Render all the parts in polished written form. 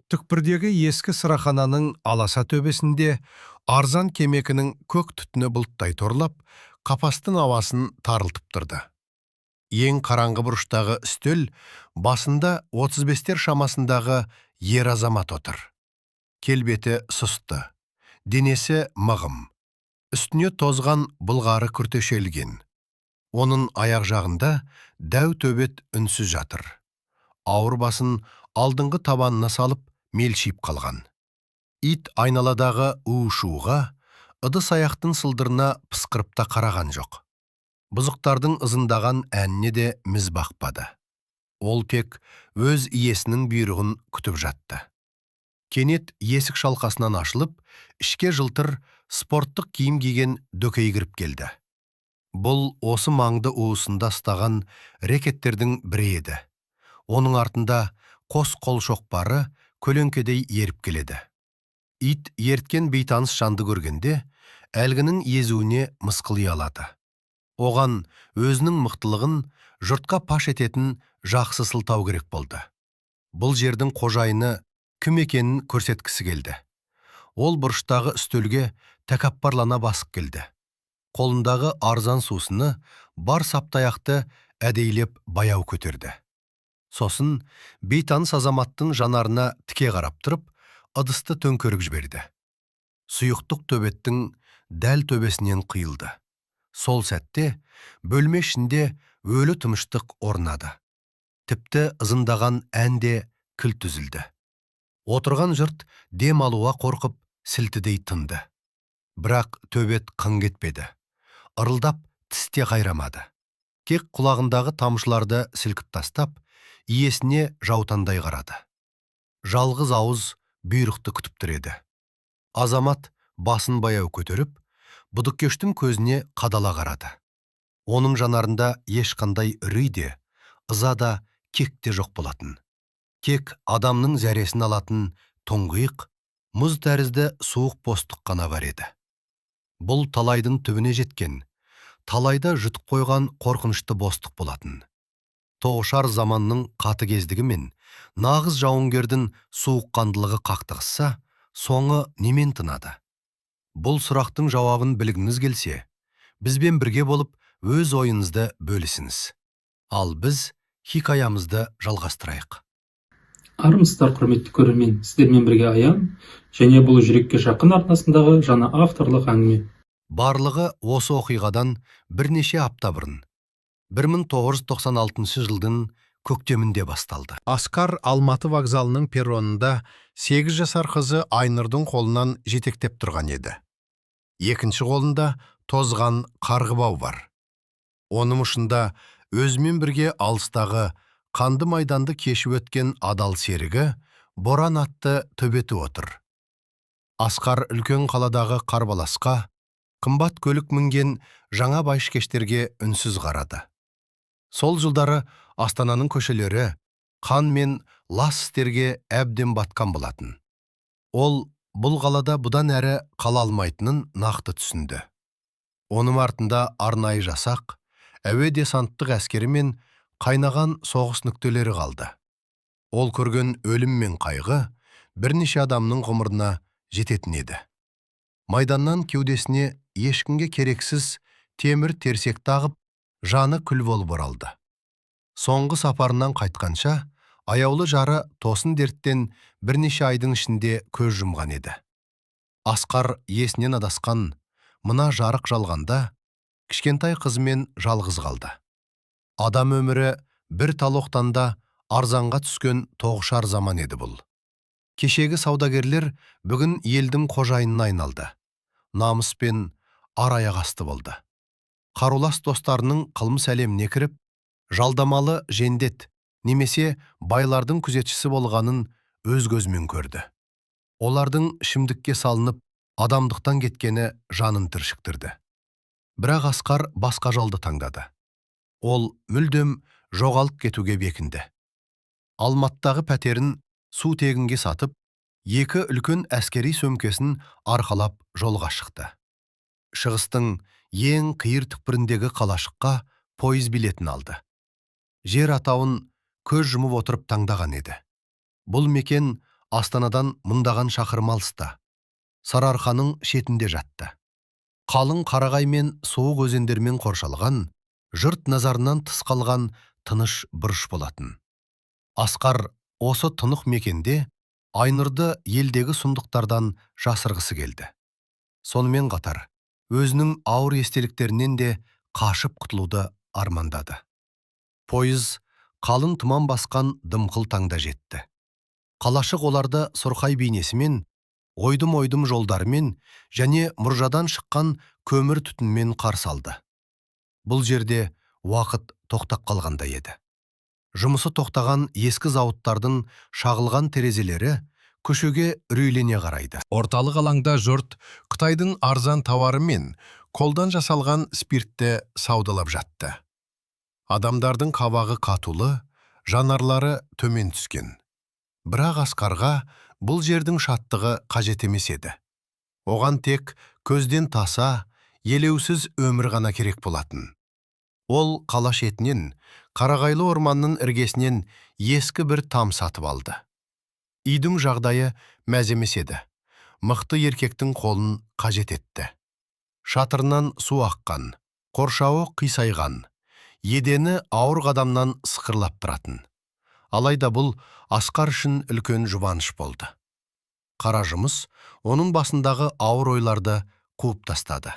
Түкпірдегі ескі сырахананың аласа төбесінде арзан кемекінің көк түтіні бұлттай торлап, қапастың ауасын тарылтып тұрды. Ең қараңғы бұрыштағы үстел басында 35-тер шамасындағы ер азамат отыр. Келбеті сұсты, денесі мығым, үстіне тозған былғары күртешелген. Оның аяқ жағында дәу төбет үнсіз жатыр. Ауыр басын алдыңғы табанына салып мелшиіп қалған. Ит айналадағы у-шуға, ыдыс аяқтың сылдырына пысқырып та қараған жоқ. Бұзықтардың ызыңдаған әніне де міз бақпады. Ол тек өз иесінің бұйрығын күтіп жатты. Кенет есік шалқасынан ашылып, ішке жылтыр спорттық киім киген дөкей кіріп келді. Бұл осы маңды уысында ұстаған рекеттердің бірі еді. Оның артында қос қол шоқпары көлеңкедей еріп келеді. Ит ерткен бейтаныс жанды көргенде, әлгінің езуіне мысқыл алады. Оған өзінің мықтылығын жұртқа паш ететін жақсы сылтау керек болды. Бұл жердің қожайыны кім екенін көрсеткісі келді. Ол бұрыштағы үстелге тәкаппарлана басып келді. Қолындағы арзан сусыны бар саптаяқты әдейлеп баяу көтерді. Сосын бейтаныс азаматтың жанарына тіке қарап тұрып, ыдысты төңкеріп жіберді. Сұйықтық төбеттің дәл төбесінен қиылды. Сол сәтте бөлме ішінде өлі тыныштық орнады. Тіпті ызыңдаған ән де кілт үзілді. Отырған жұрт дем алуға қорқып сілтідей тынды. Бірақ төбет қың кетпеді. Ырылдап тісте қайрамады. Тек құлағындағы тамшыларды сілкіп тастап, иесіне жаутандай қарады. Жалғыз ауыз бұйрықты күтіп тұр еді. Азамат басын баяу көтеріп, бұдықкештің көзіне қадала қарады. Оның жанарында ешқандай үрей де, ыза да, кек те жоқ болатын. Тек адамның зәресін алатын тоңғиық, мұз тәрізді суық постық қана бар еді. Бұл талайдың түбіне жеткен, талайда жұтып қойған қорқынышты бостық болатын. Тоғышар заманның қатыгездігі мен нағыз жауынгердің суыққандылығы қақтығысса, соңы немен тынады? Бұл сұрақтың жауабын білгіңіз келсе, бізбен бірге болып өз ойыңызды бөлісіңіз. Ал біз хикаямызды жалғастырайық. Армысыздар, құрметті көрермен, сіздермен бірге Аян, және бұл жүрекке жақын арнасындағы жаңа авторлық әңгіме. Барлығы осы оқиғадан бірнеше апта бұрын 1996 жылдың көктемінде басталды. Асқар Алматы вокзалының перронында 8 жасар қызы Айнұрдың қолынан жетектеп тұрған еді. Екінші қолында тозған қарғыбау бар. Оның ұшында өзімен бірге алыстағы қанды майданды кешіп өткен адал серігі Боран атты төбеті отыр. Асқар үлкен қаладағы қарбаласқа, қымбат көлік мінген жаңа байшкештерге үнсіз қарады. Сол жылдары Астананың көшелері қан мен лас істерге әбден батқан болатын. Ол бұл қалада бұдан әрі қала алмайтынын нақты түсінді. Оның артында арнайы жасақ, әуе десанттық әскері мен қайнаған соғыс нүктелері қалды. Ол көрген өлім мен қайғы бірнеше адамның ғұмырына жететін еді. Майданнан кеудесіне ешкімге керексіз темір терсек тағып, жаны күл болып оралды. Соңғы сапарынан қайтқанша, аяулы жары тосын дерттен бірнеше айдың ішінде көз жұмған еді. Асқар есінен адасқан, мына жарық жалғанда, кішкентай қызымен жалғыз қалды. Адам өмірі бір талоқтанда арзанға түскен тоғышар заман еді бұл. Кешегі саудагерлер бүгін елдің қожайынына айналды. Намыс пен ар-аяқ асты болды. Қарулас достарының қылмыс әлеміне кіріп, жалдамалы жендет немесе байлардың күзетшісі болғанын өз көзімен көрді. Олардың ішімдікке салынып, адамдықтан кеткені жанын түршіктірді. Бірақ Асқар басқа жолды таңдады. Ол мүлдем жоғалып кетуге бекінді. Алматтағы пәтерін су тегінге сатып, екі үлкен әскери сөмкесін арқалап жолға шықты. Шығыстың ең қиыр түкпіріндегі қалашыққа пойыз билетін алды. Жер атауын көз жұмып отырып таңдаған еді. Бұл мекен Астанадан мыңдаған шақырым алыста. Сарыарқаның шетінде жатты. Қалың қарағай мен суық өзендермен қоршалған, жұрт назарынан тыс қалған тыныш бұрыш болатын. Асқар осы тынық мекенде Айнұрды елдегі сұмдықтардан жасырғысы келді. Сонымен қатар, өзінің ауыр естеліктерінен де қашып құтылуды армандады. Пойыз қалың тұман басқан дымқыл таңда жетті. Қалашық оларды сұрқай бейнесімен, ойдым-ойдым жолдарымен және мұржадан шыққан көмір түтінмен қарсы алды. Бұл жерде уақыт тоқтап қалғандай еді. Жұмысы тоқтаған ескі зауыттардың шағылған терезелері көшеге үрейлене қарайды. Орталық алаңда жұрт Қытайдың арзан тауары мен қолдан жасалған спиртті саудалап жатты. Адамдардың қабағы қатулы, жанарлары төмен түскен. Бірақ Асқарға бұл жердің шаттығы қажет емес еді. Оған тек көзден таса, елеусіз өмір ғана керек болатын. Ол қала шетінен, қарағайлы орманның іргесінен ескі бір там сатып алды. Үйдің жағдайы мәз емес еді. Мықты еркектің қолын қажет етті. Шатырынан су аққан, қоршауы қисайған, едені ауыр қадамнан сықырлап тұратын. Алайда бұл Асқар үшін үлкен жұбаныш болды. Қара жұмыс оның басындағы ауыр ойларды қуып тастады.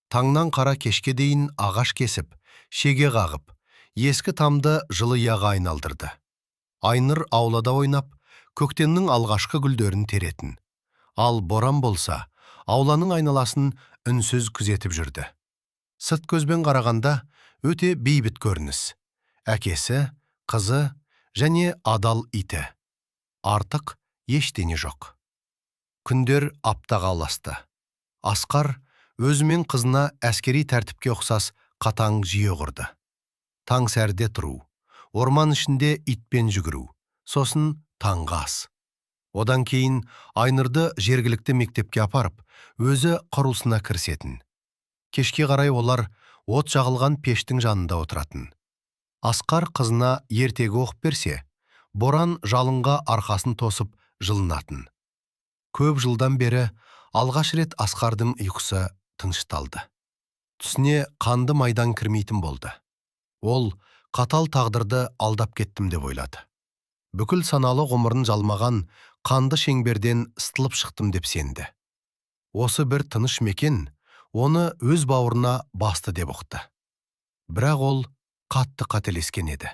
Таңнан қара кешке дейін ағаш кесіп, шеге қағып, ескі тамды жылы яға айналдырды. Айнұр аулада ойнап, көктемнің алғашқы гүлдерін теретін. Ал боран болса, ауланың айналасын үнсіз күзетіп жүрді. Сырт көзбен қарағанда өте бейбіт көрініс. Әкесі, қызы және адал иті. Артық ештеңе жоқ. Күндер аптаға ұласты. Асқар өзімен қызына әскери тәртіпке ұқсас қатаң жүйе құрды. Таң сәрде тұру, орман ішінде итпен жүгіру, сосын таңғы ас. Одан кейін Айнұрды жергілікті мектепке апарып, өзі құрылысына кірісетін. Кешке қарай олар от жағылған пештің жанында отыратын. Асқар қызына ертегі оқып берсе, боран жалынға арқасын тосып жылынатын. Көп жылдан бері алғаш рет Асқардың ұйқысы тынышталды. Түсіне қанды майдан кірмейтін болды. Ол қатал тағдырды алдап кеттім деп ойлады. Бүкіл саналы ғұмырын жалмаған қанды шеңберден сытылып шықтым деп сенді. Осы бір тыныш мекен оны өз бауырына басты деп ұқты. Бірақ ол қатты қателескен еді.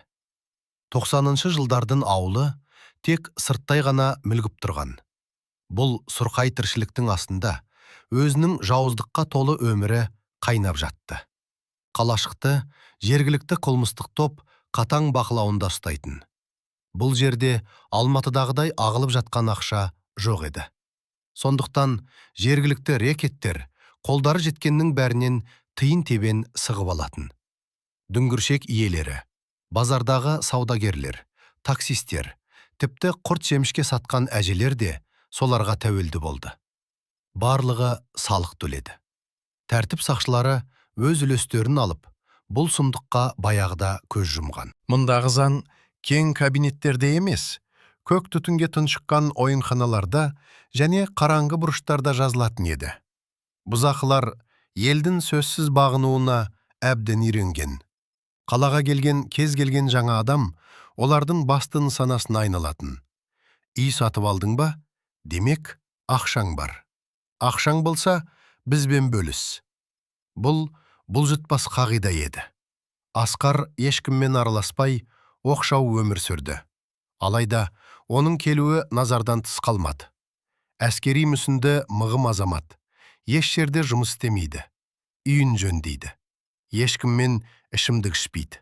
90-шы жылдардың ауылы тек сырттай ғана мүлгіп тұрған. Бұл сұрқай тіршіліктің астында өзінің жауыздыққа толы өмірі қайнап жатты. Қалашықты жергілікті қылмыстық топ қатаң бақылауында ұстайтын. Бұл жерде Алматыдағыдай ағылып жатқан ақша жоқ еді. Сондықтан жергілікті рекеттер қолдары жеткеннің бәрінен тиын-тебен сығып алатын. Дүңгіршек иелері, базардағы саудагерлер, таксистер, тіпті құрт жемішке сатқан әжелер де соларға тәуелді болды. Барлығы салық төледі. Тәртіп сақшылары өз үлестерін алып, бұл сұмдыққа баяғыда көз жұмған. Мұндағы заң кең кабинеттерде емес, көк түтінге тұншыққан ойынханаларда және қараңғы бұрыштарда жазылатын еді. Бұзақылар елдің сөзсіз бағынуына әбден үйренген. Қалаға келген кез келген жаңа адам олардың басты нысанасына айналатын. Үй сатып алдың ба? Демек, ақшаң бар. Ақшаң болса, бізбен бөліс. Бұл бұлжытпас қағида еді. Асқар ешкіммен араласпай, оқшау өмір сүрді. Алайда, оның келуі назардан тыс қалмады. Әскери мүсінді мығым азамат. Еш жерде жұмыс істемейді. Үйін жөндейді. Ешкіммен ішімдік ішпейді.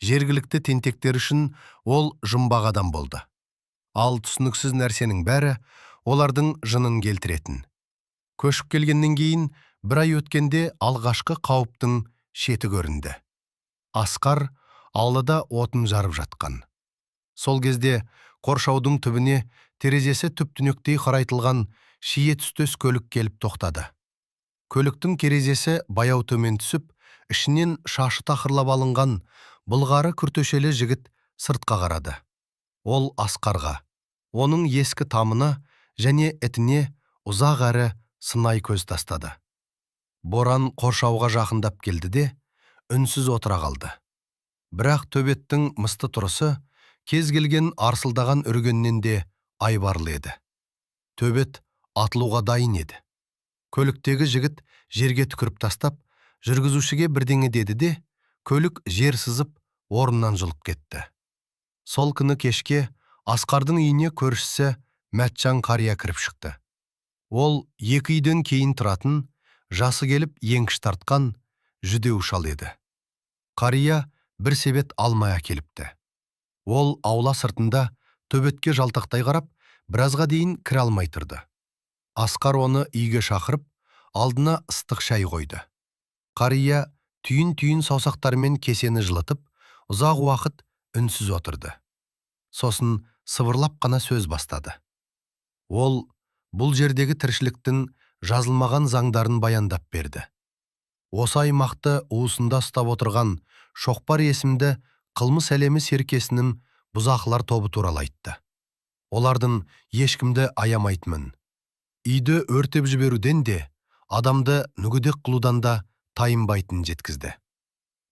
Жергілікті тентектер үшін ол жұмбақ адам болды. Ал түсініксіз нәрсенің бәрі олардың жынын келтіретін. Көшіп келгеннен кейін бір ай өткенде алғашқы қауіптің шеті көрінді. Асқар аулада отын жарып жатқан. Сол кезде қоршаудың түбіне терезесі түп-түнектей қарайтылған шие түстес көлік келіп тоқтады. Көліктің терезесі баяу төмен түсіп, ішінен шашы тақырлап алынған былғары күртешелі жігіт сыртқа қарады. Ол Асқарға: Оның ескі тамына және етіне ұзақ әрі сынай көз тастады. Боран қоршауға жақындап келді де, үнсіз отыра қалды. Бірақ төбеттің мысты тұрысы кез келген арсылдаған үргеннен де айбарлы еді. Төбет атылуға дайын еді. Көліктегі жігіт жерге түкіріп тастап, жүргізушіге бірдеңе деді де, көлік жер сызып, орнынан жұлып кетті. Сол күні кешке Асқардың үйіне көршісі Мәтжан қария кіріп шықты. Ол 2 үйден кейін тұратын, жасы келіп еңкіш тартқан жүдеу шал еді. Қария бір себет алмай әкеліпті. Ол аула сыртында төбетке жалтақтай қарап, біразға дейін кіре алмай тұрды. Асқар оны үйге шақырып, алдына ыстық шай қойды. Қария түйін саусақтарымен кесені жылытып, ұзақ уақыт үнсіз отырды. Сосын сыбырлап қана сөз бастады. Ол бұл жердегі тіршіліктің жазылмаған заңдарын баяндап берді. Осы аймақты уысында ұстап отырған Шоқпар есімді қылмыс әлемі серкесінің бұзақылар тобы туралы айтты. Олардың ешкімді аямайтынын, үйді өртеп жіберуден де, адамды мүгедек қылудан да тайынбайтынын жеткізді.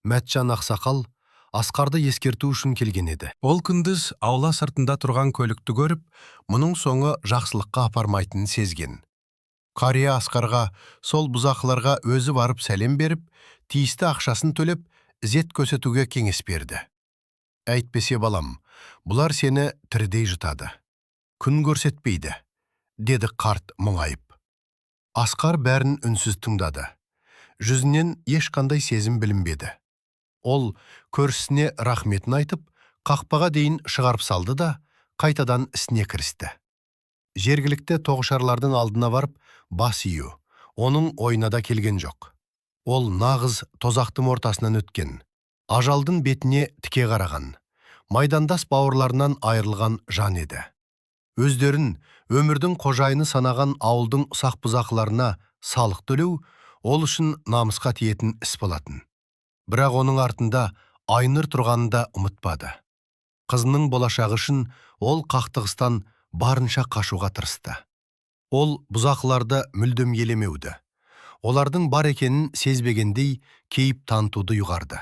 Мәтжан ақсақал Асқарды ескерту үшін келген еді. Ол күндіз аула сыртында тұрған көлікті көріп, мұның соңы жақсылыққа апармайтынын сезген. Қария Асқарға сол бұзақыларға өзі барып сәлем беріп, тиісті ақшасын төлеп, ізет көрсетуге кеңес берді. Әйтпесе балам, бұлар сені тірідей жұтады. Күн көрсетпейді, деді қарт мұңайып. Асқар бәрін үнсіз тыңдады. Жүзінен ешқандай сезім білінбеді. Ол көршісіне рахметін айтып, қақпаға дейін шығарып салды да, қайтадан ісіне кірісті. Жергілікті тоғышарлардың алдына барып, бас ию, оның ойына да келген жоқ. Ол нағыз тозақтың ортасынан өткен, ажалдың бетіне тіке қараған, майдандас бауырларынан айырылған жан еді. Өздерін өмірдің қожайыны санаған ауылдың ұсақ бұзақыларына салық төлеу, ол үшін намысқа тиетін іс болатын. Бірақ оның артында Айнұр тұрғанын да ұмытпады. Қызының болашағы үшін ол қақтығыстан барынша қашуға тырысты. Ол бұзақыларды мүлдем елемеуді. Олардың бар екенін сезбегендей кейіп танытуды ұйғарды.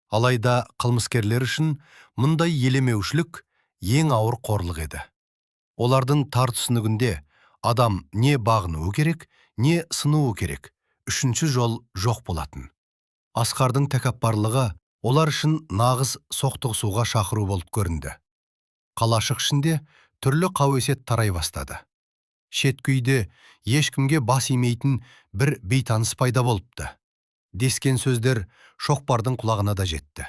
Алайда қылмыскерлер үшін мұндай елемеушілік ең ауыр қорлық еді. Олардың тар түсінігінде адам не бағынуы керек, не сынуы керек, үшінші жол жоқ болатын. Асқардың тәкаппарлығы олар үшін нағыз соқтығысуға шақыру болып көрінді. Қалашық ішінде түрлі қауесет тарай бастады. Шеткүйде ешкімге бас имейтін бір бейтаныс пайда болыпты. Дескен сөздер Шоқпардың құлағына да жетті.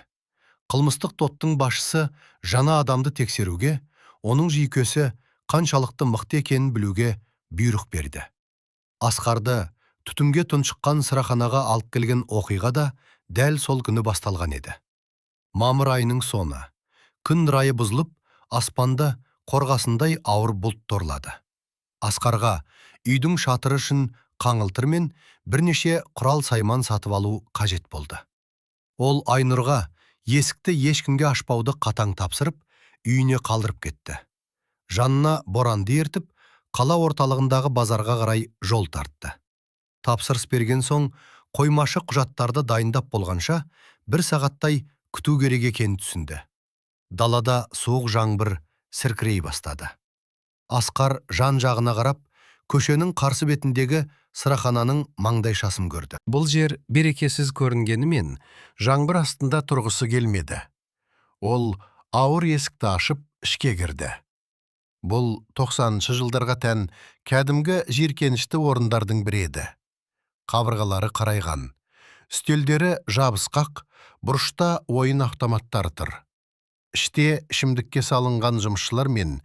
Қылмыстық топтың басшысы жаңа адамды тексеруге, оның жүйкесі қаншалықты мықты екенін білуге бұйрық берді. Асқарды түтінге тұншыққан сыраханаға алып келген оқиға да дәл сол күні басталған еді. Мамыр айының соңы, күн райы бұзылып, аспанда қорғасындай ауыр бұлт торлады. Асқарға үйдің шатыры үшін қаңылтыр мен бірнеше құрал сайман сатып алу қажет болды. Ол Айнұрға есікті ешкімге ашпауды қатаң тапсырып, үйіне қалдырып кетті. Жанына боранды ертіп, қала орталығындағы базарға қарай жол тартты. Тапсырыс берген соң, қоймашы құжаттарды дайындап болғанша, 1 сағаттай күту керек екенін түсінді. Далада суық жаңбыр сіркірей бастады. Асқар жан-жағына қарап, көшенің қарсы бетіндегі сырахананың маңдайшасын көрді. Бұл жер берекесіз көрінгенімен, жаңбыр астында тұрғысы келмеді. Ол ауыр есікті ашып, ішке кірді. Бұл 90-шы жылдарға тән кәдімгі жиіркенішті орындардың бірі еді. Қабырғалары қарайған, үстелдері жабысқақ, бұрышта ойын автоматтары тұр. Іште ішімдікке салынған жұмысшылар мен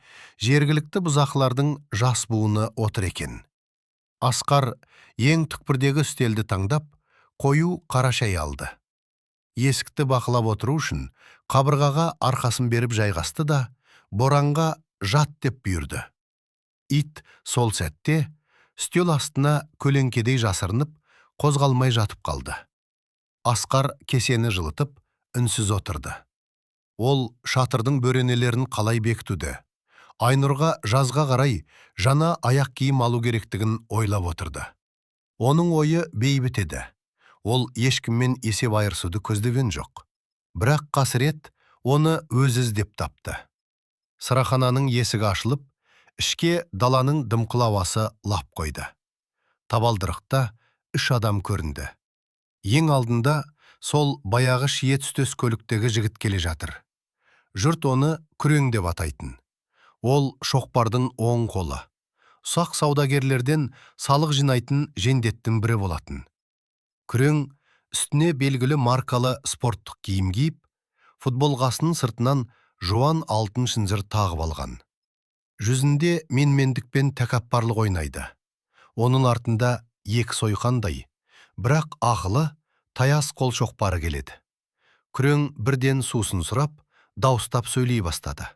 жергілікті бұзақылардың жас буыны отыр екен. Асқар ең түкпірдегі үстелді таңдап, қою қара шай алды. Есікті бақылап отыру үшін қабырғаға арқасын беріп жайғасты да, боранға жат деп бұйырды. Ит сол сәтте үстел астына көлеңкедей жасырынып, қозғалмай жатып қалды. Асқар кесені жылытып, үнсіз отырды. Ол шатырдың бөренелерін қалай бекітуді, Айнұрға жазға қарай жана аяқ киім алу керектігін ойлап отырды. Оның ойы бейбіт еді. Ол ешкіммен есеп айырысуды көздеген жоқ. Бірақ қасірет оны өз іздеп тапты. Сырахананың есігі ашылып, ішке даланың дымқыл ауасы лап қойды. Табалдырықта 3 адам көрінді. Ең алдында сол баяғы шие түстес көліктегі жігіт келе жатыр. Жұрт оны күрең деп атайтын. Ол шоқпардың оң қолы. Ұсақ саудагерлерден салық жинайтын жендеттің бірі болатын. Күрең үстіне белгілі маркалы спорттық киім киіп, футболғасының сыртынан жуан алтын шынжыр тағып алған. Жүзінде менмендікпен тәкаппарлық ойнайды. Оның артында екі сойқандай, бірақ ақылы, таяз қол шоқпары келеді. Күрең бірден сусын сұрап, дауыстап сөйлей бастады.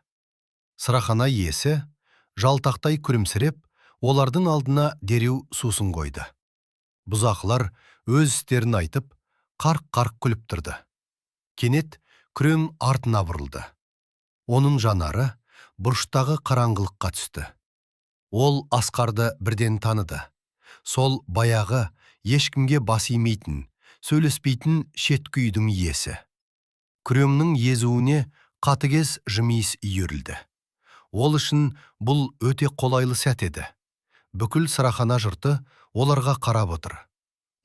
Сырахана иесі, жалтақтай күлімсіреп, олардың алдына дереу сусын қойды. Бұзақылар өз істерін айтып, қарқ-қарқ күліп тұрды. Кенет күрең артына бұрылды. Оның жанары бұрыштағы қараңғылыққа түсті. Ол Асқарды бірден таныды. Сол баяғы ешкімге бас имейтін, сөйлеспейтін шеткі үйдің иесі. Күреңнің езуіне қатыгез жымиыс үйірілді. Ол үшін бұл өте қолайлы сәт еді. Бүкіл Сырахана жұрты оларға қарап отыр.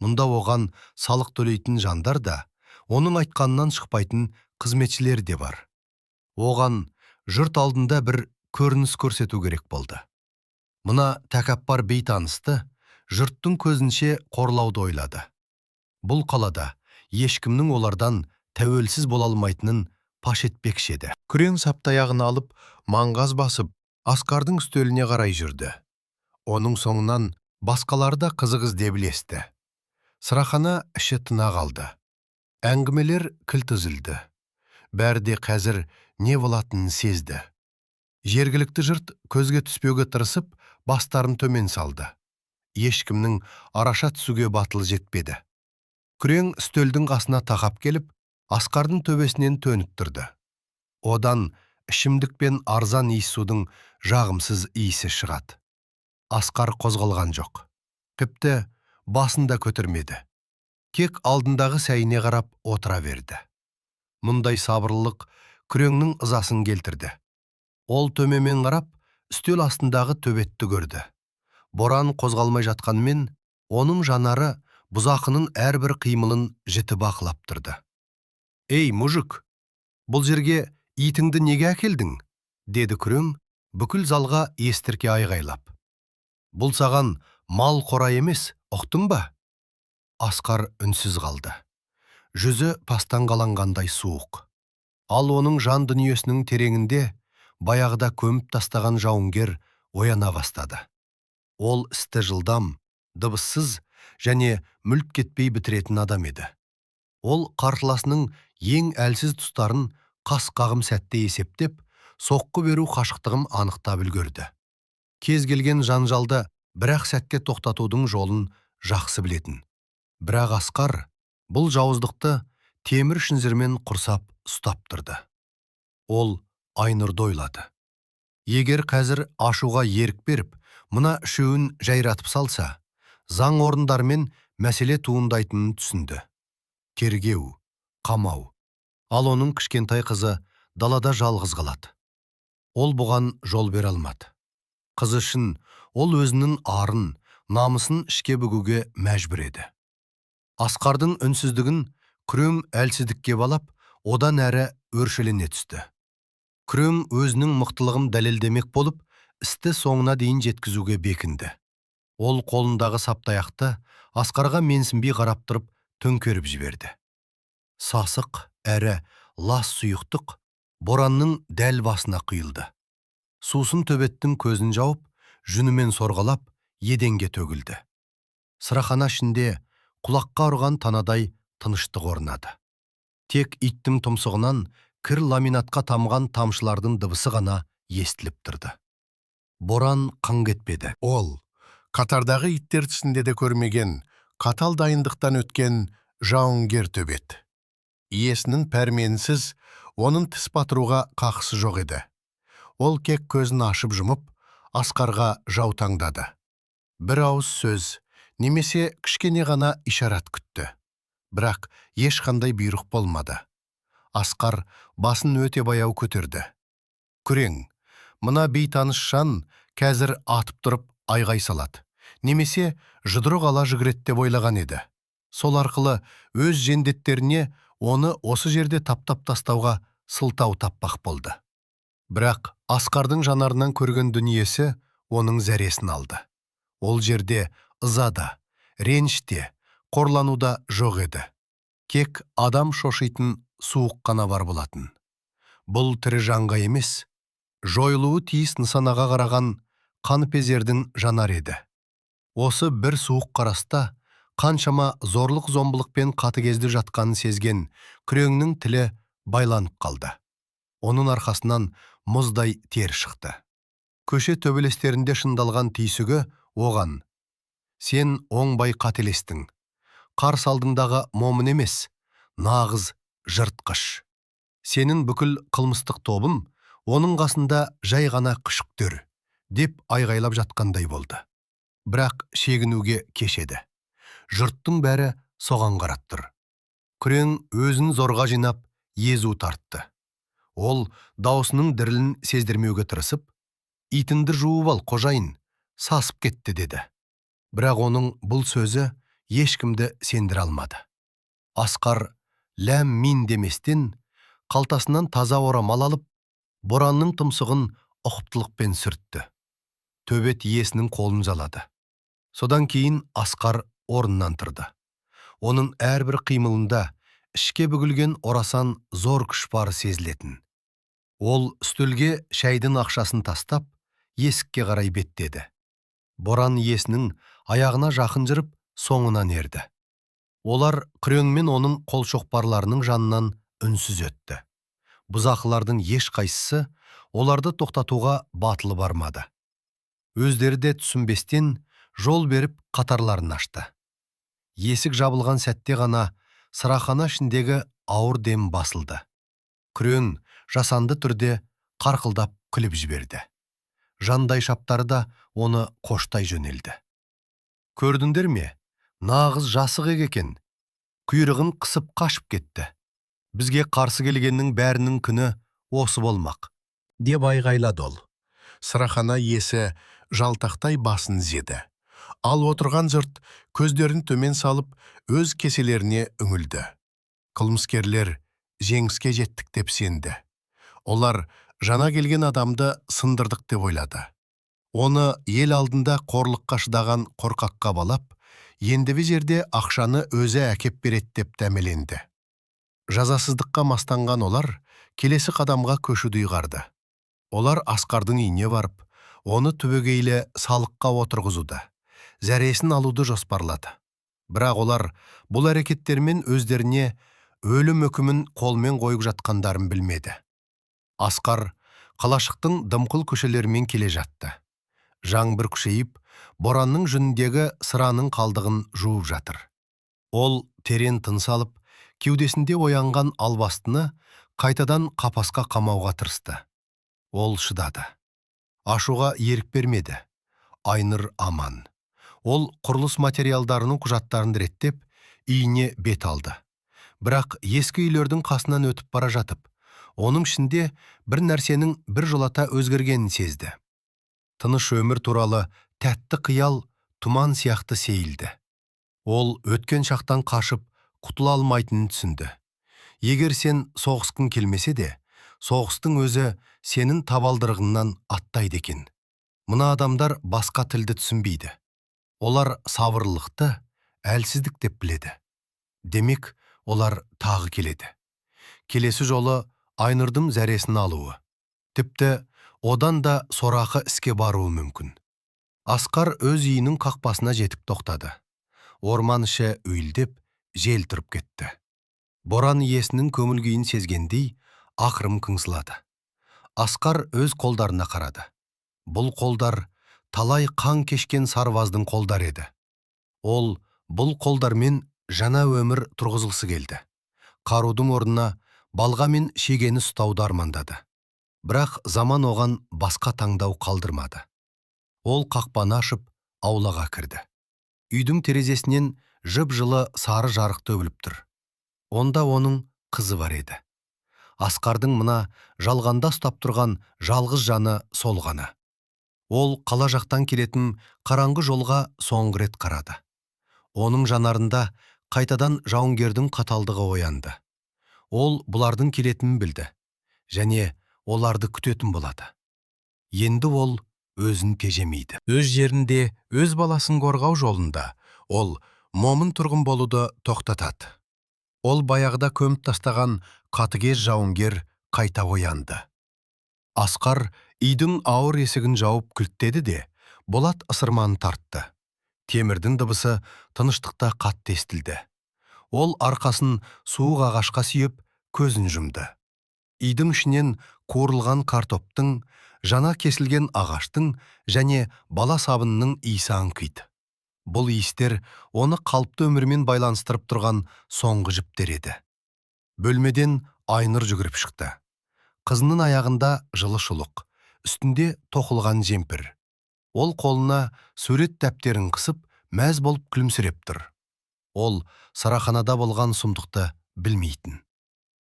Мұнда оған салық төлейтін жандар да, оның айтқанынан шықпайтын қызметшілер де бар. Оған жұрт алдында бір көрініс көрсету керек болды. Мына тәкаппар бейтанысты жұрттың көзінше қорлауды ойлады. Бұл қалада ешкімнің олардан тәуелсіз бола алмайтынын паш етпекші еді. Күрең саптаяғын алып, маңғаз басып, Асқардың үстеліне қарай жүрді. Оның соңынан басқалары да қызық іздеп ілесті. Сырахана іші тына қалды. Әңгімелер кілт үзілді. Бәрі де қазір не болатынын сезді. Жергілікті жұрт көзге түспеуге тырысып, бастарын төмен салды. Ешкімнің араша түсуге батылы жетпеді. Күрең үстелдің қасына тақап келіп, Асқардың төбесінен төніп тұрды. Одан ішімдік пен арзан иіссудың жағымсыз иісі шығады. Асқар қозғалған жоқ. Тіпті басында көтермеді. Кек алдындағы сәйіне қарап отыра берді. Мұндай сабырлылық күреңнің ызасын келтірді. Ол төмемен қарап, үстел астындағы төбетті көрді. Боран қозғалмай жатқанмен, оның жанары бұзақының әрбір қимылын жіті бақылап тұрды. «Ей, мужик, бұл жерге итіңді неге әкелдің?» деді күрең, бүкіл залға естірке айғайлап. «Бұл саған мал қора емес, ұқтың ба?» Асқар үнсіз қалды. Жүзі пастан қаланғандай суық. Ал оның жан дүниесінің тереңінде баяғыда көміп тастаған жауынгер ояна бастады. Ол істі жылдам, дыбыссыз және мүлт кетпей бітіретін адам еді. Ол қарсыласының ең әлсіз тұстарын қас-қағым сәтте есептеп, соққы беру қашықтығын анықтап үлгерді. Кез келген жанжалды бірақ сәтке тоқтатудың жолын жақсы білетін. Бірақ Асқар бұл жауыздықты темір шынжырмен құрсап ұстап тұрды. Ол Айнұрды ойлады. Егер қазір ашуға ерік беріп, мына үшеуін жайратып салса, заң орындармен мәселе туындайтынын түсінді. Кергеу, қамау. Ал оның кішкентай қызы далада жалғыз қалады. Ол бұған жол бере алмады. Қыз үшін ол өзінің арын, намысын ішке бүгуге мәжбүр еді. Асқардың үнсіздігін күрең әлсіздікке балап, одан әрі өршелене түсті. Күрең өзінің мықтылығын дәлелдемек болып, істі соңына дейін жеткізуге бекінді. Ол қолындағы саптаяқты Асқарға менсінбей қарап тұрып, төңкеріп жіберді. Сасық әрі лас сұйықтық боранның дәл басына құйылды. Сусын төбеттің көзін жауып, жүнімен сорғалап, еденге төгілді. Сырахана ішінде құлаққа ұрған танадай тыныштық орнады. Тек иттің тұмсығынан кір ламинатқа тамған тамшылардың дыбысы ғана естіліп тұрды. Боран қың кетпеді. Ол қатардағы иттер түсінде де көрмеген, қатал дайындықтан өткен жауынгер төбет. Иесінің пәрменсіз, оның тіс батыруға қақысы жоқ еді. Ол кек көзін ашып жұмып, Асқарға жаутаңдады. Бір ауыз сөз, немесе кішкене ғана ишарат күтті. Бірақ ешқандай бұйрық болмады. Асқар басын өте баяу көтерді. Күрең, мына бейтаныс жан қазір атып тұрып айғай салады. Немесе жұдырық ала жүгірет деп ойлаған еді. Сол арқылы өз жендеттеріне оны осы жерде таптап тастауға сылтау таппақ болды. Бірақ Асқардың жанарынан көрген дүниесі оның зәресін алды. Ол жерде ызада, реніште, қорлануда жоқ еді. Кек адам шошитын суық қана бар болатын. Бұл тірі жанға емес, жойылуы тиіс нысанаға қараған қаныпезердің жанар еді. Осы бір суық қараста қаншама зорлық-зомбылықпен қатыгезді жатқанын сезген күреңнің тілі байланып қалды. Оның арқасынан мұздай тер шықты. Көше төбелестерінде шындалған түйсігі оған: сен оңбай қателестің. Қарсы алдыңдағы момын емес, нағыз жыртқыш. Сенің бүкіл қылмыстық тобын оның қасында жай ғана күшіктер, деп айғайлап жатқандай болды. Бірақ шегінуге кешеді. Жұрттың бәрі соған қарап тұр. Күрең өзін зорға жинап, езу тартты. Ол даусының дірілін сездірмеуге тырысып: итінді жуып ал, қожайын, сасып кетті, деді. Бірақ оның бұл сөзі ешкімді сендіре алмады. Асқар ләм мин деместен қалтасынан таза орамал алып, боранның тұмсығын ұқыптылықпен сүртті. Төбет иесінің қолын жалады. Содан кейін Асқар орнынан тұрды. Оның әрбір қимылында ішке бүгілген орасан зор күш бары сезілетін. Ол үстелге шәйдің ақшасын тастап, есікке қарай беттеді. Боран иесінің аяғына жақын жүріп, соңынан ерді. Олар күреңмен оның қолшоқпарларының жанынан үнсіз өтті. Бұзақылардың ешқайсысы оларды тоқтатуға батылы бармады. Өздері де түсінбестен жол беріп қатарларын ашты. Есік жабылған сәтте ғана сырахана ішіндегі ауыр дем басылды. Күрең жасанды түрде қарқылдап күліп жіберді. Жандай шаптары да оны қоштай жөнелді. Көрдіңдер ме? Нағыз жасық екен. Құйрығын қысып қашып кетті. Бізге қарсы келгеннің бәрінің күні осы болмақ, деп айғайлады ол. Сырахана иесі жалтақтай басын изеді. Ал отырған жұрт көздерін төмен салып, өз кеселеріне үңілді. Қылмыскерлер жеңіске жеттік деп сенді. Олар жана келген адамды сындырдық деп ойлады. Оны ел алдында қорлыққа шыдаған қорқаққа балап, ендігі жерде ақшаны өзі әкеп береді деп дәмеленді. Жазасыздыққа мастанған олар келесі қадамға көшуді ұйғарды. Олар Асқардың үйіне барып, оны түбегейлі салыққа отырғызуды, зәресін алуды жоспарлады. Бірақ олар бұл әрекеттермен өздеріне өлім үкімін қолмен қойып жатқандарын білмеді. Асқар қалашықтың дымқыл көшелерімен келе жатты. Жаңбыр күшейіп, боранның жүніндегі сыраның қалдығын жуып жатыр. Ол терең тыныс алып, кеудесінде оянған албастыны қайтадан қапасқа қамауға тырысты. Ол шыдады. Ашуға ерік бермеді. Айнұр аман. Ол құрылыс материалдарының құжаттарын реттеп, үйіне бет алды. Бірақ ескі үйлердің қасынан өтіп бара жатып, оның ішінде бір нәрсенің бір жолата өзгергенін сезді. Тыныш өмір туралы тәтті қиял тұман сияқты сейілді. Ол өткен шақтан қашып, құтыла алмайтынын түсінді. Егер сен соғысқың келмесе де, соғыстың өзі сенің табалдырығыңнан аттайды екен. Мына адамдар басқа тілді түсінбейді. Олар сабырлықты әлсіздік деп біледі. Демек, олар тағы келеді. Келесі жолы Айнұрдың зәресін алуы. Тіпті одан да сорақы іске баруы мүмкін. Асқар өз үйінің қақпасына жетіп тоқтады. Орман іші үйілдеп, жел тұрып кетті. Боран иесінің көңіл күйін сезгендей, ақырым қыңсылады. Асқар өз қолдарына қарады. Бұл қолдар талай қан кешкен сарбаздың қолдары еді. Ол бұл қолдармен жаңа өмір тұрғызғысы келді. Қарудың орнына балға мен шегені ұстауды армандады. Бірақ заман оған басқа таңдау қалдырмады. Ол қақпаны ашып, аулаға кірді. Үйдің терезесінен жып-жылы сары жарық төгіліп тұр. Онда оның қызы бар еді. Асқардың мына жалғанда ұстап тұрған жалғыз жаны сол ғана. Ол қала жақтан келетін қараңғы жолға соңғы рет қарады. Оның жанарында қайтадан жауынгердің қаталдығы оянды. Ол бұлардың келетінін білді, және оларды күтетін болады. Енді ол өзін тежемейді. Өз жерінде, өз баласын қорғау жолында ол момын тұрғын болуды тоқтатады. Ол баяғыда көміп тастаған қатыгез жауынгер қайта оянды. Асқар үйдің ауыр есігін жауып кілттеді де, болат ысырманы тартты. Темірдің дыбысы тыныштықта қатты естілді. Ол арқасын суық ағашқа сүйеп, көзін жұмды. Үйдің ішінен қуырылған картоптың, жана кесілген ағаштың және бала сабынының иісі аңқиды. Бұл иістер оны қалыпты өмірмен байланыстырып тұрған соңғы жіптер еді. Бөлмеден Айнұр жүгіріп шықты. Қызының аяғында жылы шұлық, үстінде тоқылған жемпір. Ол қолына сурет дәптерін қысып, мәз болып күлімсіреп тұр. Ол сараханада болған сұмдықты білмейтін.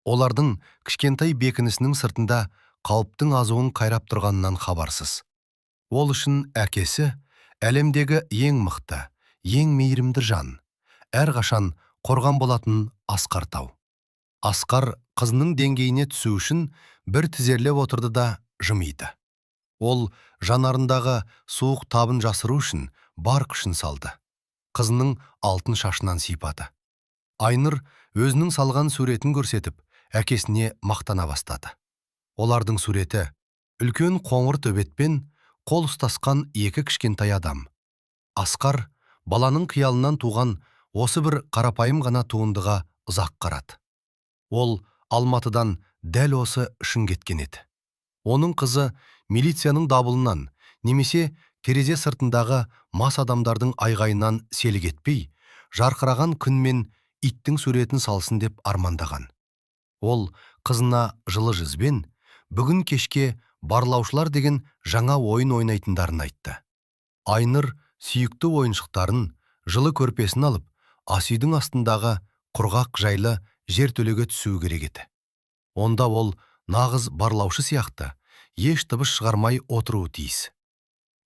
Олардың кішкентай бекінісінің сыртында қауіптің азуын қайрап тұрғанынан хабарсыз. Ол үшін әкесі әлемдегі ең мықты, ең мейірімді жан, әрқашан қорған болатын Асқар тау. Асқар қызының деңгейіне түсу үшін бір тізерлеп отырды да жымиды. Ол жанарындағы суық табын жасыру үшін бар күшін салды. Қызының алтын шашынан сипады. Айнұр өзінің салған суретін көрсетіп, әкесіне мақтана бастады. Олардың суреті үлкен қоңыр төбетпен қол ұстасқан екі кішкентай адам. Асқар баланың қиялынан туған осы бір қарапайым ғана туындыға ұзақ қарады. Ол Алматыдан дәл осы үшін кеткен еді. Оның қызы милицияның дабылынан немесе терезе сыртындағы мас адамдардың айғайынан селік етпей, жарқыраған күн мен иттің суретін салсын деп армандаған. Ол қызына жылы жүзбен бүгін кешке барлаушылар деген жаңа ойын ойнайтындарын айтты. Айнұр сүйікті ойыншықтарын, жылы көрпесін алып, асүйдің астындағы құрғақ жайлы жертөлеге түсуі керек еді. Онда ол нағыз барлаушы сияқты еш дыбыс шығармай отыруы тиіс.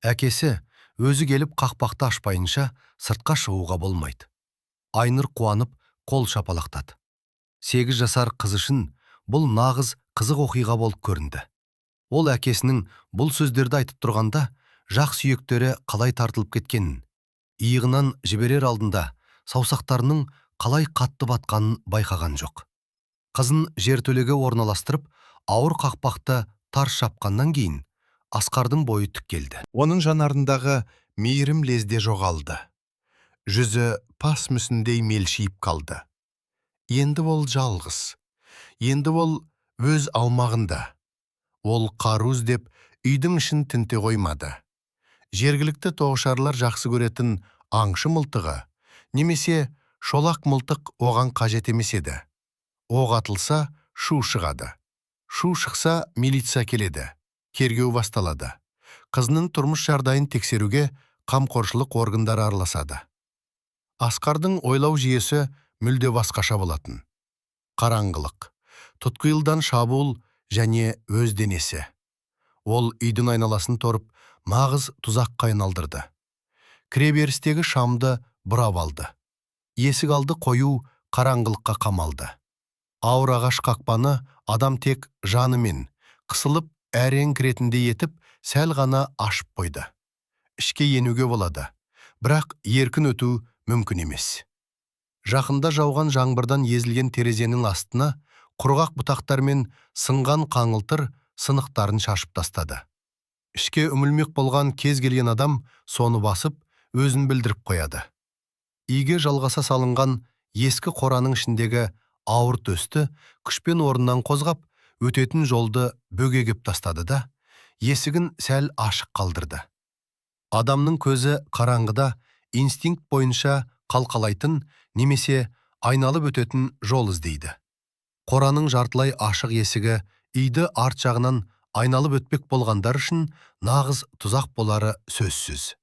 Әкесі өзі келіп қақпақты ашпайынша сыртқа шығуға болмайды. Айнұр қуанып қол шапалақтады. 8 жасар қыз үшін бұл нағыз қызық оқиға болып көрінді. Ол әкесінің бұл сөздерді айтып тұрғанда жақ сүйектері қалай тартылып кеткенін, иығынан жіберер алдында саусақтарының қалай қатты батқанын байқаған жоқ. Қызын жертөлеге орналастырып, ауыр қақпақты тарс шапқаннан кейін Асқардың бойы түккелді. Оның жанарындағы мейірім лезде жоғалды. Жүзі пас мүсіндей мелшиіп қалды. Енді ол жалғыз. Енді ол өз аумағында. Ол қару іздеп үйдің ішін тінте қоймады. Жергілікті тоғышарлар жақсы көретін аңшы мылтығы, немесе шолақ мылтық оған қажет емес еді. Оқ атылса, шу шығады. Шу шықса, милиция келеді. Кергеу басталады. Қызының тұрмыс жағдайын тексеруге қамқоршылық органдары араласады. Асқардың ойлау жүйесі мүлде басқаша болатын. Қараңғылық, тұтқиылдан шабуыл және өз денесі. Ол үйдің айналасын торып, нағыз тұзаққа айналдырды. Кіреберістегі шамды бұрап алды. Есік алды қою қараңғылыққа қамалды. Ауыр ағаш қақпаны адам тек жанымен қысылып әрең кіретіндей етіп сәл ғана ашып қойды. Ішке енуге болады, бірақ еркін өту мүмкін емес. Жақында жауған жаңбырдан езілген терезенің астына құрғақ бұтақтар мен сынған қаңылтыр сынықтарын шашып тастады. Ішке үмілмек болған кез келген адам соны басып, өзін білдіріп қояды. Үйге жалғаса салынған ескі қораның ішіндегі ауыр төсті күшпен орнынан қозғап, өтетін жолды бөгегеп тастады да, есігін сәл ашық қалдырды. Адамның көзі қараңғыда инстинкт бойынша қалқалайтын немесе айналып өтетін жол іздейді. Қораның жартылай ашық есігі үйді арт жағынан айналып өтпек болғандар үшін нағыз тұзақ болары сөзсіз.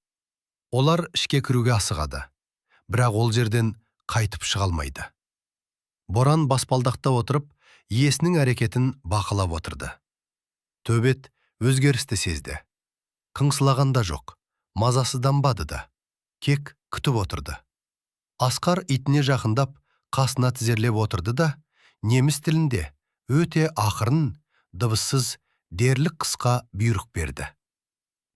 Олар ішке кіруге асығады, бірақ ол жерден қайтып шыға алмайды. Боран баспалдақта отырып, иесінің әрекетін бақылап отырды. Төбет өзгерісті сезді. Қыңсылаған да жоқ, мазасызданбады да, кек күтіп отырды. Асқар итіне жақындап, қасына тізерлеп отырды да, неміс тілінде өте ақырын, дыбыссыз, дерлік қысқа бұйрық берді.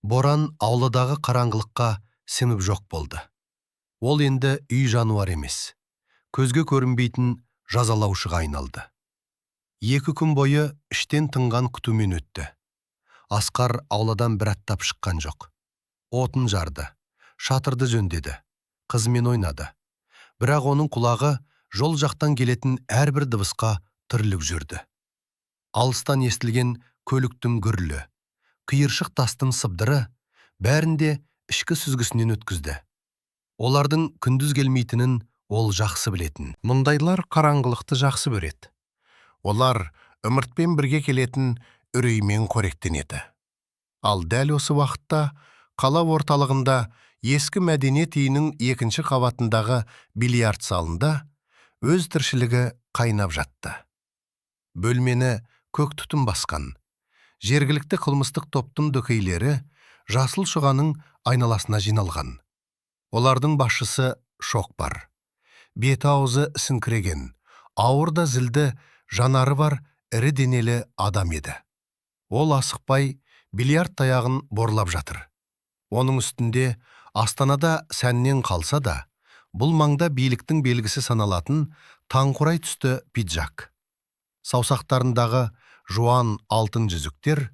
Боран ауладағы қараңғылыққа сіміп жоқ болды. Ол енді үй жануар емес, көзге көрінбейтін жазалаушыға айналды. 2 күн бойы іштен тынған күтумен өтті. Асқар ауладан бір аттап шыққан жоқ. Отын жарды, шатырды жөндеді, қызмен ойнады. Бірақ оның құлағы жол жақтан келетін әрбір дыбысқа түріліп жүрді. Алыстан естілген көліктің гүрлі, қиыршық тастың сыбдыры бәрінде ішкі сүзгісінен өткізді. Олардың күндіз келмейтінін ол жақсы білетін. Мұндайлар қараңғылықты жақсы көреді. Олар үмітпен бірге келетін үреймен қоректенеді. Ал дәл осы уақытта қала орталығында ескі мәдениет үйінің 2-ші қабатындағы бильярд залында өз тіршілігі қайнап жатты. Бөлмені көк түтін басқан. Жергілікті қылмыстық топтың дөкейлері жасыл шұғаның айналасына жиналған. Олардың басшысы Шоқпар. Бет-аузы сіңкіреген, ауыр да зілді, жанары бар ірі денелі адам еді. Ол асықпай бильярд таяғын борлап жатыр. Оның үстінде Астанада сәннен қалса да, бұл маңда биліктің белгісі саналатын таңқурай түсті пиджак. Саусақтарындағы жуан алтын жүзіктер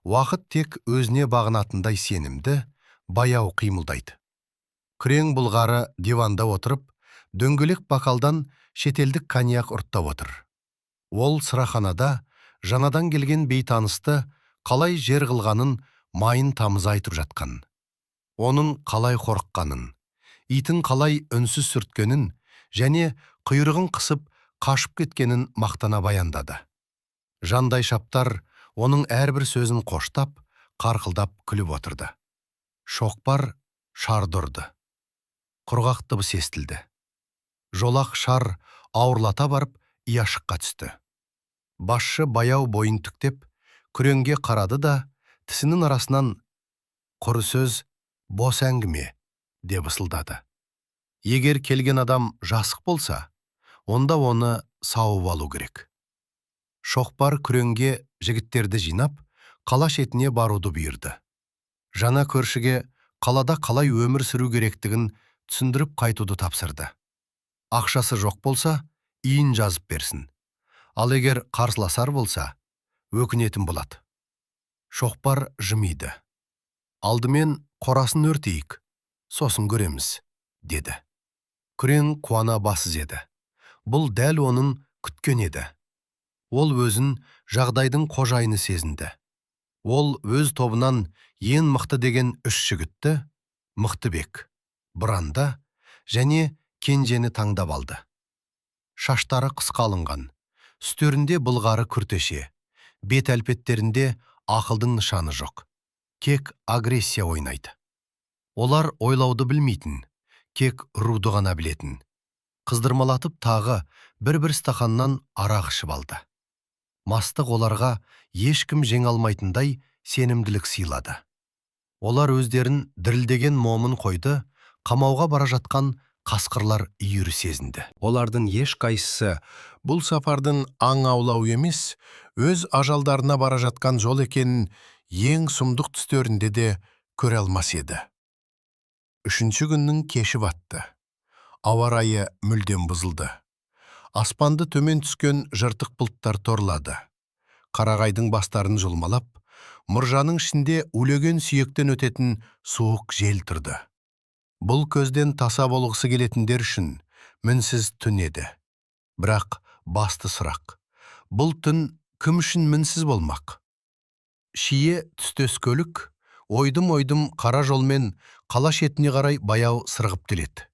уақыт тек өзіне бағынатындай сенімді, баяу қимылдайды. Күрең бұлғары диванда отырып, дөңгелек бокалдан шетелдік коньяк ұрттап отыр. Ол сыраханада жаңадан келген бейтанысты қалай жер қылғанын майын тамыза айтып жатқан. Оның қалай қорыққанын, итін қалай үнсіз сүрткенін және құйрығын қысып қашып кеткенін мақтана баяндады. Жандай шаптар оның әрбір сөзін қоштап, қарқылдап күліп отырды. Шоқпар шарды ұрды. Құрғақ дыбыс естілді. Жолақ шар ауырлата барыпияшыққа түсті. Басшы баяу бойын түктеп, күреңге қарады да, тісінің арасынан «Құр сөз, бос әңгіме» деп ысылдады. Егер келген адам жасық болса, онда оны сауып алу керек. Шоқпар күреңге жігіттерді жинап, қала шетіне баруды бұйырды. Жаңа көршіге қалада қалай өмір сүру керектігін түсіндіріп қайтуды тапсырды. Ақшасы жоқ болса, үйін жазып берсін. Ал егер қарсыласар болса, өкінетін болады. Шоқпар жымиды. Алдымен қорасын өртейік, сосын көреміз, деді. Күрең қуана басыз еді. Бұл дәл оның күткен еді. Ол өзін жағдайдың қожайыны сезінді. Ол өз тобынан ең мықты деген 3 жігітті, Мықтыбек, Бұранда және Кенжені таңдап алды. Шаштары қысқа алынған, үстерінде былғары күртеше, бет әлпеттерінде ақылдың нышаны жоқ. Кек агрессия ойнайды. Олар ойлауды білмейтін, кек руды ғана білетін. Қыздырмалатып тағы бір-бір стақаннан арақ ішіп алды. Мастық оларға ешкім жеңе алмайтындай сенімділік сыйлады. Олар өздерін дірілдеген момын қойды, қамауға бара жатқан қасқырлар үйірі сезінді. Олардың ешқайсысы бұл сапардың аң аулау емес, өз ажалдарына бара жатқан жол екенін ең сұмдық түстерінде де көре алмас еді. 3-ші күннің кеші батты. Ауа райы мүлдем бұзылды. Аспанды төмен түскен жыртық бұлттар торлады. Қарағайдың бастарын жұлмалап, мұржаның ішінде улеген сүйектен өтетін суық жел тұрды. Бұл көзден таса болғысы келетіндер үшін мінсіз түн еді. Бірақ басты сұрақ, бұл түн кім үшін мінсіз болмақ? Шие түстес көлік, ойдым-ойдым қара жолмен қала шетіне қарай баяу сырғып келеді.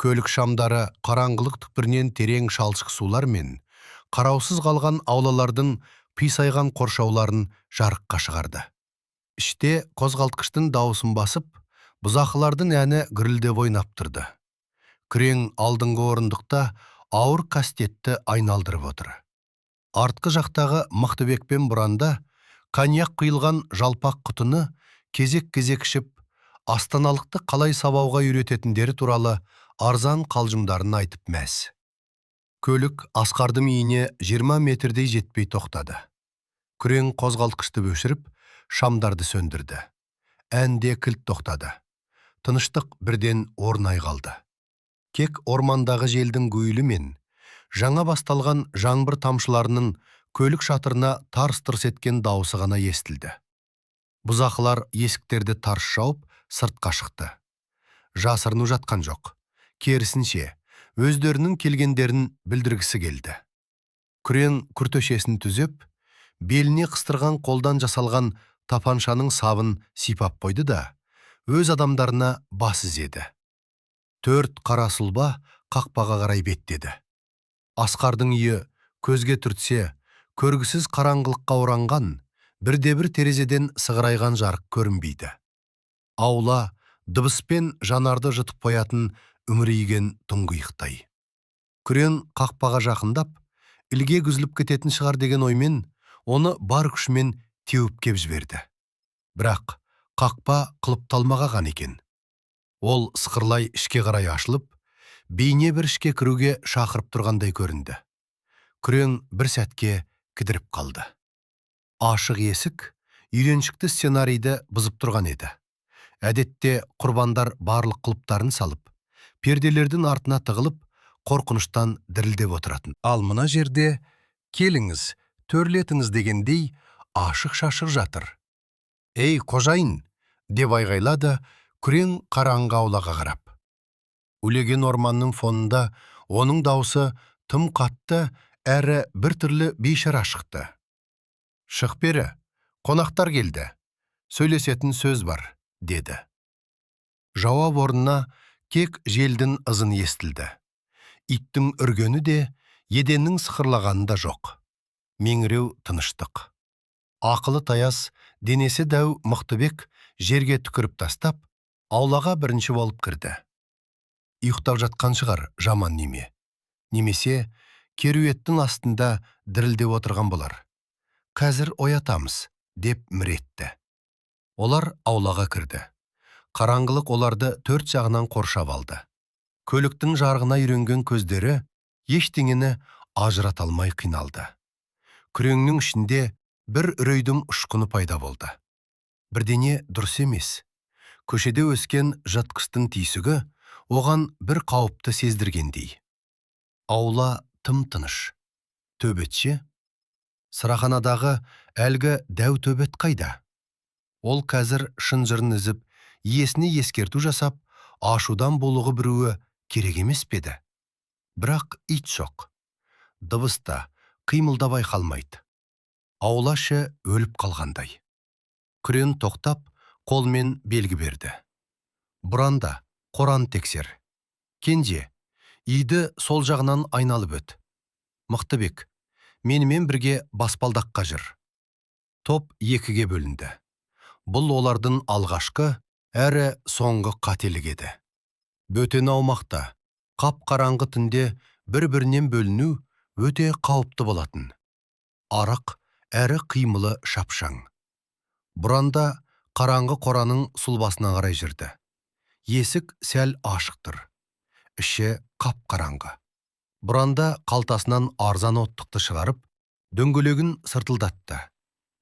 Көлік шамдары қараңғылық түкпірінен терең шалшық сулар мен қараусыз қалған аулалардың писайған қоршауларын жарыққа шығарды. Іште қозғалтқыштың дауысын басып, бұзақылардың әні гүрілдеп ойнап тұрды. Күрең алдыңғы орындықта ауыр кастетті айналдырып отыр. Артқы жақтағы Мықтыбек пен Бұранда коньяк құйылған жалпақ құтыны кезек-кезек ішіп, астаналықты қалай сабауға үйрететіндері туралы арзан қалжыңдарын айтып мәз. Көлік Асқардың үйіне 20 метрдей жетпей тоқтады. Күрең қозғалтқышты өшіріп, шамдарды сөндірді. Әнде кілт тоқтады. Тыныштық бірден орнай қалды. Кек ормандағы желдің гуілі мен жаңа басталған жаңбыр тамшыларының көлік шатырына тарс-тұрс еткен дауысы ғана естілді. Бұзақылар есіктерді тарс жауып, сыртқа шықты. Жасырыну жатқан жоқ. Керісінше, өздерінің келгендерін білдіргісі келді. Күрең күртешесін түзеп, беліне қыстырған қолдан жасалған тапаншаның сабын сипап қойды да, өз адамдарына бас изеді. 4 қара сұлба қақпаға қарай беттеді. Асқардың үйі көзге түртсе, көргісіз қараңғылыққа оранған, бірде-бір терезеден сығырайған жарық көрінбейді. Аула дыбыспен жанарды жұтып қоятын үңірейген тұңғиықтай. Күрең қақпаға жақындап, ілге күзіліп кететін шығар деген оймен, оны бар күшімен теуіп кеп жіберді. Бірақ қақпа құлыпталмаған екен. Ол сықырлай ішке қарай ашылып, бейне бір ішке кіруге шақырып тұрғандай көрінді. Күрең бір сәтке кідіріп қалды. Ашық есік үйреншікті сценарийді бұзып тұрған еді. Әдетте құрбандар барлық құлыптарын салып, перделердің артына тығылып, қорқыныштан дірілдеп отыратын. Ал мына жерде келіңіз, төрлетіңіз дегендей ашық-шашық жатыр. Ей, қожайын, деп айғайлады Күрең қараңғы аулаға қарап. Үлеген орманның фонында оның даусы тым қатты әрі бір түрлі бейшара шықты. Шық бері, қонақтар келді. Сөйлесетін сөз бар, деді. Жауап орнына кек желдің ызын естілді. Иттің үргені де, еденнің сықырлағаны да жоқ. Меңіреу тыныштық. Ақылы таяз, денесі дәу Мықтыбек жерге түкіріп тастап, аулаға бірінші болып кірді. Ұйықтап жатқан шығар жаман неме. Немесе керуеттің астында дірілдеп отырған болар. Қазір оятамыз, деп мүретті. Олар аулаға кірді. Қараңғылық оларды 4 жағынан қоршап алды. Көліктің жарығына үйренген көздері ештеңені ажырата алмай қиналды. Күреңнің ішінде бір үрейдің ұшқыны пайда болды. Бірдене дұрыс емес. Көшеде өскен жатқыстың түйсігі оған бір қауіпті сездіргендей. Аула тым тыныш. Төбетше? Сыраханадағы әлгі дәу төбет қайда? Ол қазір шынжырын үзіп, иесіне ескерту жасап, ашудан булығы біруі керек емес педі. Бірақ ит жоқ. Дыбыста, қимылда байқалмайды. Аулашы өліп қалғандай. Күрең тоқтап, қолмен белгі берді. Бұранда, қоран тексер. Кенже, үйді сол жағынан айналып өт. Мықтыбек, менімен бірге баспалдаққа жүр. Топ 2-ге бөлінді. Бұл олардың алғашқы, әрі соңғы қателік еді. Бөтен аумақта, қап-қараңғы түнде бір-бірінен бөліну өте қауіпті болатын. Арық, әрі қимылы шапшаң. Бұранда қараңғы қораның сұлбасына қарай жүрді. Есік сәл ашықтыр. Іші қап-қараңғы. Бұранда қалтасынан арзан оттықты шығарып, дөңгелегін сыртылдатты.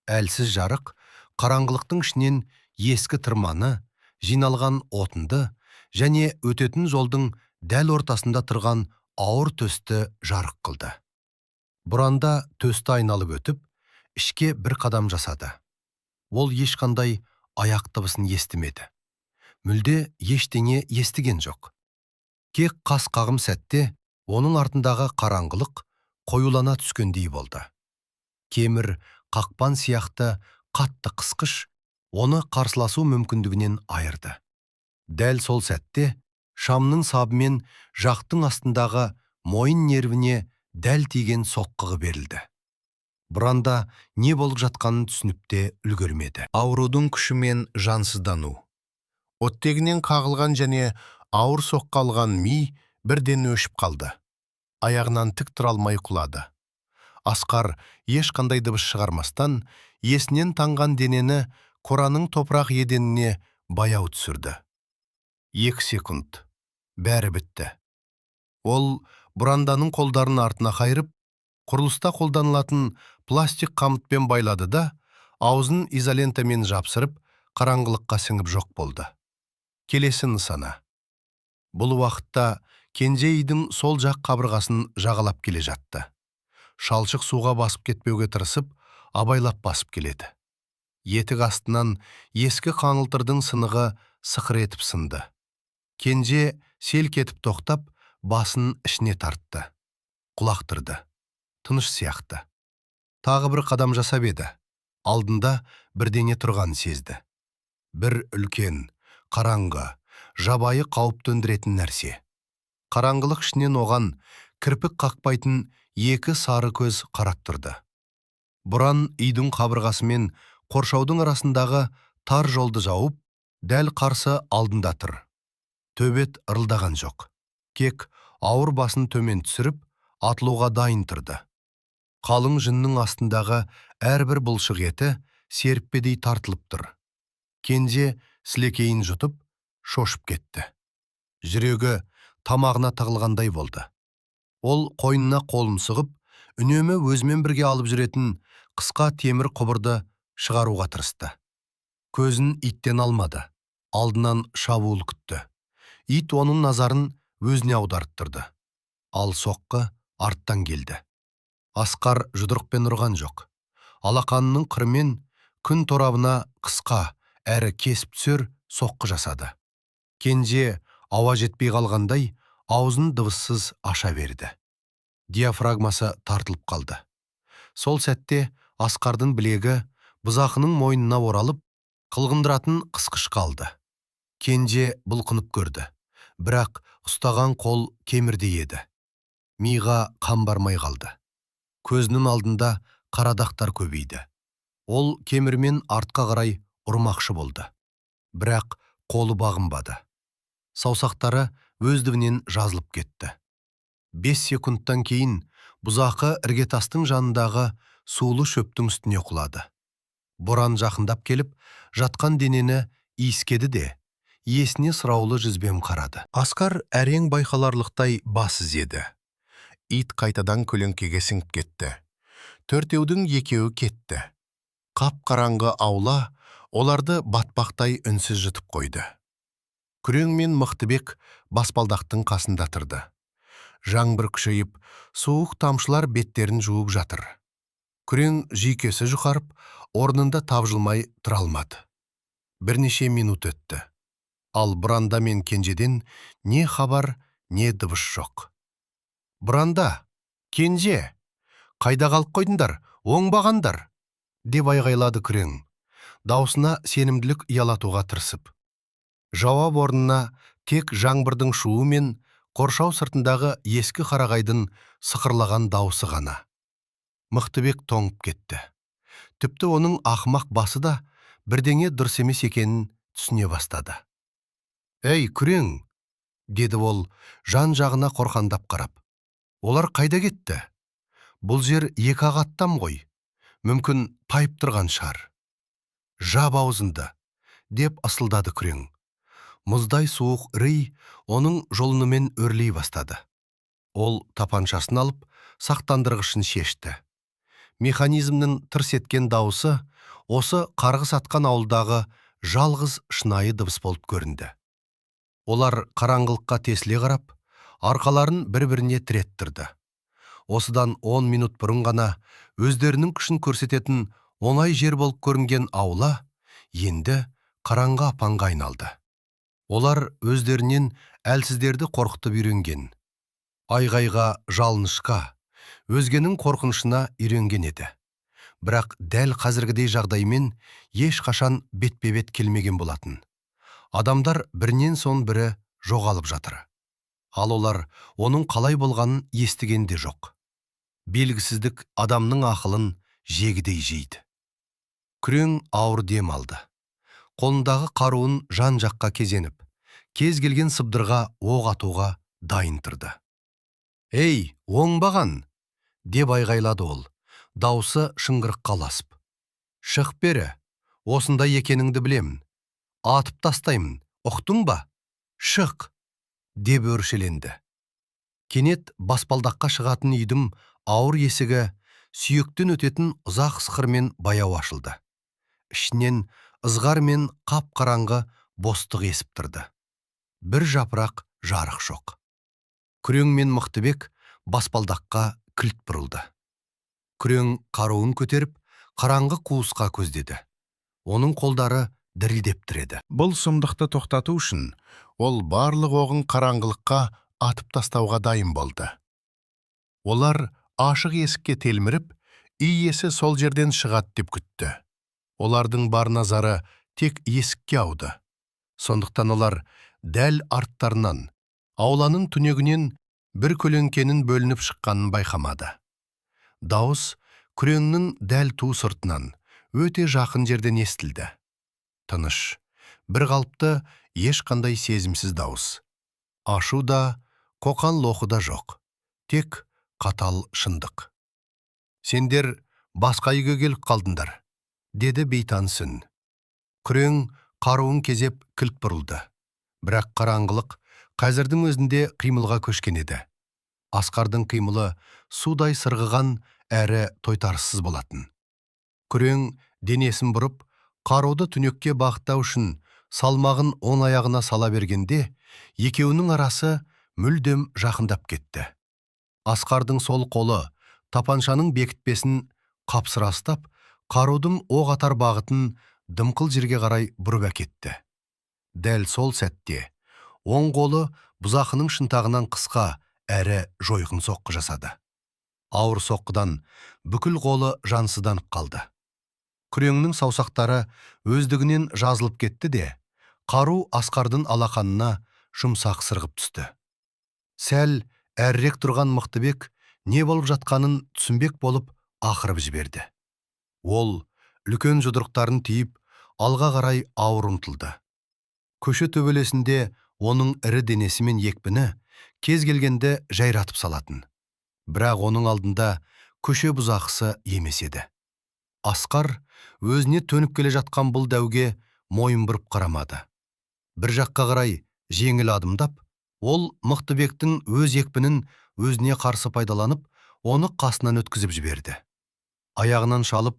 Әлсіз жарық, қараңғылықтың ішінен ескі тырманы, жиналған отынды және өтетін жолдың дәл ортасында тұрған ауыр төсті жарық қылды. Бұранда төсті айналып өтіп, ішке бір қадам жасады. Ол ешқандай аяқ дыбысын естімеді. Мүлде ештеңе естіген жоқ. Кек қас қағым сәтте, оның артындағы қараңғылық қоюлана түскендей болды. Кемір, қақпан сияқты қатты қысқыш оны қарсыласу мүмкіндігінен айырды. Дәл сол сәтте, шамның сабымен жақтың астындағы мойын нервіне дәл тиген соққығы берілді. Бұранда не болып жатқанын түсініп те үлгермеді. Аурудың күшімен жансыздану. Оттегінен қағылған және ауыр соққы алған ми бірден өшіп қалды. Аяғынан тік тұра алмай құлады. Асқар ешқандай дыбыс шығармастан есінен танған денені қораның топырақ еденіне баяу түсірді. 2 секунд. Бәрі бітті. Ол бұранданың қолдарын артына қайырып, құрылыста қолданылатын пластик қамытпен байлады да, аузын изолентамен жапсырып, қараңғылыққа сіңіп жоқ болды. Келесі нысана. Бұл уақытта кенже үйдің сол жақ қабырғасын жағалап келе жатты. Шалшық суға басып кетпеуге тырысып, абайлап басып келеді. Етік астынан ескі қаңылтырдың сынығы сықыр етіп сынды. Кенже селк етіп тоқтап, басын ішіне тартты. Құлақ тұрды. Тыныш сияқты. Тағы бір қадам жасап еді. Алдында бірдеңе тұрған сезді. Бір үлкен, қараңғы, жабайы қауіп төндіретін нәрсе. Қараңғылық ішінен оған кірпік қақпайтын 2 сары көз қарап тұрды. Бұран үйдің қабырғасы мен қоршаудың арасындағы тар жолды жауып, дәл қарсы алдында тұр. Төбет ырылдаған жоқ. Кек ауыр басын төмен түсіріп, атылуға дайын тұрды. Қалың жынның астындағы әрбір бұлшық еті серіппедей тартылып тұр. Кенже сілекейін жұтып, шошып кетті. Жүрегі тамағына тығылғандай болды. Ол қойнына қолын сұғып, үнемі өзімен бірге алып жүретін қысқа темір құбырды шығаруға тырысты. Көзін иттен алмады. Алдынан шабуыл күтті. Ит оның назарын өзіне аударып тұрды. Ал соққы арттан келді. Асқар жұдырықпен ұрған жоқ. Алақанының қырымен күн торабына қысқа, әрі кесіп түсер соққы жасады. Кенже ауа жетпей қалғандай, аузын дыбыссыз аша берді. Диафрагмасы тартылып қалды. Сол сәтте Асқардың білегі бұзақының мойнына оралып, қылғындыратын қысқыш қалды. Кенже бұлқынып көрді. Бірақ ұстаған қол кемірдей еді. Миға қан бармай қалды. Көзінің алдында қарадақтар көбейді. Ол кемірмен артқа қарай ұрмақшы болды. Бірақ қолы бағынбады. Саусақтары өздігінен жазылып кетті. 5 секундтан кейін бұзақы іргетастың жанындағы сулы шөптің үстіне құлады. Боран жақындап келіп, жатқан денені иіскеді де, есіне сұраулы жүзбен қарады. Асқар әрең байқаларлықтай бас изеді. Ит қайтадан көлеңкеге сіңіп кетті. 4-еудің 2-еуі кетті. Қап-қараңғы аула оларды батпақтай үнсіз жұтып қойды. Күрең мен Мықтыбек баспалдақтың қасында тұрды. Жаңбыр күшейіп, суық тамшылар беттерін жуып жатыр. Күрең жүйкесі жұқарып, орнында тапжылмай тұра алмады. Бірнеше минут өтті. Ал Бұранда мен Кенжеден не хабар, не дыбыс жоқ. Бұранда, Кенже, қайда қалып қойдыңдар, оңбағандар, деп айғайлады Күрең, даусына сенімділік ұялатуға тырысып. Жауап орнына тек жаңбырдың шуы мен қоршау сыртындағы ескі қарағайдың сықырлаған даусы ғана. Мықтыбек тоңып кетті. Тіпті оның ақымақ басы да бірдеңе дұрыс емес екенін түсіне бастады. «Ей, Күрең!» деді ол жан жағына қорқандап қарап. «Олар қайда кетті? Бұл жер 2-ақ аттам ғой. Мүмкін тайып тұрған шығар». «Жап аузынды!» деп асылдады Күрең. Мұздай суық үрей оның жолынымен өрлей бастады. Ол тапаншасын алып, сақтандырғышын шешті. Механизмнің тырс еткен дауысы осы қарғыс атқан ауылдағы жалғыз шынайы дыбыс болып көрінді. Олар қараңғылыққа тесіле қарап, арқаларын бір-біріне тіреттірді. Осыдан 10 минут бұрын ғана өздерінің күшін көрсететін оңай жер болып көрінген аула енді қараңғы апанға айналды. Олар өздерінен әлсіздерді қорқытып үйренген. Айғайға, жалынышқа, өзгенің қорқынышына үйренген еді. Бірақ дәл қазіргідей жағдаймен ешқашан бетпе-бет келмеген болатын. Адамдар бірінен соң бірі жоғалып жатыр. Ал олар оның қалай болғанын естіген де жоқ. Белгісіздік адамның ақылын жегідей жейді. Күрең ауыр дем алды. Қолындағы қаруын жан жаққа кезеніп, кез келген сыбдырға оқ атуға дайын тұрды. «Ей, оңбаған!» деп айғайлады ол, даусы шыңғырыққа ұласып. «Шық бері, осында екеніңді білемін. Атып тастаймын, ұқтың ба? Шық!» деп өршеленді. Кенет баспалдаққа шығатын үйдің ауыр есігі сүйектен өтетін ұзақ сықырмен баяу ашылды. Ішінен ызғар мен қап-қараңғы бостық есіп тұрды. Бір жапырақ жарық жоқ. Күрең мен Мықтыбек баспалдаққа кілт бұрылды. Күрең қаруын көтеріп, қараңғы қуысқа көздеді. Оның қолдары дірілдеп тұреді. Бұл сұмдықты тоқтату үшін ол барлық оғын қараңғылыққа атып тастауға дайын болды. Олар ашық есікке телміріп, үй иесі сол жерден шығады деп күтті. Олардың бар назары тек есікке ауды. Сондықтан олар дәл арттарынан, ауланың түнегінен бір көлеңкенің бөлініп шыққанын байқамады. Дауыс күреңнің дәл ту сыртынан өте жақын жерден естілді. Тыныш, бір қалыпты, ешқандай сезімсіз дауыс. Ашу да, қоқан-лоқы да жоқ. Тек қатал шындық. «Сендер басқа үйге келіп қалдыңдар», деді бейтаныс үн. Күрең қаруын кезеп кілт бұрылды. Бірақ қараңғылық қазірдің өзінде қимылға көшкен еді. Асқардың қимылы судай сырғыған әрі тойтарыссыз болатын. Күрең денесін бұрып, қаруды түнекке бағыттау үшін салмағын оң аяғына сала бергенде, екеуінің арасы мүлдем жақындап кетті. Асқардың сол қолы тапаншаның бекітпесін қапсыра ұстап, қарудың оқ атар бағытын дымқыл жерге қарай бұрып әкетті. Дәл сол сәтте оң қолы бұзақының шынтағынан қысқа әрі жойқын соққы жасады. Ауыр соққыдан бүкіл қолы жансызданып қалды. Күреңнің саусақтары өздігінен жазылып кетті де, қару Асқардың алақанына жұмсақ сырғып түсті. Сәл әрірек тұрған Мықтыбек не болып жатқанын түсінбек болып ақырып жіберді. Ол үлкен жұдырықтарын түйіп, алға қарай ауыр ұмтылды. Көше төбелесінде оның ірі денесі мен екпіні кез келгенді жайратып салатын. Бірақ оның алдында көше бұзақысы емес еді. Асқар өзіне төніп келе жатқан бұл дәуге мойын бұрып қарамады. Бір жаққа қарай жеңіл адымдап, ол Мықтыбектің өз екпінін өзіне қарсы пайдаланып, оны қасынан өткізіп жіберді. Аяғынан шалып,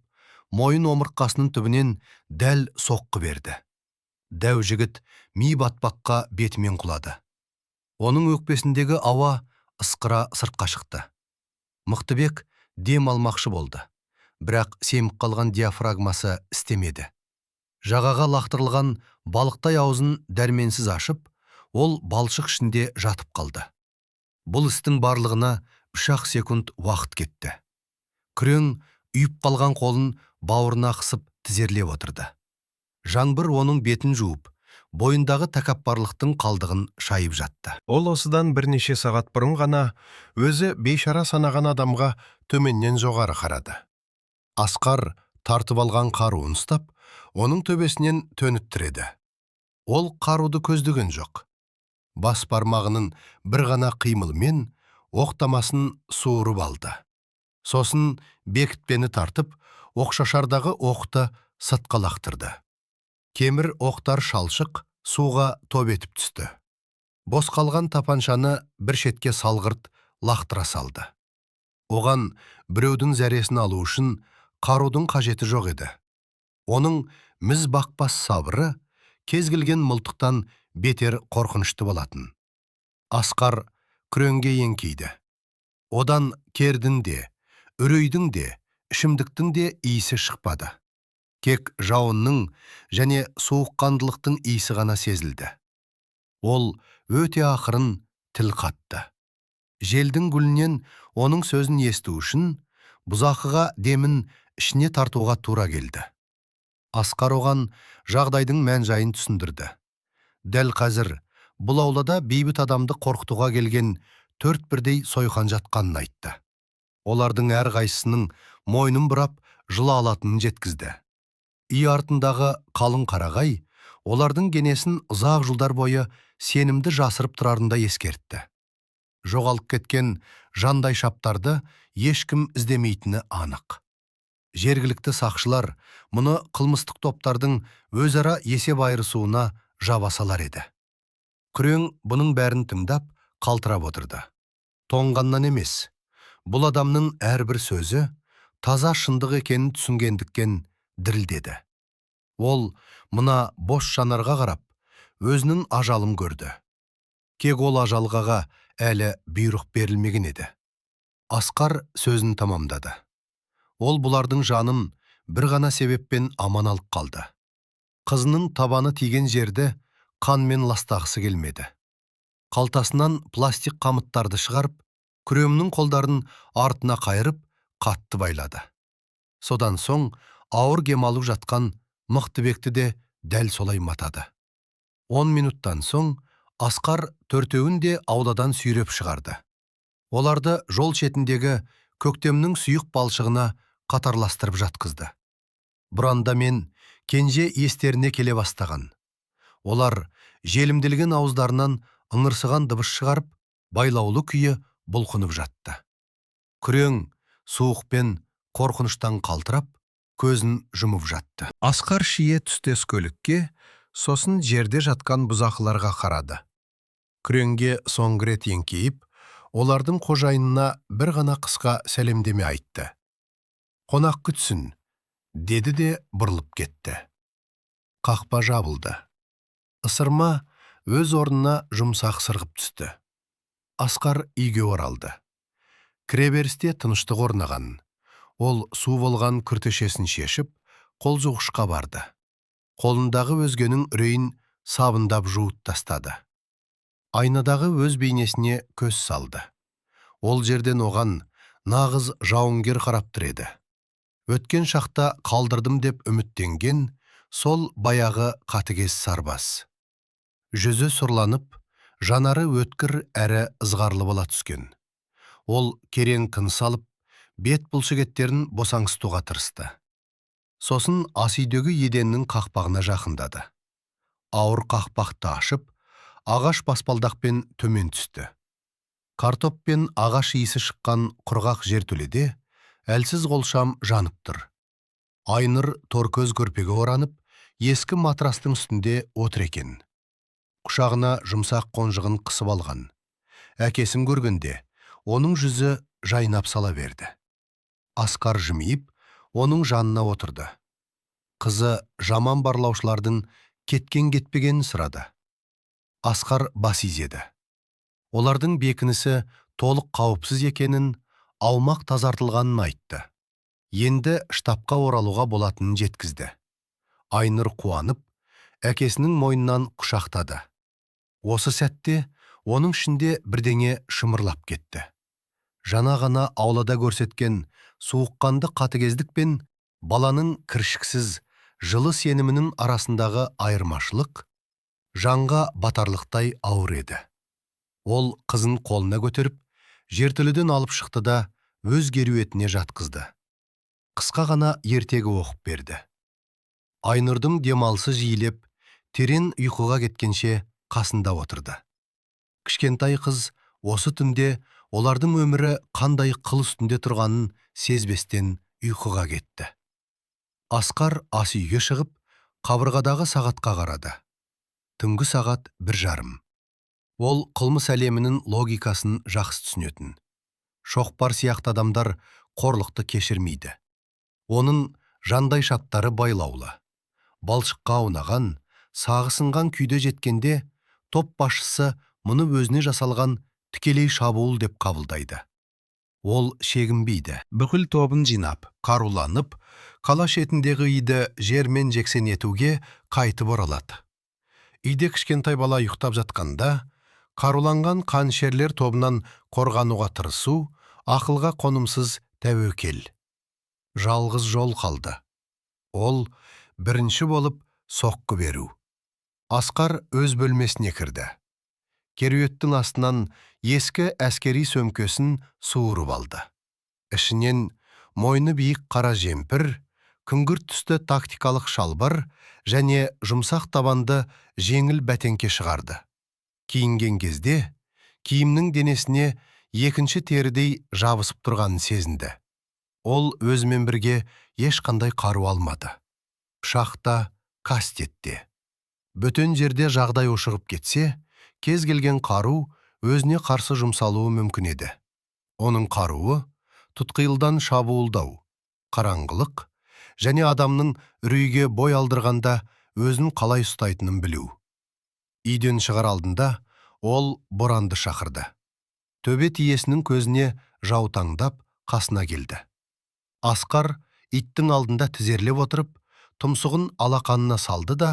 мойын омыртқасының түбінен дәл соққы берді. Дәу жігіт ми батпаққа бетімен құлады. Оның өкпесіндегі ауа ысқыра сыртқа шықты. Мықтыбек дем алмақшы болды. Бірақ семіп қалған диафрагмасы істемеді. Жағаға лақтырылған балықтай аузын дәрменсіз ашып, ол балшық ішінде жатып қалды. Бұл істің барлығына 3 секунд уақыт кетті. Күрең үйіп қалған қолын бауырына қысып тізерлеп отырды. Жаңбыр оның бетін жуып, бойындағы тәкаппарлықтың қалдығын шайып жатты. Ол осыдан бірнеше сағат бұрын ғана өзі бейшара санаған адамға төменнен жоғары қарады. Асқар тартып алған қаруын ұстап, оның төбесінен төніп тіреді. Ол қаруды көздеген жоқ. Бас бармағының бір ғана қимылмен оқтамасын суырып алды. Сосын бекітпені тартып, оқшашардағы оқты сыртқа лақтырды. Кемір оқтар шалшық суға топ етіп түсті. Бос қалған тапаншаны бір шетке салғырт лақтыра салды. Оған біреудің зәресін алу үшін қарудың қажеті жоқ еді. Оның міз бақпас сабыры кез келген мылтықтан бетер қорқынышты болатын. Асқар күреңге еңкейді. Одан кердің де, үрейдің де, ішімдіктің де иісі шықпады. Кек жауынның және суыққандылықтың иісі ғана сезілді. Ол өте ақырын тіл қатты. Желдің гүлінен оның сөзін есту үшін бұзақыға демін ішіне тартуға тура келді. Асқар оған жағдайдың мән-жайын түсіндірді. Дәл қазір бұл аулада бейбіт адамды қорқытуға келген 4 бірдей сойқан жатқанын айтты. Олардың әрқайсысының мойнын бұрап, жыла алатынын жеткізді. Үй артындағы қалың қарағай олардың кенесін ұзақ жылдар бойы сенімді жасырып тұрарында ескертті. Жоғалып кеткен жандай шаптарды ешкім іздемейтіні анық. Жергілікті сақшылар мұны қылмыстық топтардың өзара есеп айырысуына жаба салар еді. Күрең бұның бәрін тыңдап қалтырап отырды. Тоңғаннан емес, бұл адамның әрбір сөзі таза шындық екенін түсінгендіктен дірілдеді. Ол мына бос жанарға қарап, өзінің ажалын көрді. Кек ол ажалғаға әлі бұйрық берілмеген еді. Асқар сөзін тамамдады. Ол бұлардың жанын бір ғана себеппен аман алып қалды. Қызының табаны тиген жерді қанмен ластағысы келмеді. Қалтасынан пластик қамыттарды шығарып, күремнің қолдарын артына қайырып, қатты байлады. Содан соң ауыр кем алып жатқан Мықтыбекті де дәл солай матады. 10 минуттан соң Асқар төртеуін де ауладан сүйреп шығарды. Оларды жол шетіндегі көктемнің сұйық балшығына қатарластырып жатқызды. Бұранда мен кенже естеріне келе бастаған. Олар желімделген ауыздарынан ыңырсыған дыбыс шығарып, байлаулы күйі бұлқынып жатты. Күрең суық пен қорқыныштан қалтырап, көзін жұмып жатты. Асқар шие түстес көлікке, сосын жерде жатқан бұзақыларға қарады. Күреңге соңғы рет еңкейіп, олардың қожайынына бір ғана қысқа сәлемдеме айтты. «Қонақ күтсін», деді де бұрылып кетті. Қақпа жабылды. Ысырма өз орнына жұмсақ сырғып түсті. Асқар үйге оралды. Кіреберісте тыныштық орнаған. Ол су болған күртешесін шешіп, қол жуғышқа барды. Қолындағы өзгенің үрейін сабындап жуып тастады. Айнадағы өз бейнесіне көз салды. Ол жерден оған нағыз жауынгер қарап тұр еді. Өткен шақта қалдырдым деп үміттенген сол баяғы қатыгез сарбас. Жүзі сұрланып, жанары өткір әрі ызғарлы бола түскен. Ол керең тыныс алып, бет бұлшықеттерін босаңсытуға тырысты. Сосын ас үйдегі еденнің қақпағына жақындады. Ауыр қақпақты ашып, ағаш баспалдақпен төмен түсті. Картоп пен ағаш иісі шыққан құрғақ жертөледе әлсіз қолшам жанып тұр. Айнұр торкөз көрпеге оранып, ескі матрастың үстінде отыр екен. Құшағына жұмсақ қонжығын қысып алған. Әкесін көргенде, оның жүзі жайнап сала берді. Асқар жымиып, оның жанына отырды. Қызы жаман барлаушылардың кеткен-кетпегенін сұрады. Асқар бас изеді. Олардың бекінісі толық қауіпсіз екенін, аумақ тазартылғанын айтты. Енді штабқа оралуға болатынын жеткізді. Айнұр қуанып, әкесінің мойнынан құшақтады. Осы сәтте оның ішінде бірдеңе шымырлап кетті. Жана ғана аулада көрсеткен суыққанды қатыгездік пен баланың кіршіксіз, жылы сенімінің арасындағы айырмашылық жанға батарлықтай ауыр еді. Ол қызын қолына көтеріп, жертөледен алып шықты да өз керуетіне жатқызды. Қысқа ғана ертегі оқып берді. Айнұрдың демалысы жиілеп, терең ұйқыға кеткенше қасында отырды. Кішкентай қыз осы түнде олардың өмірі қандай қыл үстінде тұрғанын сезбестен ұйқыға кетті. Асқар ас үйге шығып, қабырғадағы сағатқа қарады. Түнгі сағат 1:30. Ол қылмыс әлемінің логикасын жақсы түсінетін. Шоқпар сияқты адамдар қорлықты кешірмейді. Оның жандай шаптары байлаулы. Балшыққа аунаған, сағысынған күйде жеткенде, топ басшысы мұны өзіне жасалған тікелей шабуыл деп қабылдайды. Ол шегінбейді. Бүкіл тобын жинап, қаруланып, қала шетіндегі үйді жермен жексен етуге қайтып оралады. Үйде кішкентай бала ұйықтап жатқанда, қаруланған қаншерлер тобынан қорғануға тырысу, ақылға қонымсыз тәуекел. Жалғыз жол қалды. Ол бірінші болып соққы беру. Асқар өз бөлмесіне кірді. Керуеттің астынан ескі әскери сөмкесін суырып алды. Ішінен мойны биік қара жемпір, күңгірт түсті тактикалық шалбар және жұмсақ табанды жеңіл бәтеңке шығарды. Киінген кезде киімнің денесіне екінші терідей жабысып тұрғанын сезінді. Ол өзімен бірге ешқандай қару алмады. Пышақта, кастетте. Бөтен жерде жағдай ушығып кетсе, кез келген қару өзіне қарсы жұмсалуы мүмкін еді. Оның қаруы тұтқиылдан шабуылдау, қараңғылық және адамның үрейге бой алдырғанда өзін қалай ұстайтынын білу. Үйден шығар алдында ол боранды шақырды. Төбет иесінің көзіне жаутаңдап қасына келді. Асқар иттің алдында тізерлеп отырып, тұмсығын алақанына салды да,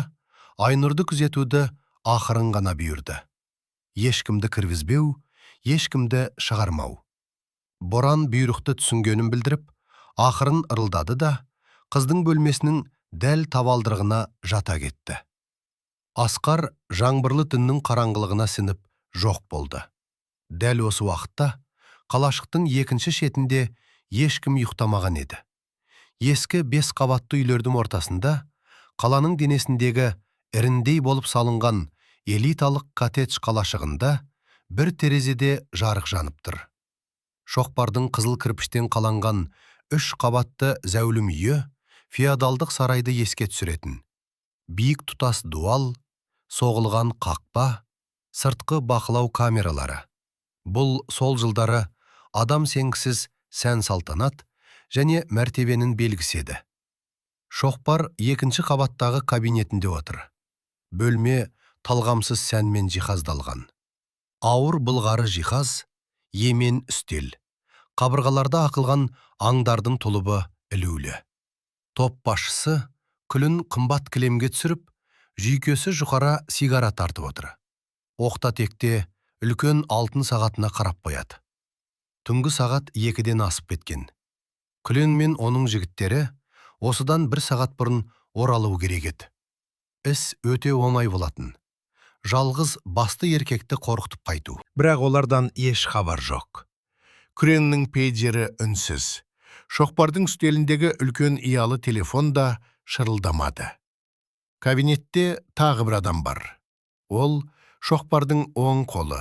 Айнұрды күзетуді ақырын ғана бұйырды. Ешкімді кіргізбеу, ешкімді шығармау. Боран бұйрықты түсінгенін білдіріп, ақырын ырылдады да, қыздың бөлмесінің дәл табалдырығына жата кетті. Асқар жаңбырлы түннің қараңғылығына сініп жоқ болды. Дәл осы уақытта қалашықтың екінші шетінде ешкім ұйықтамаған еді. Ескі 5 қабатты үйлердің ортасында қаланың денесіндегі іріндей болып салынған элиталық коттедж қалашығында бір терезеде жарық жанып тұр. Шоқпардың қызыл кірпіштен қаланған 3 қабатты зәулім үйі феодалдық сарайды еске түсіретін. Биік тұтас дуал, соғылған қақпа, сыртқы бақылау камералары. Бұл сол жылдары адам сенгісіз сән салтанат және мәртебенің белгісі еді. Шоқпар екінші қабаттағы кабинетінде отыр. Бөлме талғамсыз сәнмен жиһаздалған. Ауыр былғары жиһаз, емен үстел. Қабырғаларда ақылған аңдардың тұлыбы ілулі. Топ басшысы күлін қымбат кілемге түсіріп, жүйкесі жұқара сигара тартып отыр. Оқта-текте үлкен алтын сағатына қарап қояды. Түнгі сағат 2-ден асып кеткен. Күлен мен оның жігіттері осыдан 1 сағат бұрын оралу керек еді. Іс өте оңай болатын. Жалғыз басты еркекті қорқытып қайту. Бірақ олардан еш хабар жоқ. Күреңнің пейджері үнсіз. Шоқпардың үстеліндегі үлкен иялы телефон да шырылдамады. Кабинетте тағы бір адам бар. Ол Шоқпардың оң қолы.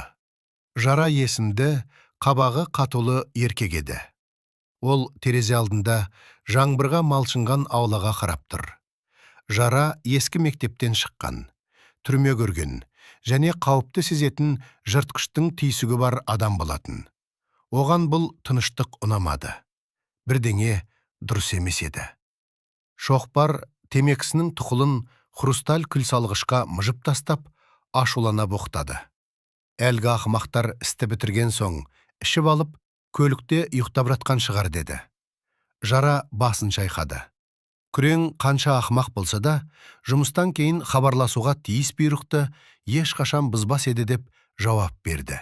Жара есімді, қабағы қатулы еркек еді. Ол терезе алдында жаңбырға малшынған аулаға қарап тұр. Жара ескі мектептен шыққан, түрме көрген және қауіпті сезетін жыртқыштың түйсігі бар адам болатын. Оған бұл тыныштық ұнамады. Бірдеңе дұрыс емес еді. Шоқпар темекісінің тұқылын хрусталь күлсалғышқа мыжып тастап, ашулана боқтады. Әлгі ақымақтар істі бітірген соң, ішіп алып, көлікте ұйықтап жатқан шығар деді. Жара басын шайқады. Күрең қанша ақымақ болса да, жұмыстан кейін хабарласуға тиіс бұйрықты ешқашан бұзбас еді деп жауап берді.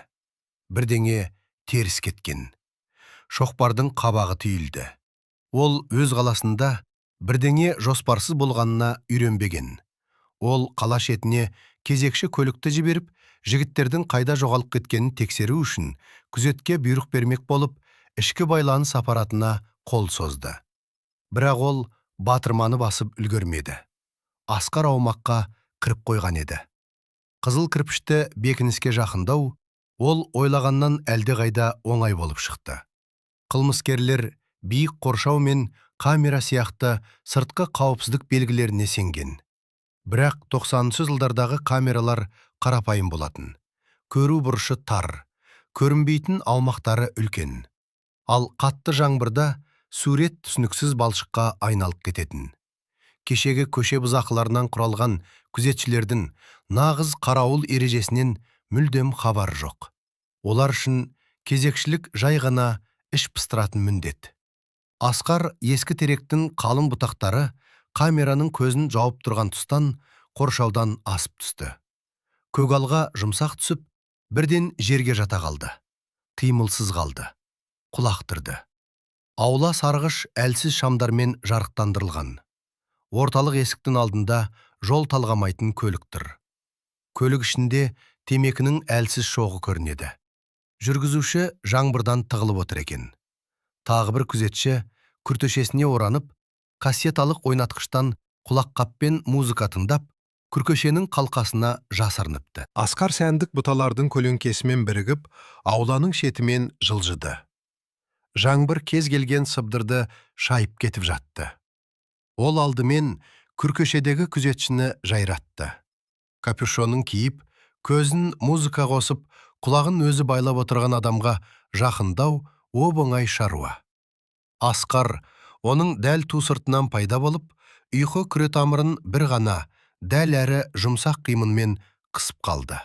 Бірдеңе теріс кеткен. Шоқпардың қабағы түйілді. Ол өз қаласында бірдеңе жоспарсыз болғанына үйренбеген. Ол қала шетіне кезекші көлікті жіберіп, жігіттердің қайда жоғалып кеткенін тексеру үшін күзетке бұйрық бермек болып, ішкі байланыс аппаратына қол созды. Бірақ ол батырманы басып үлгермеді. Асқар аумаққа кіріп қойған еді. Қызыл кірпішті бекініске жақындау, ол ойлағаннан әлдеқайда оңай болып шықты. Қылмыскерлер биік қоршау мен камера сияқты сыртқы қауіпсіздік белгілеріне сенген. Бірақ 90-шы жылдардағы камералар қарапайым болатын. Көру бұрышы тар, көрінбейтін аумақтары үлкен. Ал қатты жаңбырда сурет түсініксіз балшыққа айналып кететін. Кешегі көше бұзақыларынан құралған күзетшілердің нағыз қарауыл ережесінен мүлдем хабар жоқ. Олар үшін кезекшілік жай ғана іш пыстыратын міндет. Асқар ескі теректің қалың бұтақтары камераның көзін жауып тұрған тұстан қоршаудан асып түсті. Көгалға жұмсақ түсіп, бірден жерге жата қалды. Қимылсыз қалды. Құлақ түрді. Аула сарғыш әлсіз шамдармен жарықтандырылған. Орталық есіктің алдында жол талғамайтын көлік тұр. Көлік ішінде темекінің әлсіз шоғы көрінеді. Жүргізуші жаңбырдан тығылып отыр екен. Тағы бір күзетші күртешесіне оранып, кассеталық ойнатқыштан құлаққаппен музыка тыңдап, күркешенің қалқасына жасырыныпты. Асқар сәндік бұталардың көлеңкесімен бірігіп, ауланың шетімен жылжыды. Жаңбыр кез келген сыбдырды шайып кетіп жатты. Ол алдымен күркешедегі күзетшіні жайратты. Капюшонын киіп, көзін музыка қосып, құлағын өзі байлап отырған адамға жақындау оп-оңай шаруа. Асқар оның дәл ту сыртынан пайда болып, ұйқы күретамырын бір ғана дәл әрі жұмсақ қимынмен қысып қалды.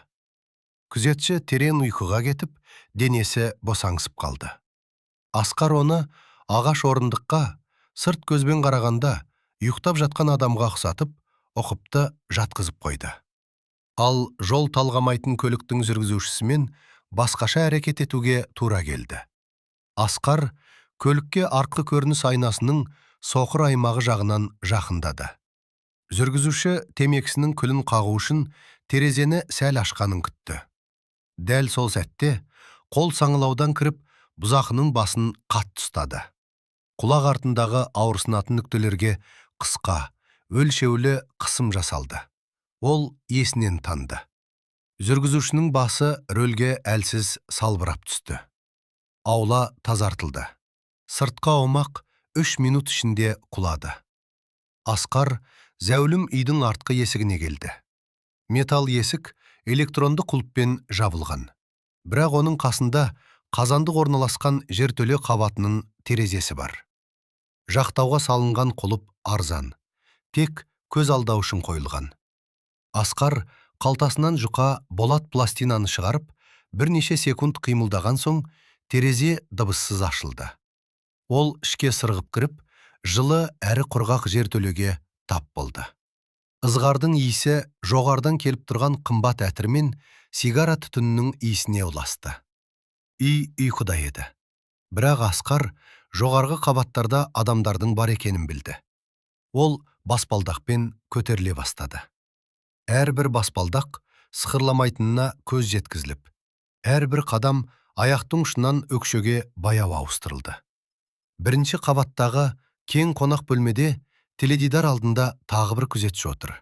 Күзетші терең ұйқыға кетіп, денесі босаңсып қалды. Асқар оны ағаш орындыққа сырт көзбен қарағанда ұйықтап жатқан адамға ұқсатып, ұқыпты жатқызып қойды. Ал жол талғамайтын көліктің жүргізушісімен басқаша әрекет етуге тура келді. Асқар көлікке артқы көрініс айнасының соқыр аймағы жағынан жақындады. Жүргізуші темекісінің күлін қағу үшін терезені сәл ашқанын күтті. Дәл сол сәтте қол саңылаудан кіріп, бұзақының басын қатты ұстады. Құлақ артындағы ауырсынатын нүктелерге қысқа, өлшеулі қысым жасалды. Ол есінен танды. Жүргізушінің басы рөлге әлсіз салбырап түсті. Аула тазартылды. Сыртқа аумақ 3 минут ішінде құлады. Асқар зәулім үйдің артқы есігіне келді. Металл есік электронды құлыппен жабылған. Бірақ оның қасында қазандық орналасқан жертөле қабатының терезесі бар. Жақтауға салынған құлып арзан, тек көз алдау үшін қойылған. Асқар қалтасынан жұқа болат пластинаны шығарып, бірнеше секунд қимылдаған соң терезе дыбыссыз ашылды. Ол ішке сырғып кіріп, жылы әрі құрғақ жертөлеге тап болды. Ызғардың иісі жоғардан келіп тұрған қымбат әтір мен сигара түтінінің иісіне ұласты. Үй ұйқыда еді. Бірақ Асқар жоғарғы қабаттарда адамдардың бар екенін білді. Ол баспалдақпен көтеріле бастады. Әрбір баспалдақ сықырламайтынына көз жеткізіліп, әрбір қадам аяқтың ұшынан өкшеге баяу ауыстырылды. Бірінші қабаттағы кең қонақ бөлмеде теледидар алдында тағы бір күзетші отыр.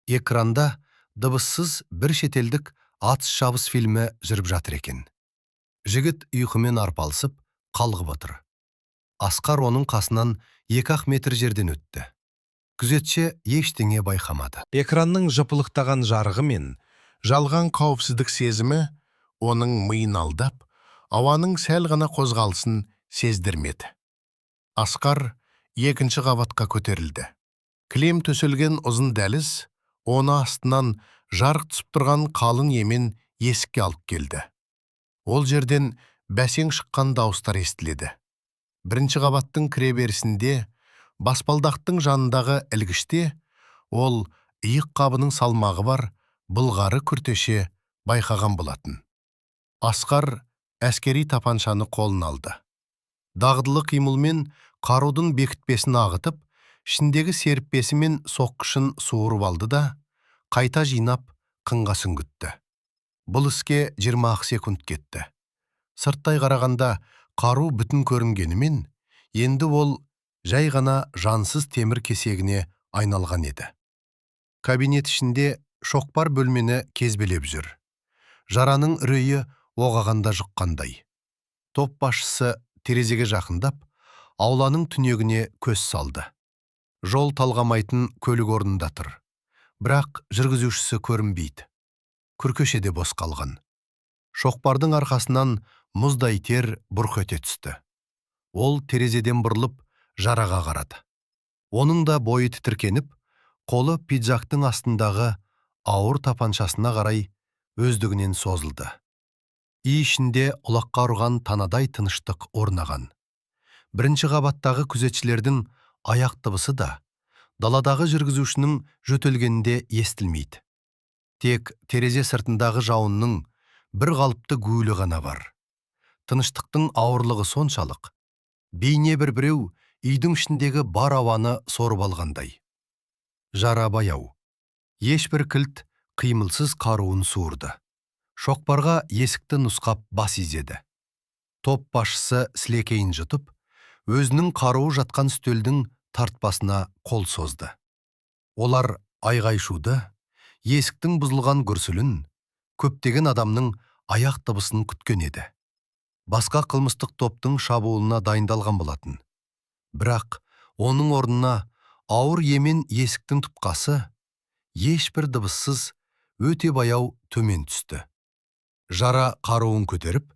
Экранда дыбыссыз бір шетелдік атыс-шабыс фильмі жүріп жатыр екен. Жігіт ұйқымен арпалысып, қалғып отыр. Асқар оның қасынан 2-ақ метр жерден өтті. Күзетші ештеңе байқамады. Экранның жыпылықтаған жарығы мен жалған қауіпсіздік сезімі оның миын алдап, ауаның сәл ғана қозғалысын сездірмеді. Асқар 2-ші қабатқа көтерілді. Кілем төселген ұзын дәліз, оны астынан жарық түсіп тұрған қалың емен есікке алып келді. Ол жерден бәсең шыққан дауыстар естіледі. 1-ші қабаттың кіреберісінде, баспалдақтың жанындағы ілгіште, ол иық қабының салмағы бар былғары күртеше байқаған болатын. Асқар әскери тапаншаны қолын алды. Дағдылы қимылмен қарудың бекітпесін ағытып, ішіндегі серіппесі мен соққышын суырып алды да, қайта жинап, қынға сүңгітті. Бұл іске 20 секунд кетті. Сырттай қарағанда қару бүтін көрінгенімен, енді ол жай ғана жансыз темір кесегіне айналған еді. Кабинет ішінде шоқпар бөлмені кезбелеп жүр. Жараның үрейі оғағанда жұққандай. Топ басшысы терезеге жақындап, ауланың түнегіне көз салды. Жол талғамайтын көлік орнында тұр. Бірақ жүргізушісі көрінбейді. Күркешеде бос қалған. Шоқпардың арқасынан мұздай тер бұрқ ете түсті. Ол терезеден бұрылып жараға қарады. Оның да бойы тітіркеніп, қолы пиджактың астындағы ауыр тапаншасына қарай өздігінен созылды. Үй ішінде ұлаққа ұрған танадай тыныштық орнаған. 1-ші қабаттағы күзетшілердің аяқ дыбысы да, даладағы жүргізушінің жөтелгенде естілмейді. Тек терезе сыртындағы жауынның бір қалыпты гуілі ғана бар. Тыныштықтың ауырлығы соншалық, бейне біреу үйдің ішіндегі бар ауаны сорып алғандай. Жара баяу. Ешбір кілт қимылсыз қаруын суырды. Шоқпарға есікті нұсқап бас изеді. Топ басшысы сілекейін жұтып, өзінің қаруы жатқан үстелдің тартпасына қол созды. Олар айғай-шуды, есіктің бұзылған гүрсілін, көптеген адамның аяқ дыбысын күткен еді. Басқа қылмыстық топтың шабуылына дайындалған болатын. Бірақ оның орнына ауыр емен есіктің тұтқасы ешбір дыбыссыз өте баяу төмен түсті. Жара қаруын көтеріп,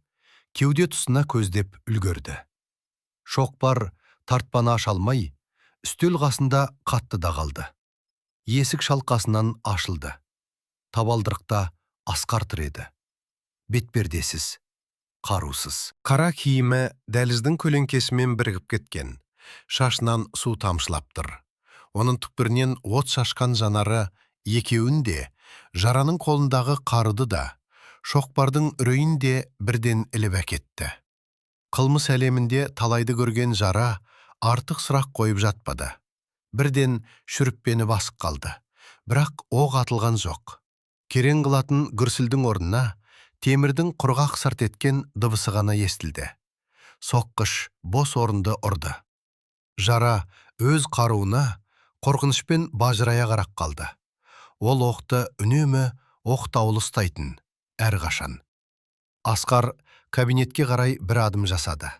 кеуде тұсына көздеп үлгерді. Шоқпар тартпаны аша алмай, үстел қасында қатты да қалды. Есік шалқасынан ашылды. Табалдырықта Асқар тұр еді. Бетпердесіз, қарусыз. Қара киімі дәліздің көлеңкесімен бірігіп кеткен. Шашынан су тамшылап тұр. Оның түкпірінен от шашқан жанары екеуін де, жараның қолындағы қаруды да, шоқпардың үрейін де бірден іліп әкетті. Қылмыс әлемінде талайды көрген жара артық сұрақ қойып жатпады. Бірден шүріппені басып қалды. Бірақ оқ атылған жоқ. Керең қылатын гүрсілдің орнына темірдің құрғақ сырт еткен дыбысы ғана естілді. Соққыш бос орынды ұрды. Жара өз қаруына қорқынышпен бажырая қарап қалды. Ол оқты үнемі оқтаулы ұстайтын, әрқашан. Асқар кабинетке қарай бір адым жасады.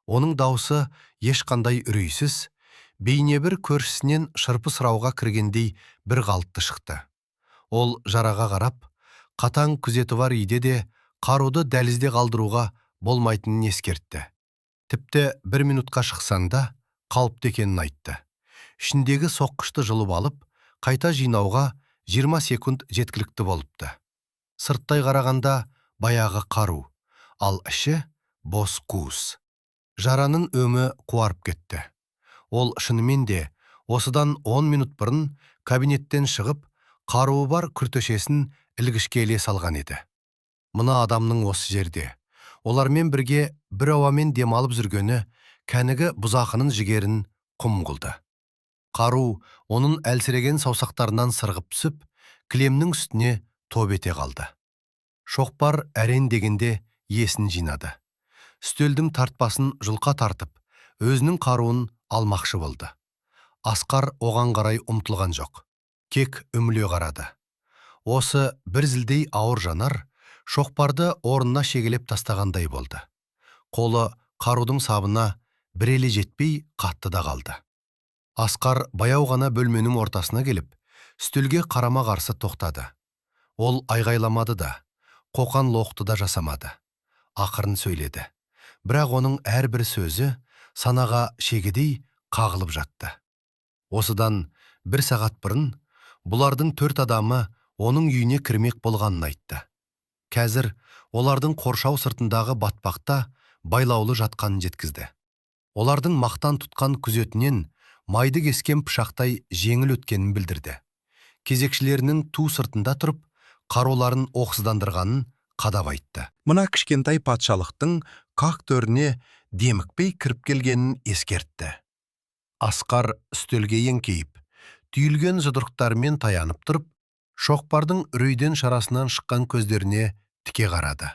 Оның даусы ешқандай үрейсіз, бейне бір көршісінен шырпы сұрауға кіргендей бір қалыпты шықты. Ол жараға қарап, қатаң күзеті бар үйде де қаруды дәлізде қалдыруға болмайтынын ескертті. Тіпті 1 минутқа шықсаң да қауіпті екенін айтты. Ішіндегі соққышты жұлып алып, қайта жинауға 20 секунд жеткілікті болыпты. Сырттай қарағанда баяғы қару, ал іші бос қуыс. Жараның өмі қуарып кетті. Ол шынымен де осыдан 10 минут бұрын кабинеттен шығып, қаруы бар күртешесін ілгішке іле салған еді. Мына адамның осы жерде, олармен бірге бір ауамен демалып жүргені кәнігі бұзақының жігерін құм қылды. Қару оның әлсіреген саусақтарынан сырғып түсіп, кілемнің үстіне топ ете қалды. Шоқпар әрен дегенде есін жинады. Үстелдің тартпасын жұлқа тартып, өзінің қаруын алмақшы болды. Асқар оған қарай ұмтылған жоқ. Кек үміле қарады. Осы бір зілдей ауыр жанар шоқпарды орнына шегелеп тастағандай болды. Қолы қарудың сабына бір еле жетпей қатты да қалды. Асқар баяу ғана бөлменің ортасына келіп, үстелге қарама-қарсы тоқтады. Ол айғайламады да, қоқан-лоқты да жасамады. Ақырын сөйледі. Бірақ оның әрбір сөзі санаға шегедей қағылып жатты. Осыдан 1 сағат бұрын бұлардың 4 адамы оның үйіне кірмек болғанын айтты. Қазір олардың қоршау сыртындағы батпақта байлаулы жатқанын жеткізді. Олардың мақтан тұтқан күзетінен майды кескен пышақтай жеңіл өткенін білдірді. Кезекшілерінің ту сыртында тұрып, қаруларын оқсыздандырғанын қадап айтты. Мына кішкентай патшалықтың қақ төріне демікпей кіріп келгенін ескертті. Асқар үстелге еңкейіп, түйілген жұдырықтарымен таянып тұрып, шоқпардың үрейден шарасынан шыққан көздеріне тіке қарады.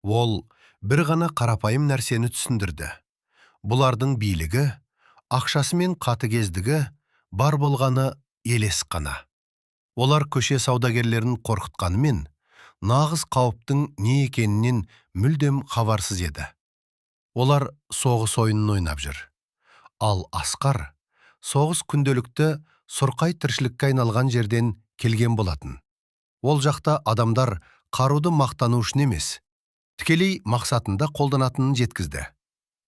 Ол бір ғана қарапайым нәрсені түсіндірді. Бұлардың билігі, ақшасы мен қатыгездігі бар болғаны елес қана. Олар көше саудагерлерін қорқытқанымен, нағыз қауіптің не екенінен мүлдем хабарсыз еді. Олар соғыс ойынын ойнап жүр. Ал Асқар соғыс күнделікті сұрқай тіршілікке айналған жерден келген болатын. Ол жақта адамдар қаруды мақтану үшін емес, тікелей мақсатында қолданатынын жеткізді.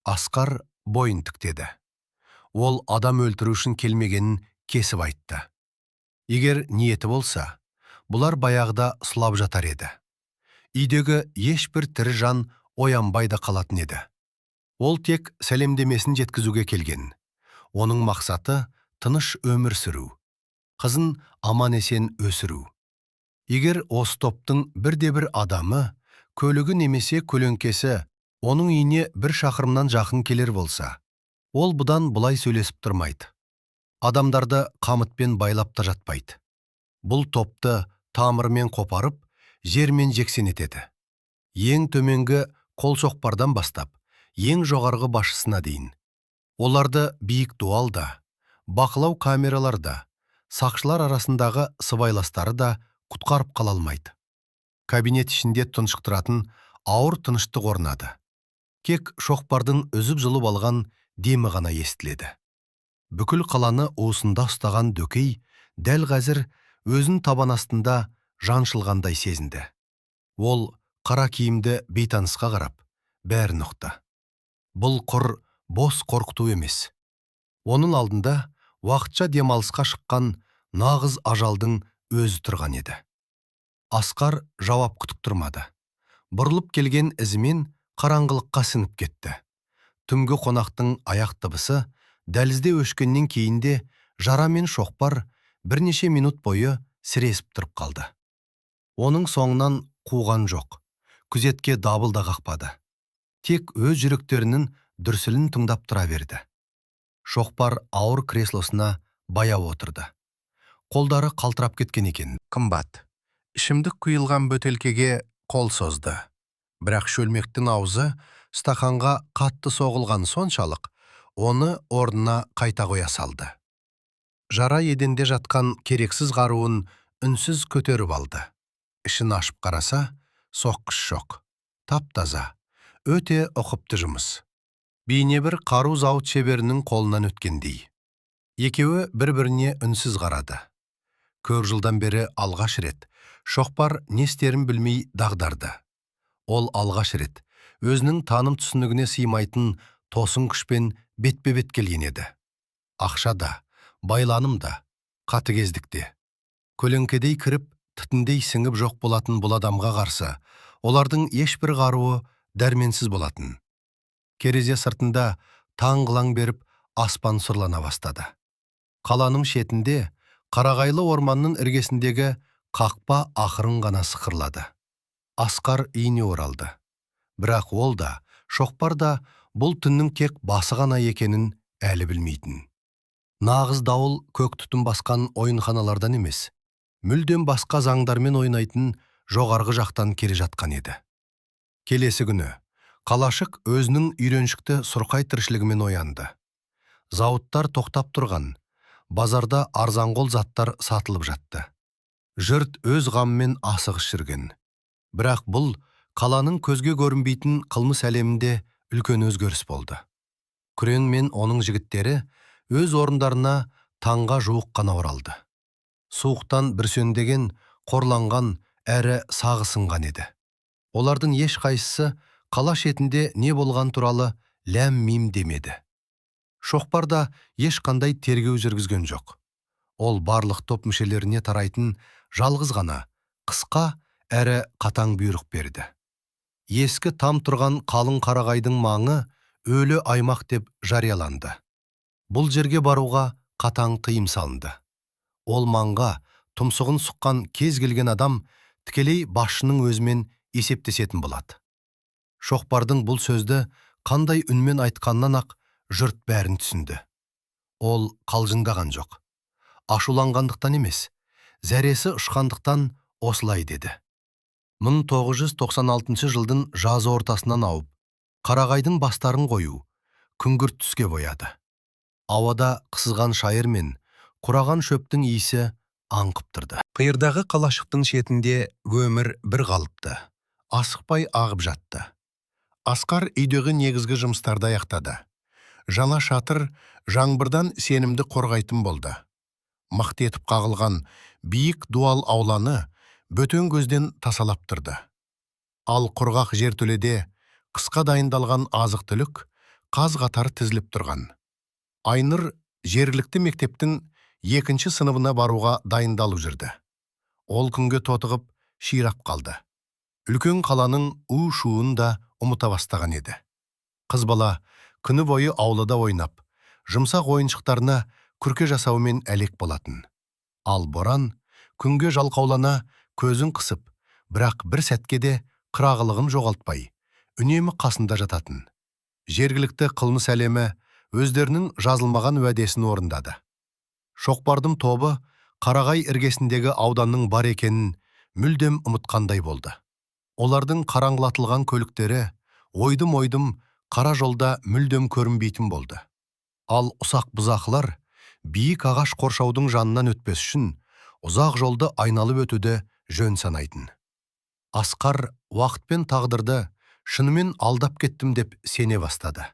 Асқар бойын тіктеді. Ол адам өлтіру үшін келмегенін кесіп айтты. Егер ниеті болса, бұлар баяғыда сұлап жатар еді. Үйдегі ешбір тірі жан оянбай да қалатын еді. Ол тек сәлемдемесін жеткізуге келген. Оның мақсаты тыныш өмір сүру, қызын аман-есен өсіру. Егер осы топтың бірде-бір адамы, көлігі немесе көлеңкесі оның үйіне 1 шақырымнан жақын келер болса, ол бұдан бұлай сөйлесіп тұрмайды. Адамдарды қамытпен байлап та жатпайды. Бұл топты тамырымен қопарып, жермен жексен етеді. Ең төменгі қол шоқпардан бастап, ең жоғарғы басшысына дейін. Оларды биік дуал да, бақылау камералары да, сақшылар арасындағы сыбайластары да құтқарып қала алмайды. Кабинет ішінде тұншықтыратын ауыр тыныштық орнады. Кек шоқпардың үзіп жұлып алған демі ғана естіледі. Бүкіл қаланы уысында ұстаған дөкей дәл қазір өзін табан астында жаншылғандай сезінді. Ол қара киімді бейтанысқа қарап, бәрін ұқты. Бұл құр бос қорқыту емес. Оның алдында уақытша демалысқа шыққан нағыз ажалдың өзі тұрған еді. Асқар жауап күтіп тұрмады. Бұрылып келген ізімен қараңғылыққа сіңіп кетті. Түнгі қонақтың аяқ дыбысы дәлізде өшкеннен кейінде жара мен шоқпар бірнеше минут бойы сіресіп тұрып қалды. Оның соңынан қуған жоқ. Күзетке дабыл да қақпады. Тек өз жүректерінің дүрсілін тыңдап тұра берді. Шоқпар ауыр креслосына баяу отырды. Қолдары қалтырап кеткен екен. Қымбат. Ішімдік құйылған бөтелкеге қол созды. Бірақ шөлмектің аузы стақанға қатты соғылған соншалық, оны орнына қайта қоя салды. Жара еденде жатқан керексіз қаруын үнсіз көтеріп алды. Ішін ашып қараса, соққыш жоқ. Тап-таза, өте ұқыпты жұмыс. Бейне бір қару зауыт шеберінің қолынан өткендей. Екеуі бір-біріне үнсіз қарады. Көп жылдан бері алғаш рет шоқпар не істерін білмей дағдарды. Ол алғаш рет өзінің таным түсінігіне сыймайтын тосын күшпен бетпе-бет келген еді. Ақша да, байланым да, қатыгездік те. Көлеңкедей кіріп, түтіндей сіңіп жоқ болатын бұл адамға қарсы, олардың ешбір қаруы дәрменсіз болатын. Керезе сыртында таң қылаң беріп, аспан сұрлана бастады. Қаланың шетінде, қарағайлы орманның іргесіндегі қақпа ақырын ғана сықырлады. Асқар үйіне оралды. Бірақ ол да, шоқпар да бұл түннің кек басы ғана екенін әлі білмейтін. Нағыз дауыл көк түтін басқан ойынханалардан емес, мүлдем басқа заңдармен ойнайтын жоғарғы жақтан келе жатқан еді. Келесі күні қалашық өзінің үйреншікті сұрқай тіршілігімен оянды. Зауыттар тоқтап тұрған, базарда арзанқол заттар сатылып жатты. Жұрт өз ғаммен асығыс жүрген. Бірақ бұл қаланың көзге көрінбейтін қылмыс әлемінде үлкен өзгеріс болды. Күрен мен оның жігіттері өз орындарына таңға жуық қана оралды. Суықтан бүрсеңдеген, қорланған әрі сағы сынған еді. Олардың ешқайсысы қала шетінде не болған туралы ләм-мим демеді. Шоқпар да ешқандай тергеу жүргізген жоқ. Ол барлық топ мүшелеріне тарайтын жалғыз ғана, қысқа әрі қатаң бұйрық берді. Ескі там тұрған қалың қарағайдың маңы өлі аймақ деп жарияланды. Бұл жерге баруға қатаң тыйым салынды. Ол маңға тұмсығын сұққан кез келген адам тікелей басшының өзімен есептесетін болады. Шоқпардың бұл сөзді қандай үнмен айтқаннан ақ жұрт бәрін түсінді. Ол қалжыңдаған жоқ. Ашуланғандықтан емес, зәресі ұшқандықтан осылай деді. 1996 жылдың жазы ортасынан ауып, қарағайдың бастарын қою, күңгірт түске бояды. Ауада қысылған шайыр мен құраған шөптің иісі аңқып тұрды. Қиырдағы қалашықтың шетінде өмір бір қалыпты, асықпай ағып жатты. Асқар үйдегі негізгі жұмыстарды аяқтады. Жаңа шатыр жаңбырдан сенімді қорғайтын болды. Мықты етіп қағылған биік дуал ауланы бөтен көзден тасалап тұрды. Ал құрғақ жертөледе қысқа дайындалған азық-түлік қаз-қатар тізіліп тұрған. Айнұр жергілікті мектептің 2-ші сыныбына баруға дайындалып жүрді. Ол күнге тотығып ширап қалды. Үлкен қаланың у-шуын да ұмыта бастаған еді. Қыз бала күні бойы аулада ойнап, жұмсақ ойыншықтарына күрке жасаумен әлек болатын. Ал боран күнге жалқаулана көзін қысып, бірақ бір сәтке де қырағылығын жоғалтпай, үнемі қасында жататын. Жергілікті қылмыс әлемі өздерінің жазылмаған уәдесін орындады. Шоқпардың тобы Қарағай іргесіндегі ауданның бар екенін мүлдем ұмытқандай болды. Олардың қараңғылатылған көліктері ойдым-ойдым қара жолда мүлдем көрінбейтін болды. Ал ұсақ бұзақылар биік ағаш қоршаудың жанынан өтпес үшін ұзақ жолды айналып өтуді жөн санайтын. Асқар уақыт пен тағдырды шынымен алдап кеттім деп сене бастады.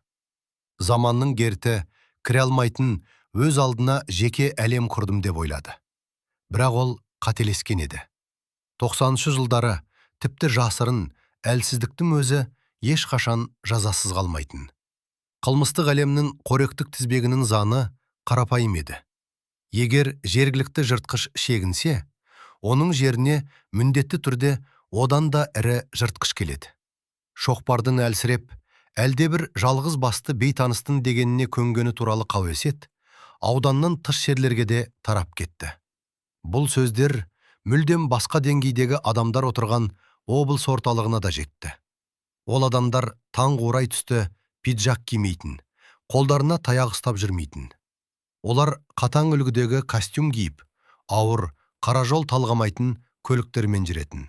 Заманның герті кіре алмайтын өз алдына жеке әлем құрдым деп ойлады. Бірақ ол қателескен еді. 90-шы жылдары тіпті жасырын әлсіздіктің өзі ешқашан жазасыз қалмайтын. Қылмыстық әлемнің қоректік тізбегінің заңы қарапайым еді. Егер жергілікті жыртқыш шегінсе, оның жеріне міндетті түрде одан да ірі жыртқыш келеді. Шоқпардың әлсіреп, әлдебір жалғыз басты бейтаныстың дегеніне көнгені туралы қауесет ауданнан тыс жерлерге де тарап кетті. Бұл сөздер мүлдем басқа деңгейдегі адамдар отырған облыс орталығына да жетті. Ол адамдар таңқурай түсті пиджак кимейтін, қолдарына таяқ ұстап жүрмейтін. Олар қатаң үлгідегі костюм киіп, ауыр, қара жол талғамайтын көліктермен жүретін.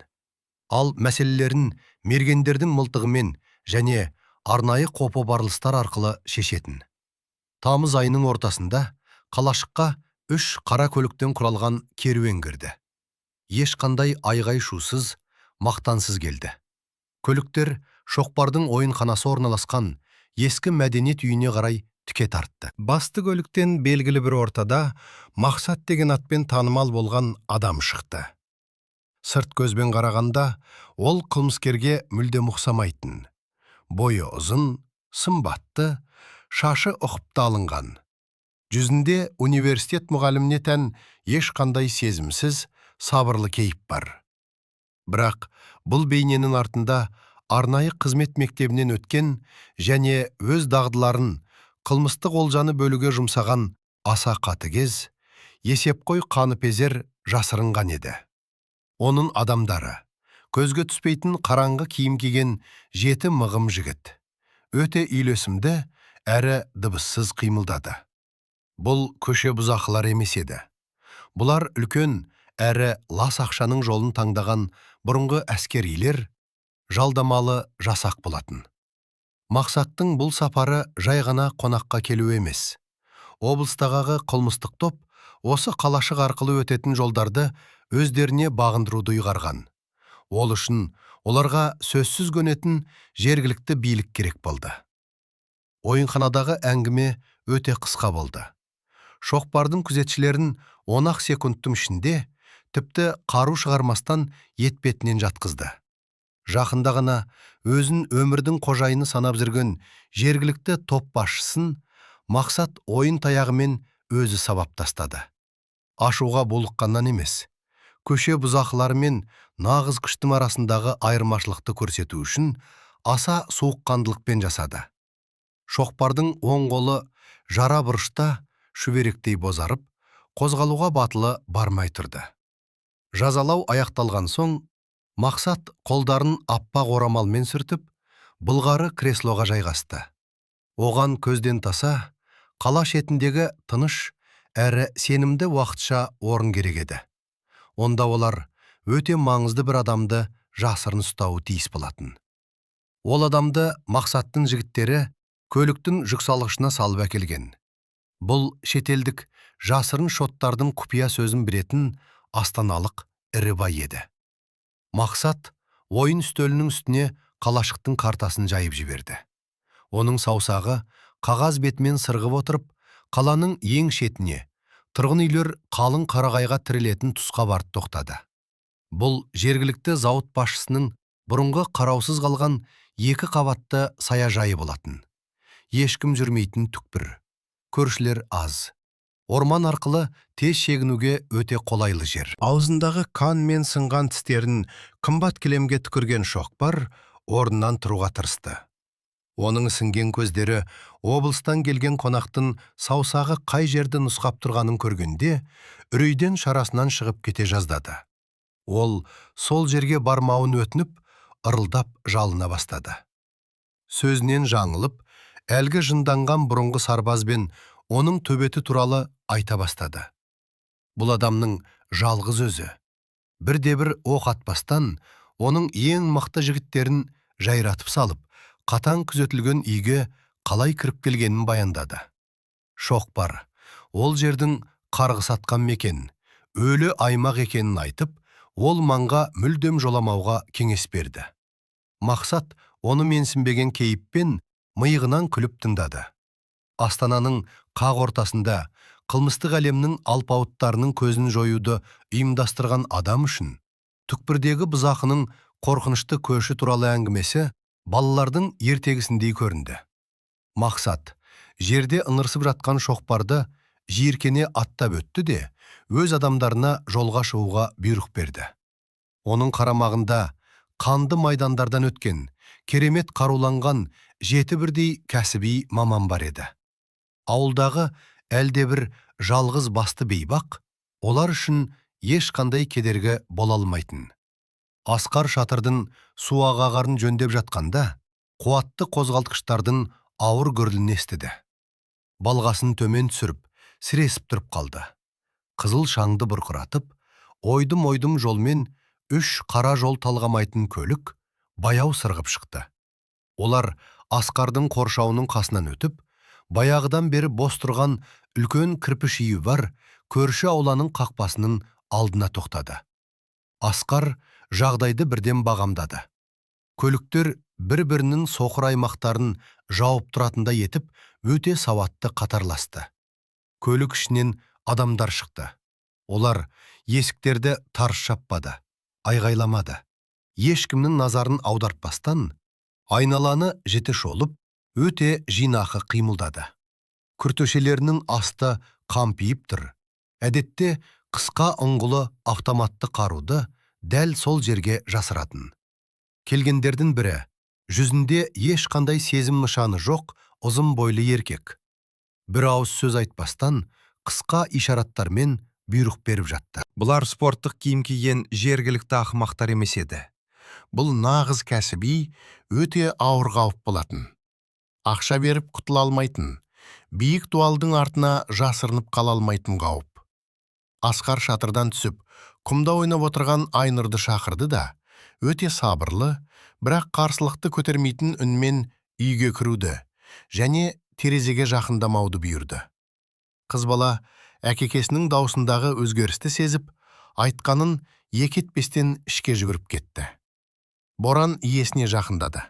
Ал мәселелерін мергендердің мылтығымен және арнайы қопы барлыстар арқылы шешетін. Тамыз айының ортасында қалашыққа 3 қара көліктен құралған керуен кірді. Ешқандай айғай-шусыз, мақтансыз келді. Көліктер шоқпардың ойынханасы орналасқан ескі мәдениет үйіне қарай тіке тартты. Басты көліктен белгілі бір ортада Мақсат деген атпен танымал болған адам шықты. Сырт көзбен қарағанда ол қылмыскерге мүлдем ұқсамайтын. Бойы ұзын, сымбатты, шашы ұқыпты алынған. Жүзінде университет мұғаліміне тән ешқандай сезімсіз, сабырлы кейіп бар. Бірақ бұл бейненің артында арнайы қызмет мектебінен өткен және өз дағдыларын қылмыстық олжаны бөлуге жұмсаған аса қатыгез, есепқой қаныпезер жасырынған еді. Оның адамдары көзге түспейтін қараңғы киім киген 7 мығым жігіт. Өте үйлесімді әрі дыбыссыз қимылдады. Бұл көше бұзақылар емес еді. Бұлар үлкен әрі лас ақшаның жолын таңдаған бұрынғы әскерилер, жалдамалы жасақ болатын. Мақсаттың бұл сапары жай ғана қонаққа келу емес. Облыстағы қылмыстық топ осы қалашық арқылы өтетін жолдарды өздеріне бағындыруды ұйғарған. Ол үшін оларға сөзсіз көнетін жергілікті билік керек болды. Ойынханадағы әңгіме өте қысқа болды. Шоқпардың күзетшілерін 10 секундтың ішінде тіпті қару шығармастан етпетінен жатқызды. Жақында ғана өзін өмірдің қожайыны санап жүрген жергілікті топ басшысын Мақсат ойын таяғымен өзі сабап тастады. Ашуға булыққаннан емес, көше бұзақылары мен нағыз күштің арасындағы айырмашылықты көрсету үшін аса суыққандылықпен жасады. Шоқпардың оң қолы жара бұрышта шүберектей бозарып, қозғалуға батылы бармай тұрды. Жазалау аяқталған соң, Мақсат қолдарын аппақ орамалмен сүртіп, былғары креслоға жайғасты. Оған көзден таса, қала шетіндегі тыныш әрі сенімді уақытша орын керек еді. Онда олар өте маңызды бір адамды жасырын ұстауы тиіс болатын. Ол адамды Мақсаттың жігіттері көліктің жүксалғышына салып әкелген. Бұл шетелдік жасырын шоттардың құпия сөзін білетін астаналық ірі бай еді. Мақсат ойын үстелінің үстіне қалашықтың картасын жайып жіберді. Оның саусағы қағаз бетімен сырғып отырып, қаланың ең шетіне, тұрғын үйлер қалың қарағайға тірелетін тұсқа барып тоқтады. Бұл жергілікті зауыт басшысының бұрынғы қараусыз қалған 2 қабатты саяжайы болатын. Ешкім жүрмейтін түкпір. Көршілер аз. Орман арқылы тез шегінуге өте қолайлы жер. Аузындағы қан мен сынған тістерін қымбат кілемге түкірген шоқпар орнынан тұруға тырысты. Оның сіңген көздері облыстан келген қонақтың саусағы қай жерді нұсқап тұрғанын көргенде, үрейден шарасынан шығып кете жаздады. Ол сол жерге бармауын өтініп, ырылдап жалына бастады. Сөзінен жаңылып, әлгі жынданған бұрынғы сарбазбен оның төбеті туралы айта бастады. Бұл адамның жалғыз өзі. Бірде-бір оқ атпастан, оның ең мықты жігіттерін жайратып салып, қатаң күзетілген үйге қалай кіріп келгенін баяндады. Шоқпар, ол жердің қарғыс атқан мекен, өлі аймақ екенін айтып, ол маңға мүлдем жоламауға кеңес берді. Мақсат оны менсінбеген кейіппен миығынан күліп тыңдады. Астананың қақ ортасында қылмыстық әлемнің алпауыттарының көзін жоюды ұйымдастырған адам үшін түкпірдегі бұзақының қорқынышты көші туралы әңгімесі балалардың ертегісіндей көрінді. Мақсат жерде ыңырсып жатқан шоқпарды жиіркене аттап өтті де өз адамдарына жолға шығуға бұйрық берді. Оның қарамағында қанды майдандардан өткен, керемет қаруланған 7 бірдей кәсіби маман бар еді. Ауылдағы әлдебір жалғыз басты бейбақ, олар үшін ешқандай кедергі бола алмайтын. Асқар шатырдың суағағарын жөндеп жатқанда, қуатты қозғалтқыштардың ауыр гүрілін естіді. Балғасын төмен түсіріп, сіресіп тұрып қалды. Қызыл шаңды бұрқыратып, ойдым-ойдым жолмен 3 қара жол талғамайтын көлік баяу сырғып шықты. Олар Асқардың қоршауының қасынан өтіп, баяғыдан бері бос тұрған үлкен кірпіш үйі бар көрші ауланың қақпасының алдына тоқтады. Асқар жағдайды бірден бағамдады. Көліктер бір-бірінің соқыр аймақтарын жауып тұратындай етіп, өте сауатты қатарласты. Көлік ішінен адамдар шықты. Олар есіктерді тарс жаппады, айғайламады. Ешкімнің назарын аудартпастан, айналаны жіті шолып, өте жинақы қимылдады. Күртешелерінің асты қампиып тұр. Әдетте қысқа ұңғылы автоматты қаруды дәл сол жерге жасыратын. Келгендердің бірі, жүзінде ешқандай сезім нышаны жоқ ұзын бойлы еркек. Бір ауыз сөз айтпастан, қысқа ишараттармен бұйрық беріп жатты. Бұлар спорттық киім киген жергілікті ақымақтар емес еді. Бұл нағыз кәсіби, өте ауыр қауіп болатын. Ақша беріп құтыла алмайтын, биік дуалдың артына жасырынып қала алмайтын қауіп. Асқар шатырдан түсіп, құмда ойнап отырған Айнұрды шақырды да, өте сабырлы, бірақ қарсылықты көтермейтін үнмен үйге кіруді және терезеге жақындамауды бұйырды. Қыз бала әкекесінің даусындағы өзгерісті сезіп, айтқанын екі етпестен ішке жүгіріп кетті. Боран иесіне жақындады.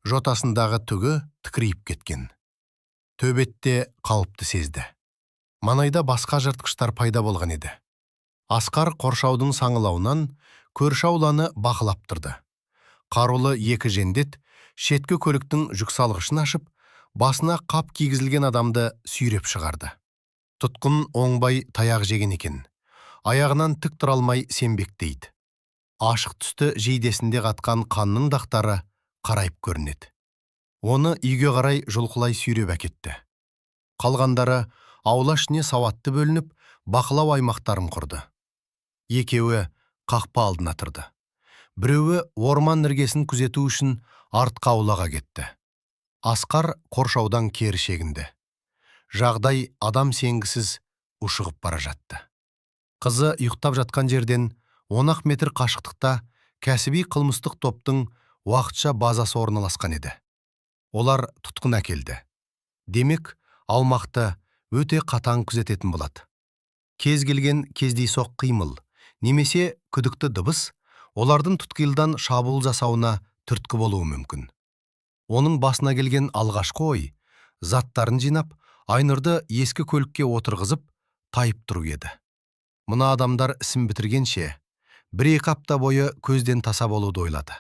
Жотасындағы түгі тікірейіп кеткен. Төбетте қауіпті сезді. Маңайда басқа жыртқыштар пайда болған еді. Асқар қоршаудың саңылауынан көрші ауланы бақылап тұрды. Қарулы екі жендет шеткі көліктің жүксалғышын ашып, басына қап кигізілген адамды сүйреп шығарды. Тұтқын оңбай таяқ жеген екен. Аяғынан тік тұра алмай сенбектейді. Ашық түсті жейдесінде қатқан қанның дақтары қарайып көрінеді. Оны үйге қарай жұлқылай сүйреп әкетті. Қалғандары аула ішіне сауатты бөлініп, бақылау аймақтарын құрды. Екеуі қақпа алдына тұрды. Біреуі орман іргесін күзету үшін артқа аулаға кетті. Асқар қоршаудан кері шегінді. Жағдай адам сенгісіз ушығып бара жатты. Қызы ұйықтап жатқан жерден 10 метр қашықтықта кәсіби қылмыстық топтың уақытша базасы орналасқан еді. Олар тұтқын әкелді. Демек, аумақты өте қатаң күзететін болады. Кез келген кездейсоқ қимыл, немесе күдікті дыбыс, олардың тұтқиылдан шабуыл жасауына түрткі болуы мүмкін. Оның басына келген алғашқы ой, заттарын жинап, Айнұрды ескі көлікке отырғызып, тайып тұру еді. Мына адамдар ісін бітіргенше, 1-2 апта бойы көзден таса болуды ойлады.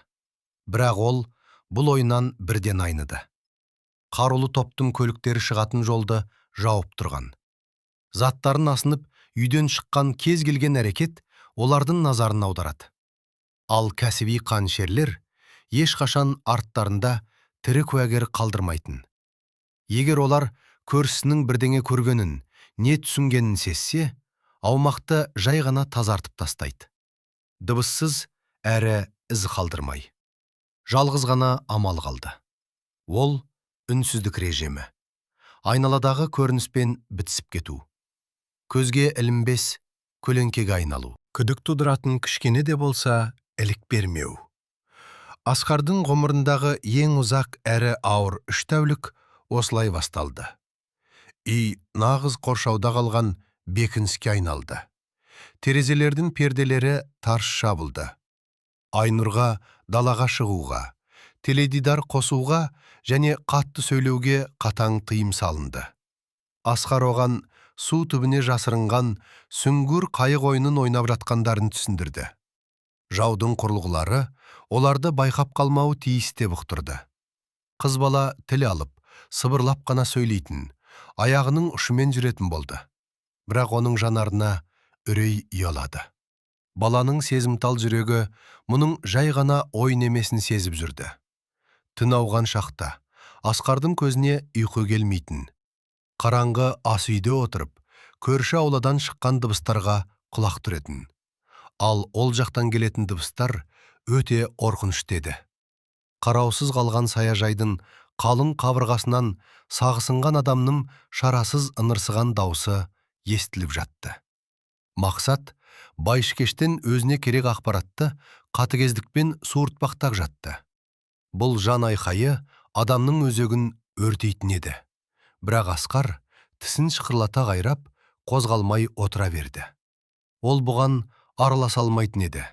Бірақ ол бұл ойынан бірден айныды. Қарулы топтың көліктері шығатын жолды жауып тұрған. Заттарын асынып, үйден шыққан кез келген әрекет олардың назарын аударады. Ал кәсіби қаншерлер ешқашан арттарында тірі куәгер қалдырмайтын. Егер олар көршісінің бірдеңе көргенін, не түсінгенін сезсе, аумақты жай ғана тазартып тастайды. Дыбыссыз әрі із қалдырмай. Жалғыз ғана амал қалды. Ол үнсіздік режимі. Айналадағы көрініспен бітісіп кету. Көзге ілінбес көлеңкеге айналу. Күдік тудыратын кішкене де болса, ілік бермеу. Асқардың ғұмырындағы ең ұзақ әрі ауыр 3 тәулік осылай басталды. Үй нағыз қоршауда қалған бекініске айналды. Терезелердің перделері тарс жабылды. Айнұрға, далаға шығуға, теледидар қосуға және қатты сөйлеуге қатаң тыйым салынды. Асқар оған су түбіне жасырынған сүңгір қайық ойынын ойнап жатқандарын түсіндірді. Жаудың құрылғылары оларды байқап қалмауы тиіс деп ұқтырды. Қыз бала тіл алып, сыбырлап қана сөйлейтін, аяғының ұшымен жүретін болды. Бірақ оның жанарына үрей ұялады. Баланың сезімтал жүрегі мұның жай ғана ойын емесін сезіп жүрді. Түн ауған шақта Асқардың көзіне ұйқы келмейтін. Қараңғы ас үйде отырып, көрші ауладан шыққан дыбыстарға құлақ түретін. Ал ол жақтан келетін дыбыстар өте қорқынышты еді. Қараусыз қалған саяжайдың қалың қабырғасынан сағысынған адамның шарасыз ыңырсыған даусы естіліп жатты. Мақсат Байшыкештен өзіне керек ақпаратты қатыгездікпен суыртпақтап жатты. Бұл жан айқайы адамның өзегін өртейтін еді. Бірақ Асқар тісін шықырлата қайрап, қозғалмай отыра берді. Ол бұған араласа алмайтын еді.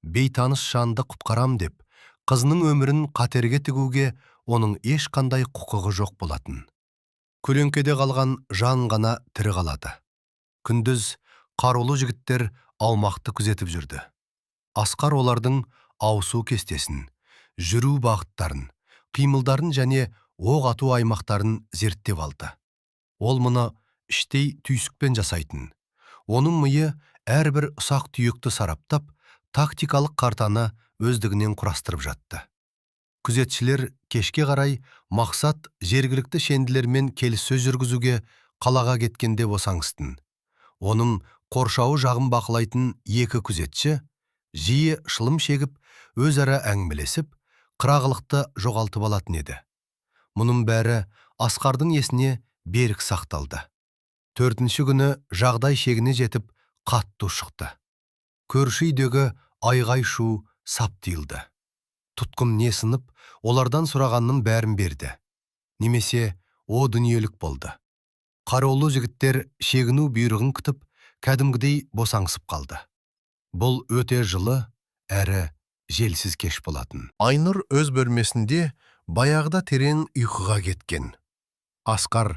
Бейтаныс жанды құтқарам деп, қызының өмірін қатерге тігуге оның ешқандай құқығы жоқ болатын. Көлеңкеде қалған жан ғана тірі қалады. Күндіз қарулы жігіттер аумақты күзетіп жүрді. Асқар олардың ауысу кестесін, жүру бағыттарын, қимылдарын және оқ ату аймақтарын зерттеп алды. Ол мұны іштей түйсікпен жасайтын. Оның миы әрбір ұсақ түйекті сараптап, тактикалық картаны өздігінен құрастырып жатты. Күзетшілер кешке қарай Мақсат жергілікті шенділермен келіссөз жүргізуге қалаға кеткенде босаңсытын. Оның қоршауы жағын бақылайтын екі күзетші жиі шылым шегіп, өзара әңгімелесіп, қырағылықты жоғалтып алатын еді. Мұның бәрі Асқардың есіне берік сақталды. 4-ші күні жағдай шегіне жетіп, қатты шықты. Көрші үйдегі айғай-шу сап тиылды. Тұтқын не сынып, олардан сұрағанның бәрін берді. Немесе о дүниелік болды. Қарулы жігіттер шегіну бұйрығын күтіп, кәдімгідей босаңсып қалды. Бұл өте жылы, әрі желсіз кеш болатын. Айнұр өз бөлмесінде баяғыда терең ұйқыға кеткен. Асқар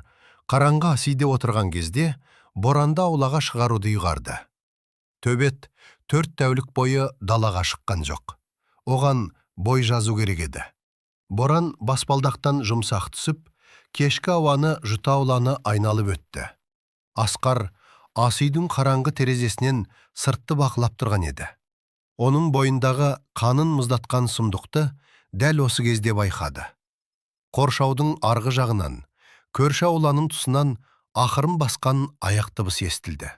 қараңғы ас үйде отырған кезде боранда аулаға шығаруды ұйғарды. Төбет 4 тәулік бойы далаға шыққан жоқ. Оған бой жазу керек еді. Боран баспалдақтан жұмсақ түсіп, кешкі ауаны жұта ауланы айналып өтті. Асқар ас үйдің қараңғы терезесінен сыртты бақылап тұрған еді. Оның бойындағы қанын мұздатқан сұмдықты дәл осы кезде байқады. Қоршаудың арғы жағынан, көрші ауланың тұсынан ақырын басқан аяқ дыбысы естілді.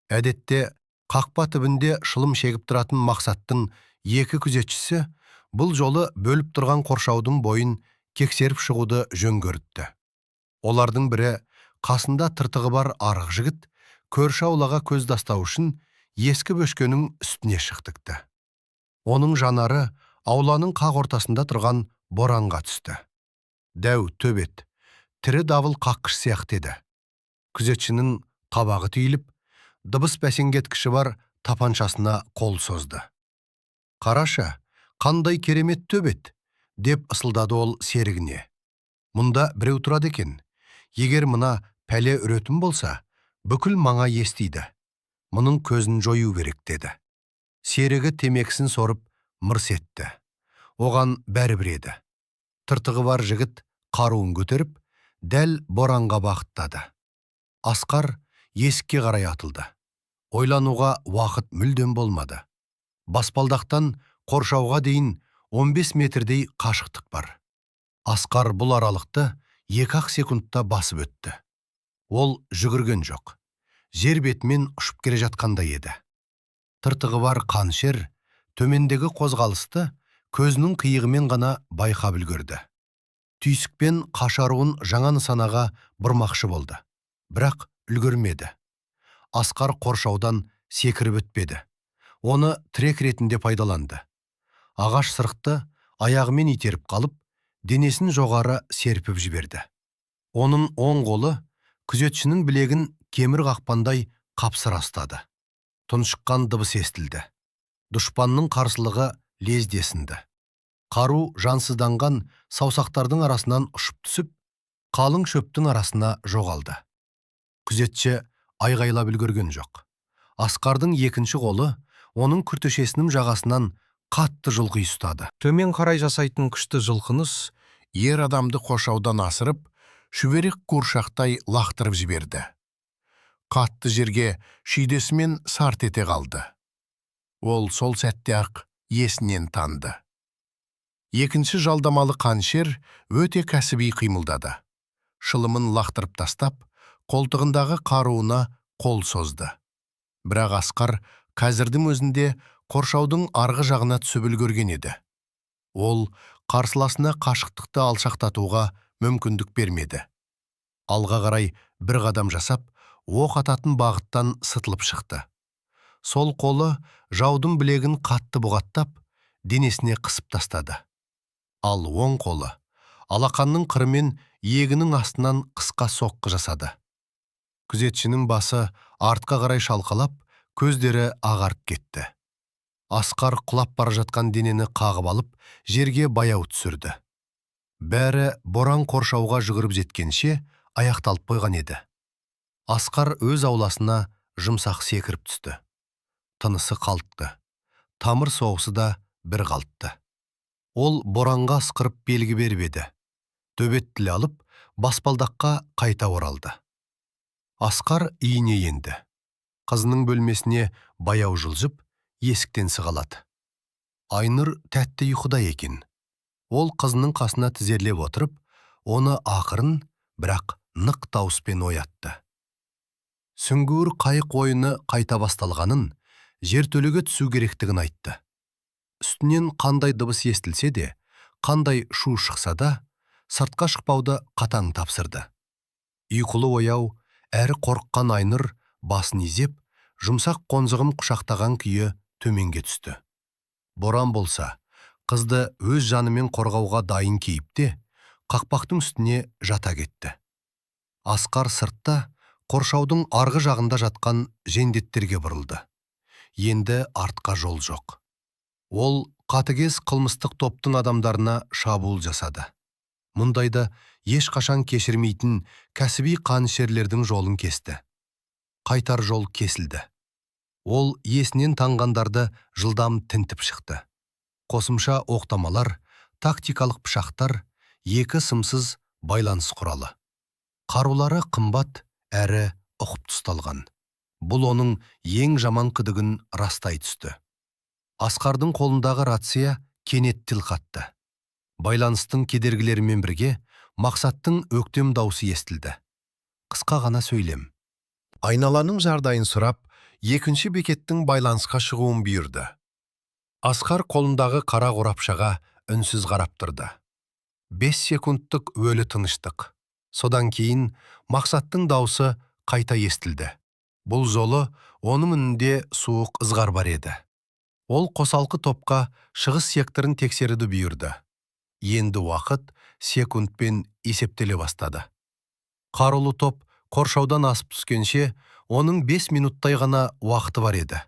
Әдетте қақпа түбінде шылым шегіп тұратын Мақсаттың екі күзетшісі бұл жолы бөліп тұрған қоршаудың бойын кексеріп шығуды жөн көріпті. Олардың бірі қасында тыртығы бар арық жігіт көрші аулаға көз тастау үшін ескі бөшкенің үстіне шықтықты. Оның жанары ауланың қақ ортасында тұрған боранға түсті. Дәу төбет, тірі дабыл қаққыш сияқты еді. Күзетшінің қабағы түйіліп, дыбыс бәсеңдеткіші бар тапаншасына қол созды. «Қараша, қандай керемет төбет!» деп ысылдады ол серігіне. «Мұнда біреу тұрады екен. Егер мына пәле үретін болса, бүкіл маңа естиді. Мұның көзін жою керек» деді. Серігі темекісін сорып мырс етті. Оған бәрібір еді. Тыртығы бар жігіт қаруын көтеріп, дәл боранға бағыттады. Асқар есікке қарай атылды. Ойлануға уақыт мүлдем болмады. Баспалдақтан қоршауға дейін 15 метрдей қашықтық бар. Асқар бұл аралықты 2-ақ секундта басып өтті. Ол жүгірген жоқ. Жер бетімен ұшып келе жатқандай еді. Тыртығы бар қаншер төмендегі қозғалысты көзінің қиығымен ғана байқап үлгерді. Түйсікпен қашаруын жаңа нысанаға бұрмақшы болды. Бірақ үлгермеді. Асқар қоршаудан секіріп өтпеді. Оны тірек ретінде пайдаланды. Ағаш сырықты аяғымен итеріп қалып, денесін жоғары серпіп жіберді. Оның оң қолы Күзетшінің білегін кемір қақпандай қапсыра ұстады. Тұншыққан дыбыс естілді. Дұшпанның қарсылығы лездесінді. Қару жансызданған саусақтардың арасынан ұшып түсіп, қалың шөптің арасына жоғалды. Күзетші айғайлап үлгерген жоқ. Асқардың екінші қолы оның күртешесінің жағасынан қатты жұлқи ұстады. Төмен қарай жасайтын күшті жылқыныс ер адамды қоршаудан асырып, шүберек қуыршақтай лақтырып жіберді. Қатты жерге шүйдесімен сарт ете қалды. Ол сол сәтте-ақ есінен танды. Екінші жалдамалы қаншер өте кәсіби қимылдады. Шылымын лақтырып тастап, қолтығындағы қаруына қол созды. Бірақ Асқар қазірдің өзінде қоршаудың арғы жағына түсіп үлгерген еді. Ол қарсыласына қашықтықты алшақтатуға мүмкіндік бермеді. Алға қарай бір қадам жасап, оқ ататын бағыттан сытылып шықты. Сол қолы жаудың білегін қатты бұғаттап, денесіне қысып тастады. Ал оң қолы алақанның қырымен иегінің астынан қысқа соққы жасады. Күзетшінің басы артқа қарай шалқалап, көздері ағарып кетті. Асқар құлап бара жатқан денені қағып алып, жерге баяу түсірді. Бәрі боран қоршауға жүгіріп жеткенше аяқталып қойған еді. Асқар өз ауласына жұмсақ секіріп түсті. Тынысы қалтты. Тамыр соғысы да бір қалтты. Ол боранға ысқырып белгі беріп еді. Төбет тіл алып, баспалдаққа қайта оралды. Асқар үйіне енді. Қызының бөлмесіне баяу жылжып, есіктен сығалады. Айнұр тәтті ұйқыда екен. Ол қызының қасына тізерлеп отырып, оны ақырын, бірақ нық дауыспен оятты. Сүңгуір қайық ойыны қайта басталғанын, жертөлеге түсу керектігін айтты. Үстінен қандай дыбыс естілсе де, қандай шу шықса да, сыртқа шықпауды қатаң тапсырды. Ұйқылы ояу, әрі қорыққан Айнұр басын изеп, жұмсақ қонжығын құшақтаған күйі төменге түсті. Боран болса, қызды өз жанымен қорғауға дайын кейіпте, қақпақтың үстіне жата кетті. Асқар сыртта, қоршаудың арғы жағында жатқан жендеттерге бұрылды. Енді артқа жол жоқ. Ол қатыгез қылмыстық топтың адамдарына шабуыл жасады. Мұндайда ешқашан кешірмейтін кәсіби қанішерлердің жолын кесті. Қайтар жол кесілді. Ол есінен танғандарды жылдам тінтіп шықты. Қосымша оқтамалар, тактикалық пышақтар, екі сымсыз байланыс құралы. Қарулары қымбат әрі ұқып тұсталған. Бұл оның ең жаман күдігін растай түсті. Асқардың қолындағы рация кенет тіл қатты. Байланыстың кедергілерімен бірге мақсаттың өктем даусы естілді. Қысқа ғана сөйлем. Айналаның жағдайын сұрап, екінші бекеттің байланысқа шығуын бұйырды. Асқар қолындағы қара қорапшаға үнсіз қарап тұрды. 5 секундтық өлі тыныштық. Содан кейін мақсаттың даусы қайта естілді. Бұл жолы оның үнінде суық ызғар бар еді. Ол қосалқы топқа шығыс секторын тексеруді бұйырды. Енді уақыт секундпен есептеле бастады. Қарулы топ қоршаудан асып түскенше, оның 5 минуттай ғана уақыты бар еді.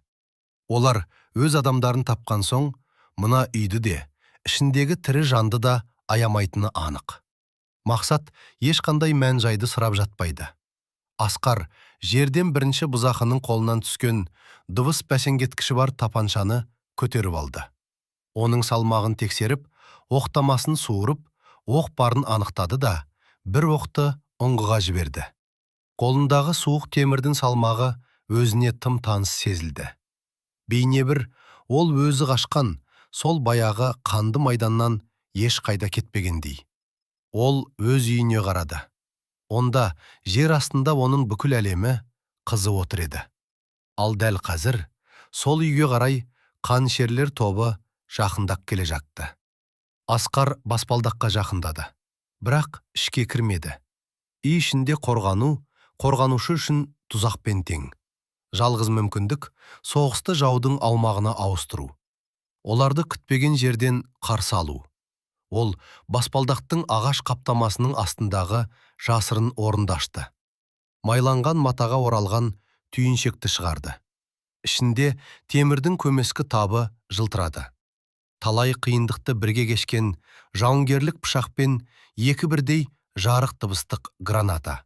Олар өз адамдарын тапқан соң, мына үйді де, ішіндегі тірі жанды да аямайтыны анық. Мақсат ешқандай мән-жайды сұрап жатпайды. Асқар жерден бірінші бұзақының қолынан түскен дыбыс бәсеңдеткіші бар тапаншаны көтеріп алды. Оның салмағын тексеріп, оқтамасын суырып, оқ барын анықтады да, бір оқты ұңғыға жіберді. Қолындағы суық темірдің салмағы өзіне тым таныс сезілді. Бейнебір ол өзі қашқан, сол баяғы қанды майданнан еш қайда кетпегендей. Ол өз үйіне қарады. Онда жер астында оның бүкіл әлемі қызы отыр еді. Ал дәл қазір сол үйге қарай қанішерлер тобы жақындап келе жатты. Асқар баспалдаққа жақындады, бірақ ішке кірмеді. Үй ішінде қорғанушы үшін тұзақпен тең. Жалғыз мүмкіндік соғысты жаудың аумағына ауыстыру. Оларды күтпеген жерден қарсы алу. Ол баспалдақтың ағаш қаптамасының астындағы жасырын орынды ашты. майланған матаға оралған түйіншекті шығарды. Ішінде темірдің көмескі табы жылтырады. Талай қиындықты бірге кешкен жауынгерлік пышақпен екі бірдей жарық дыбыстық граната.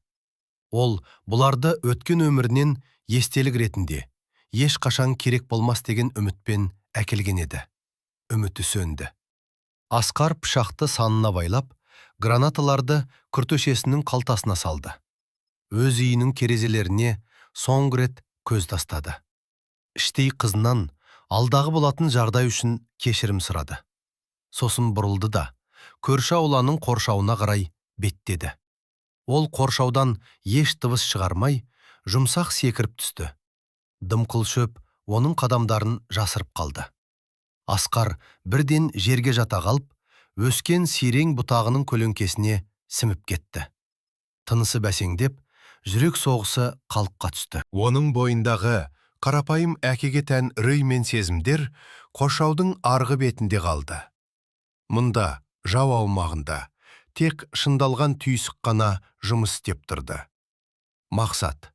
Ол бұларды өткен өмірінен естелік ретінде, ешқашан керек болмас деген үмітпен әкелген еді. Үміті сөнді. Асқар пышақты санына байлап, гранаталарды күртешесінің қалтасына салды. Өз үйінің керезелеріне соңғы рет көз тастады. Іштей қызынан алдағы болатын жағдай үшін кешірім сұрады. Сосын бұрылды да, көрші ауланың қоршауына қарай беттеді. Ол қоршаудан еш дыбыс шығармай, жұмсақ секіріп түсті. Дымқыл шөп оның қадамдарын жасырып қалды. Асқар бірден жерге жата қалып, өскен сирең бұтағының көлеңкесіне сіміп кетті. Тынысы бәсеңдеп, жүрек соғысы қалыпқа түсті. Оның бойындағы қарапайым әкеге тән үрей мен сезімдер қоршаудың арғы бетінде қалды. Мұнда, жау аумағында, тек шындалған түйсік қана жұмыс істеп тұрды. Мақсат: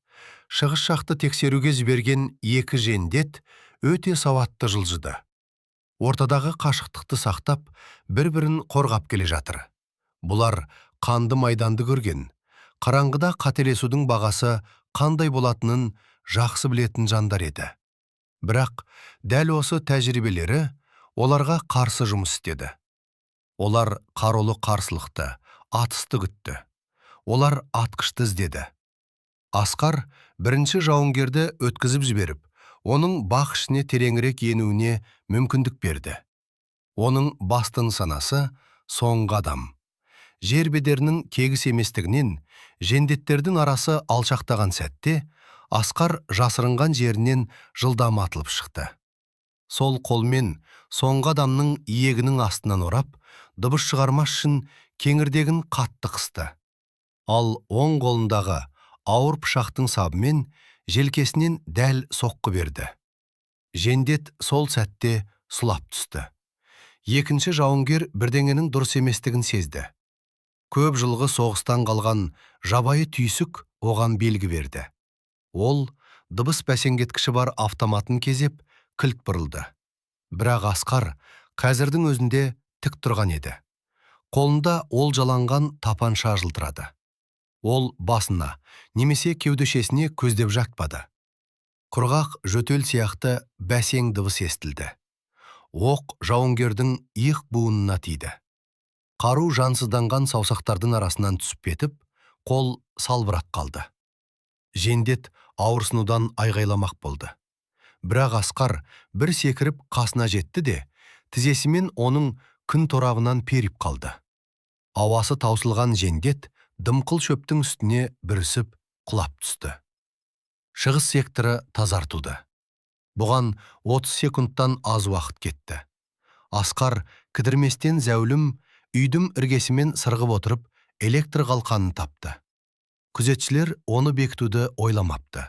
шығыс жақты тексеруге жіберген екі жендет өте сауатты жылжыды. Ортадағы қашықтықты сақтап, бір-бірін қорғап келе жатыр. Бұлар қанды майданды көрген, қараңғыда қателесудің бағасы қандай болатынын жақсы білетін жандар еді. Бірақ дәл осы тәжірибелері оларға қарсы жұмыс істеді. Олар қарулы қарсылықты, атысты күтті. Олар атқышты іздеді. Асқар бірінші жауынгерді өткізіп жіберіп, оның бақ ішіне тереңірек енуіне мүмкіндік берді. Оның басты нысанасы соңғы адам. Жер бедерінің кегіс еместігінен жендеттердің арасы алшақтаған сәтте, Асқар жасырынған жерінен жылдам атылып шықты. Сол қолмен соңғы адамның иегінің астынан орап, дыбыс шығармас үшін кеңірдегін қатты қысты. Ал оң қолындағы ауыр пышақтың сабымен желкесінен дәл соққы берді. Жендет сол сәтте сұлап түсті. Екінші жауынгер бірдеңенің дұрыс еместігін сезді. Көп жылғы соғыстан қалған жабайы түйсік оған белгі берді. Ол дыбыс бәсеңдеткіші бар автоматын кезеп кілт бұрылды. Бірақ Асқар қазірдің өзінде тік тұрған еді. Қолында ол жаланған тапанша жылтырады. Ол басына немесе кеудешесіне көздеп жатпады. Құрғақ жөтел сияқты бәсең дыбыс естілді. Оқ жауынгердің иық буынына тиді. Қару жансызданған саусақтардың арасынан түсіп кетіп, қол салбырап қалды. Жендет ауырсынудан айғайламақ болды. Бірақ Асқар бір секіріп қасына жетті де, тізесімен оның күн торабынан періп қалды. Ауасы таусылған жендет дымқыл шөптің үстіне бүрісіп құлап түсті. Шығыс секторы тазартылды. Бұған 30 секундтан аз уақыт кетті. Асқар кідірместен зәулім үйдің іргесімен сырғып отырып, электр қалқанын тапты. Күзетшілер оны бекітуді ойламапты.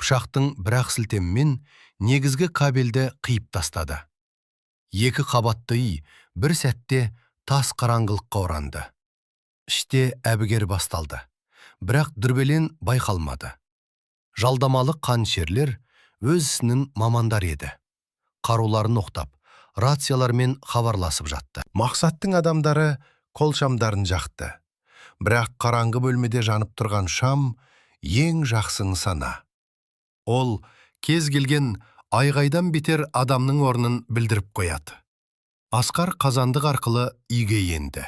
Пышақтың бірақ сілтеммен негізгі кабельді қиып тастады. Екі қабатты үй бір сәтте тас қараңғылыққа оранды. Іште әбігер басталды. Бірақ дүрбелен байқалмады. Жалдамалы қанішерлер өз ісінің мамандар еді. Қаруларын оқтап, рациялармен хабарласып жатты. Мақсаттың адамдары қолшамдарын жақты. Бірақ қараңғы бөлмеде жанып тұрған шам ең жақсы нысана. Ол кез келген айғайдан бетер адамның орнын білдіріп қояды. Асқар қазандық арқылы үйге енді.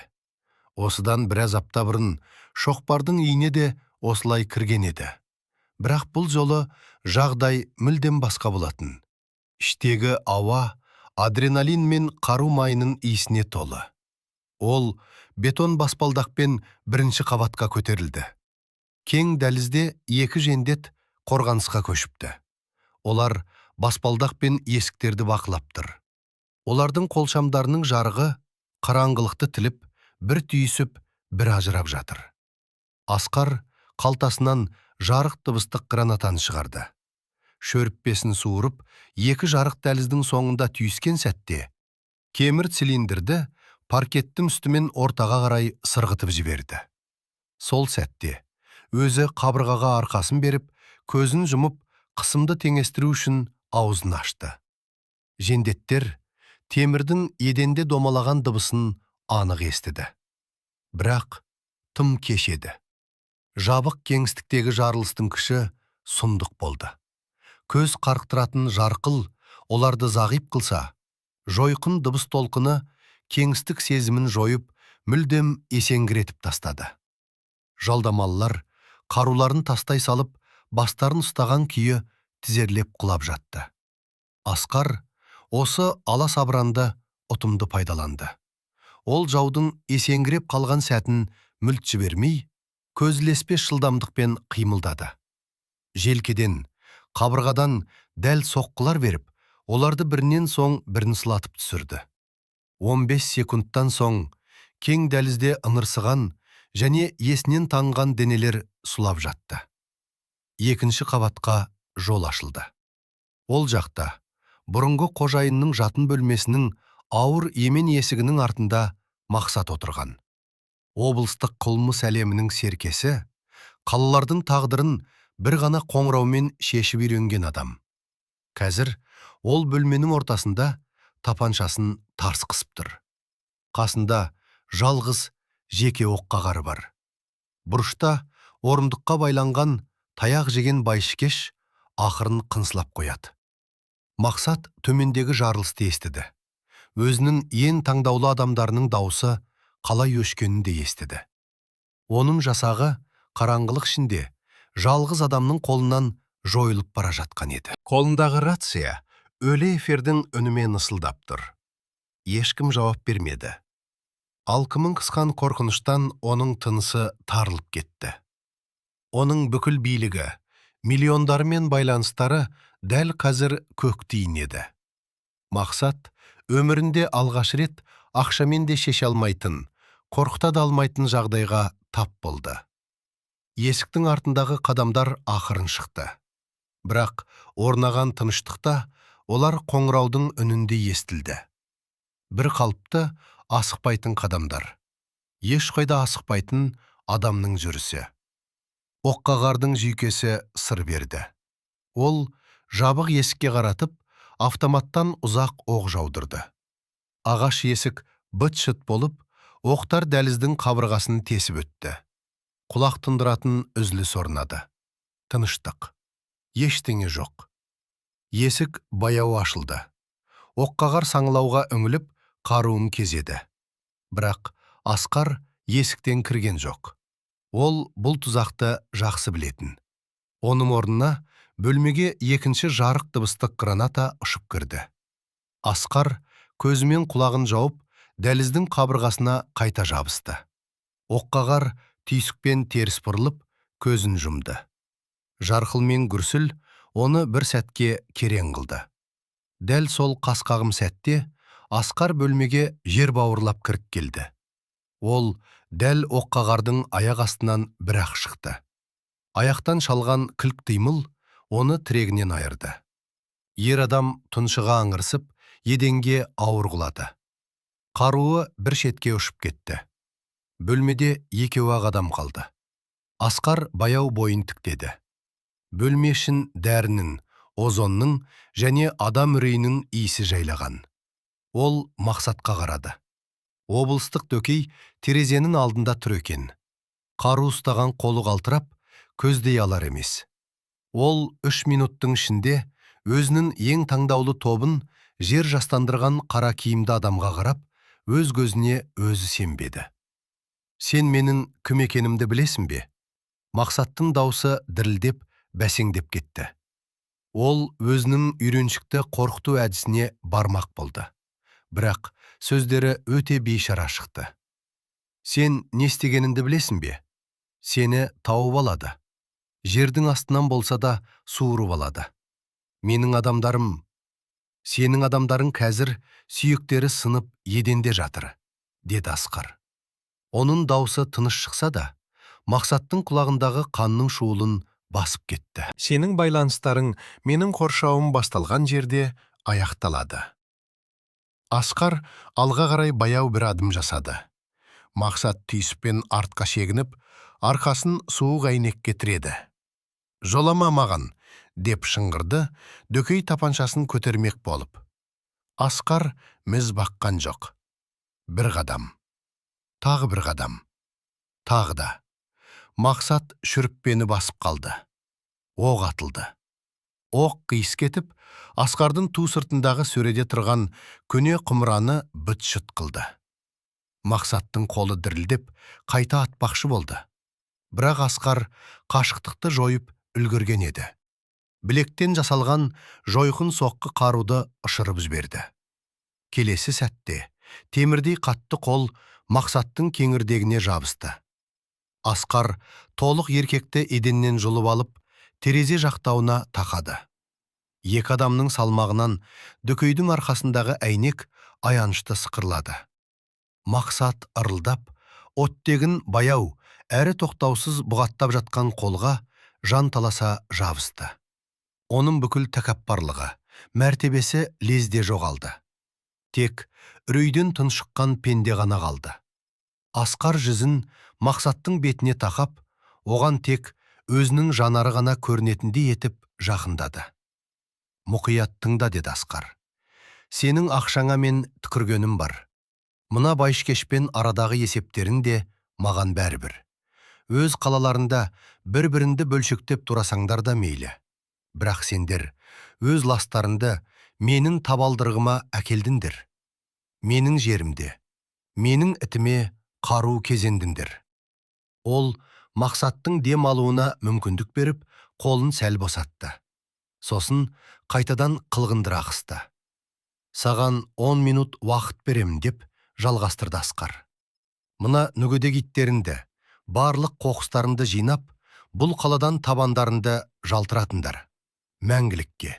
Осыдан біраз апта бұрын шоқпардың үйіне де осылай кірген еді. Бірақ бұл жолы жағдай мүлдем басқа болатын. Іштегі ауа адреналин мен қару майының иісіне толы. Ол бетон баспалдақпен бірінші қабатқа көтерілді. Кең дәлізде екі жендет қорғанысқа көшіпті. Олар баспалдақ пен есіктерді бақылап тұр. Олардың қолшамдарының жарығы қараңғылықты тіліп, бір түйісіп, бір ажырап жатыр. Асқар қалтасынан жарық дыбыстық гранатаны шығарды. Шөріппесін суырып, екі жарық дәліздің соңында түйіскен сәтте, кемір цилиндрді паркеттің үстімен ортаға қарай сырғытып жіберді. Сол сәтте өзі қабырғаға арқасын беріп, көзін жұмып, қысымды теңестіру үшін аузын ашты. Жендеттер темірдің еденде домалаған дыбысын анық естіді. Бірақ тым кеш еді. Жабық кеңістіктегі жарылыстың күші сұмдық болды. Көз қарықтыратын жарқыл оларды зағип қылса, жойқын дыбыс толқыны кеңістік сезімін жойып, мүлдем есеңгіретіп тастады. Жалдамалылар қаруларын тастай салып, бастарын ұстаған күйі тізерлеп құлап жатты. Асқар осы аласабыранды ұтымды пайдаланды. Ол жаудың есеңгіреп қалған сәтін мүлт жібермей, көзілеспес жылдамдықпен қимылдады. Желкеден, қабырғадан дәл соққылар беріп, оларды бірінен соң бірін сылатып түсірді. 15 секундтан соң кең дәлізде ыңырсыған және есінен танған денелер сұлап жатты. Екінші қабатқа жол ашылды. Ол жақта бұрынғы қожайынның жатын бөлмесінің ауыр емен есігінің артында Мақсат отырған. Облыстық қылмыс әлемінің серкесі, қалалардың тағдырын бір ғана қоңыраумен шешіп үйренген адам. Қазір ол бөлменің ортасында тапаншасын тарс қысып тұр. Қасында жалғыз жеке оққағары бар. Бұрышта орындыққа байланған таяқ жеген байшыкеш ақырын қынсылап қояды. Мақсат төмендегі жарылысты естіді. Өзінің ең таңдаулы адамдарының даусы қалай өшкенін де естіді. Оның жасағы қараңғылық ішінде жалғыз адамның қолынан жойылып бара жатқан еді. Қолындағы рация өлі эфирдің үнімен ысылдап тұр. Ешкім жауап бермеді. Алқымын қысқан қорқыныштан оның тынысы тарылып кетті. Оның бүкіл билігі, миллиондармен байланыстары дәл қазір көктейін еді. Мақсат өмірінде алғаш рет ақшамен де шеше алмайтын, қорқыта да алмайтын жағдайға тап болды. Есіктің артындағы қадамдар ақырын шықты. Бірақ орнаған тыныштықта олар қоңыраудың үнінде естілді. Бір қалыпты, асықпайтын қадамдар. Ешқайда асықпайтын адамның жүрісі. Оққағардың жүйкесі сыр берді. Ол жабық есікке қаратып, автоматтан ұзақ оқ жаудырды. Ағаш есік быт-шыт болып, оқтар дәліздің қабырғасын тесіп өтті. Құлақ тұндыратын үзіліс орнады. Тыныштық. Ештеңе жоқ. Есік баяу ашылды. Оққағар саңылауға үңіліп, қаруын кезеді. Бірақ Асқар есіктен кірген жоқ. Ол бұл тұзақты жақсы білетін. Оның орнына бөлмеге екінші жарық дыбыстық граната ұшып кірді. Асқар көзімен құлағын жауып, дәліздің қабырғасына қайта жабысты. Оққағар түйсікпен теріс бұрылып, көзін жұмды. Жарқылмен гүрсіл оны бір сәтке керең қылды. Дәл сол қасқағым сәтте Асқар бөлмеге жер бауырлап кіріп келді. Ол дәл оққағардың аяқ астынан бір-ақ шықты. Аяқтан шалған кілк тыймыл оны тірегінен айырды. Ер адам тұншыға аңырсып, еденге ауыр құлады. Қаруы бір шетке ұшып кетті. Бөлмеде екеу-ақ адам қалды. Асқар баяу бойын тіктеді. Бөлме ішін дәрінің, озонның және адам үрейінің иісі жайлаған. Ол Мақсатқа қарады. Облыстық дөкей терезенің алдында тұр екен. Қару ұстаған қолы қалтырап, көздей алар емес. Ол 3 минуттың ішінде өзінің ең таңдаулы тобын жер жастандырған қара киімді адамға қарап, өз көзіне өзі сенбеді. Сен менің кім екенімді білесің бе? Мақсаттың даусы дірілдеп, бәсеңдеп кетті. Ол өзінің үйреншікті қорқыту әдісіне бармақ болды. Бірақ сөздері өте бейшара шықты. Сен не істегеніңді білесің бе? Сені тауып алады. Жердің астынан болса да суырып алады. Менің адамдарым, сенің адамдарың қазір сүйектері сынып еденде жатыр, деді Асқар. Оның даусы тыныш шықса да, Мақсаттың құлағындағы қанның шуылын басып кетті. Сенің байланыстарың менің қоршауым басталған жерде аяқталады. Асқар алға қарай баяу бір адым жасады. Мақсат түйіспен артқа шегініп, арқасын суық әйнекке тіреді. «Жолама маған», деп шыңғырды, дөкей тапаншасын көтермек болып. Асқар міз баққан жоқ. Бір қадам. Тағы бір қадам. Тағы да. Мақсат шүріппені басып қалды. Оқ атылды. Оқ қиыс кетіп, Асқардың ту сыртындағы сөреде тұрған көне құмыраны бүт-шүт қылды. Мақсаттың қолы дірілдеп, қайта атпақшы болды. Бірақ Асқар қашықтықты жойып үлгерген еді. Білектен жасалған жойқын соққы қаруды ұшырып жіберді. Келесі сәтте темірдей қатты қол Мақсаттың кеңірдегіне жабысты. Асқар толық еркекті еденнен жұлып алып, терезе жақтауына тақады. Екі адамның салмағынан дөкейдің арқасындағы әйнек аянышты сықырлады. Мақсат ырылдап, оттегін баяу, әрі тоқтаусыз бұғаттап жатқан қолға жан таласа жабысты. Оның бүкіл тәкаппарлығы, мәртебесі лезде жоғалды. Тек үрейден тұншыққан пенде ғана қалды. Асқар жүзін Мақсаттың бетіне тақап, оған тек өзінің жанары ғана көрінетіндей етіп жақындады. «Мұқият тыңда», деді Асқар. «Сенің ақшаңа мен түкіргенім бар. Мына Байшкешпен арадағы есептерін де маған бәрібір. Өз қалаларында бір-бірінді бөлшектеп турасаңдар да мейлі. Бірақ сендер өз ластарынды менің табалдырғыма әкелдіңдер. Менің жерімде, менің ітіме қару кезендіңдер». Ол Мақсаттың дем алуына мүмкіндік беріп, қолын сәл босатты. Сосын қайтадан қылғындыра қысты. «Саған 10 минут уақыт беремін», деп жалғастырды Асқар. «Мына нүгедек иттеріңді, барлық қоқыстарыңды жинап, бұл қаладан табандарыңды жалтыратыңдар. Мәңгілікке.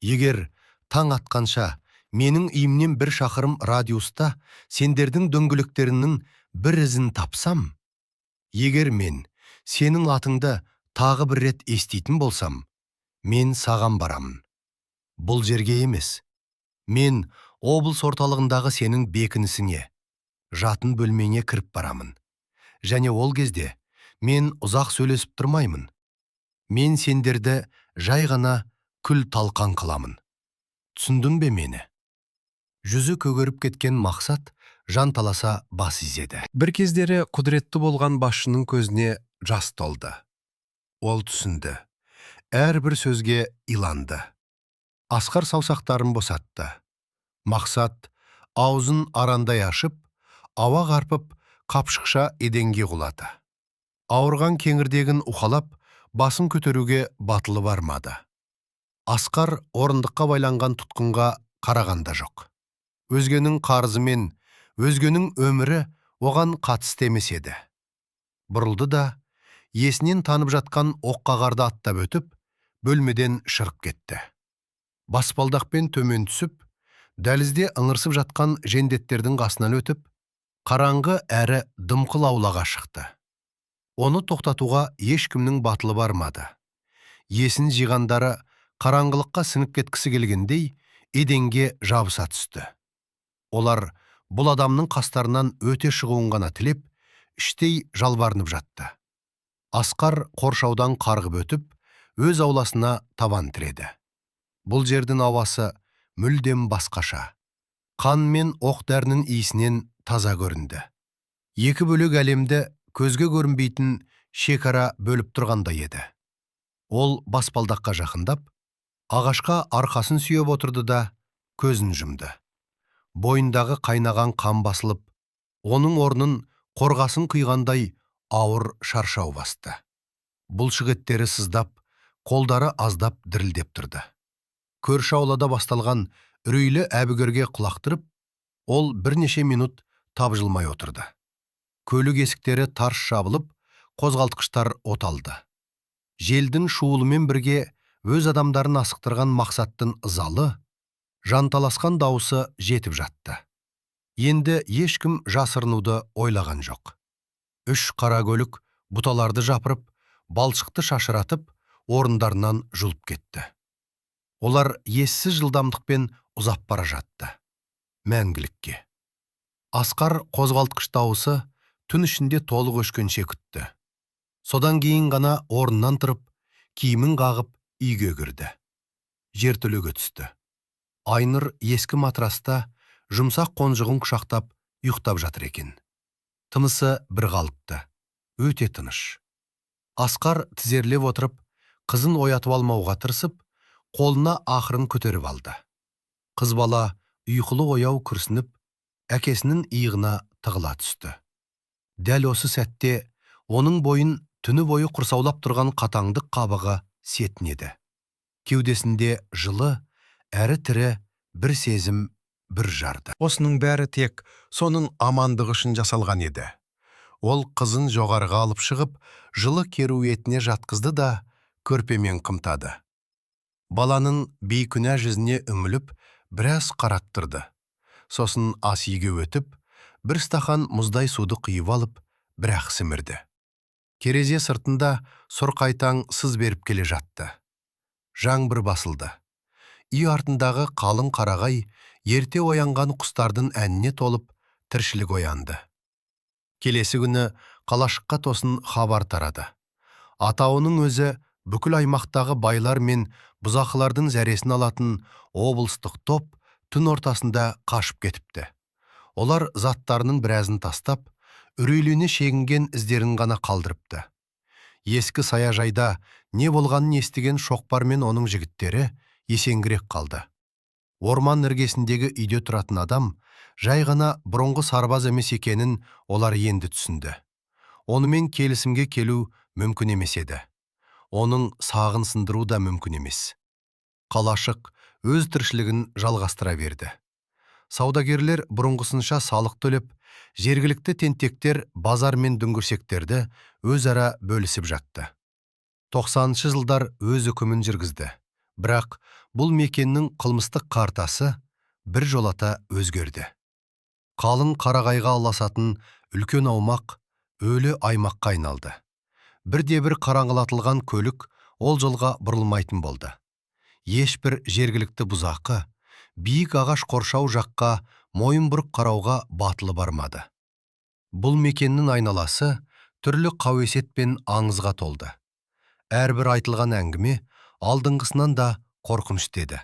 Егер таң атқанша менің үйімнен 1 шақырым радиуста сендердің дөңгелектерінің бір ізін тапсам, егер мен сенің атыңды тағы бір рет еститін болсам, мен саған барамын. Бұл жерге емес. Мен облыс орталығындағы сенің бекінісіңе, жатын бөлмеңе кіріп барамын. Және ол кезде мен ұзақ сөйлесіп тұрмаймын. Мен сендерді жай ғана күл талқан қыламын. Түсіндің бе мені?» Жүзі көгеріп кеткен Мақсат жан таласа бас изеді. Бір кездері құдіретті болған басшының көзіне жас толды. Ол түсінді. Әрбір сөзге иланды. Асқар саусақтарын босатты. Мақсат аузын арандай ашып, ауа қарпып, қапшықша еденге құлады. Ауырған кеңірдегін уқалап, басын көтеруге батылы бармады. Асқар орындыққа байланған тұтқынға қарағанда жоқ. Өзгенің қарызы мен өзгенің өмірі оған қатысты емес еді. Бұрылды да, есінен танып жатқан оққағарды аттап өтіп, бөлмеден шығып кетті. Баспалдақпен төмен түсіп, дәлізде ыңырсып жатқан жендеттердің қасынан өтіп, қараңғы әрі дымқыл аулаға шықты. Оны тоқтатуға ешкімнің батылы бармады. Есін жиғандары қараңғылыққа сіңіп кеткісі келгендей, еденге жабыса түсті. Олар бұл адамның қастарынан өте шығуын ғана тілеп, іштей жалбарынып жатты. Асқар қоршаудан қарғып өтіп, өз ауласына табан тіреді. Бұл жердің ауасы мүлдем басқаша. Қан мен оқ дәрінің иісінен таза көрінді. Екі бөлек әлемді көзге көрінбейтін шекара бөліп тұрғандай еді. Ол баспалдаққа жақындап, ағашқа арқасын сүйеп отырды да көзін жұмды. Бойындағы қайнаған қан басылып, оның орнын қорғасын құйғандай ауыр шаршау басты. Бұлшық еттері сыздап, қолдары аздап дірілдеп тұрды. Көрші аулада басталған үрейлі әбігерге құлақтырып, ол бірнеше минут тапжылмай отырды. Көлік есіктері тарс жабылып, қозғалтқыштар оталды. Желдің шуылымен бірге өз адамдарын асықтырған Мақсаттың ызалы, жанталасқан дауысы жетіп жатты. Енді ешкім жасырынуды ойлаған жоқ. 3 қара көлік бұталарды жапырып, балшықты шашыратып, орындарынан жұлып кетті. Олар ессіз жылдамдықпен ұзап бара жатты. Мәңгілікке. Асқар қозғалтқыш дауысы түн ішінде толық өшкенше күтті. Содан кейін ғана орнынан тұрып, киімін қағып, үйге кірді. Жертөлеге түсті. Айнұр ескі матраста жұмсақ қонжығын құшақтап, ұйықтап жатыр екен. Тынысы бір қалыпты. Өте тыныш. Асқар тізерлеп отырып, қызын оятып алмауға тырысып, қолына ақырын көтеріп алды. Қыз бала ұйқылы ояу күрсініп, әкесінің иығына тығыла түсті. Дәл осы сәтте оның бойын түні бойы құрсаулап тұрған қатаңдық қабығы сетінеді. Кеудесінде жылы, әрі тірі бір сезім, бір жарды. Осының бәрі тек соның амандығы үшін жасалған еді. Ол қызын жоғарыға алып шығып, жылы керуетіне жатқызды да көрпемен қымтады. Баланың бейкүнә жүзіне үңіліп, біраз қараттырды. Сосын ас үйге өтіп, бір стақан мұздай суды құйып алып, бірақ сімірді. Терезе сыртында сұрқайтаң сыз беріп келе жатты. Жаңбыр басылды. Үй артындағы қалың қарағай ерте оянған құстардың әніне толып, тіршілік оянды. Келесі күні қалашыққа тосын хабар тарады. Атауының өзі бүкіл аймақтағы байлар мен бұзақылардың зәресін алатын облыстық топ түн ортасында қашып кетіпті. Олар заттарының біразын тастап, үрейлене шегінген іздерін ғана қалдырыпты. Ескі саяжайда не болғанын естіген шоқпар мен оның жігіттері есеңгірек қалды. Орман іргесіндегі үйде тұратын адам жай ғана бұрынғы сарбаз емес екенін олар енді түсінді. Онымен келісімге келу мүмкін емес еді. Оның сағын сындыру да мүмкін емес. Қалашық өз тіршілігін жалғастыра берді. Саудагерлер бұрынғысынша салық төлеп, жергілікті тентектер базар мен дүңгіршектерді өзара бөлісіп жатты. 90-шы жылдар өз үкімін жүргізді. Бірақ бұл мекеннің қылмыстық картасы бір жолата өзгерді. Қалың қарағайға аласатын үлкен аумақ өлі аймаққа айналды. Бірде-бір қараңғылатылған көлік ол жолға бұрылмайтын болды. Ешбір жергілікті бұзақы биік ағаш қоршау жаққа мойын бұрып қарауға батылы бармады. Бұл мекеннің айналасы түрлі қауесет пен аңызға толды. Әрбір айтылған әңгіме алдыңғысынан да қорқынышты еді.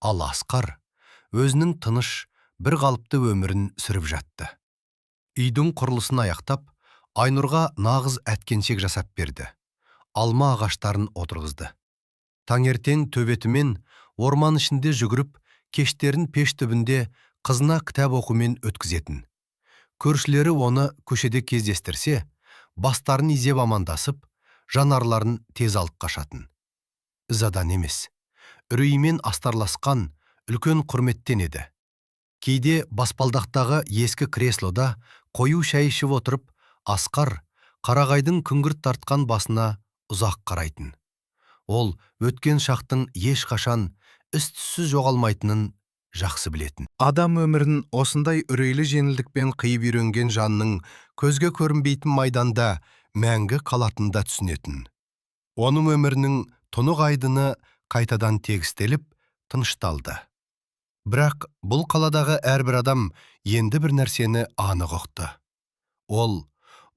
Ал Асқар өзінің тыныш, бір қалыпты өмірін сүріп жатты. Үйдің құрылысын аяқтап, Айнұрға нағыз әткеншек жасап берді. Алма ағаштарын отырғызды. Таңертең төбетімен орман ішінде жүгіріп, кештерін пеш түбінде қызына кітап оқумен өткізетін. Көршілері оны көшеде кездестірсе, бастарын изеп амандасып, жанарларын тез алып қашатын. Ызадан емес, үреймен астарласқан үлкен құрметтен еді. Кейде баспалдақтағы ескі креслода қою шай ішіп отырып, Асқар қарағайдың күңгірт тартқан басына ұзақ қарайтын. Ол өткен шақтың ешқашан із-түссіз жоғалмайтынын жақсы білетін. Адам өмірін осындай үрейлі жеңілдікпен қиып үйренген жанның көзге көрінбейтін майданда мәңгі қалатында түсінетін. Оның өмірінің тұнық айдыны қайтадан тегістеліп, тынышталды. Бірақ бұл қаладағы әрбір адам енді бір нәрсені анық ұқты. Ол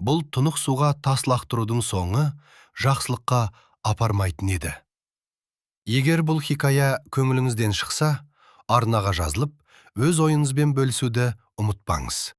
бұл тұнық суға тас лақтырудың соңы жақсылыққа апармайтын еді. Егер бұл хикая көңіліңізден шықса, арнаға жазылып, өз ойыңызбен бөлісуді ұмытпаңыз.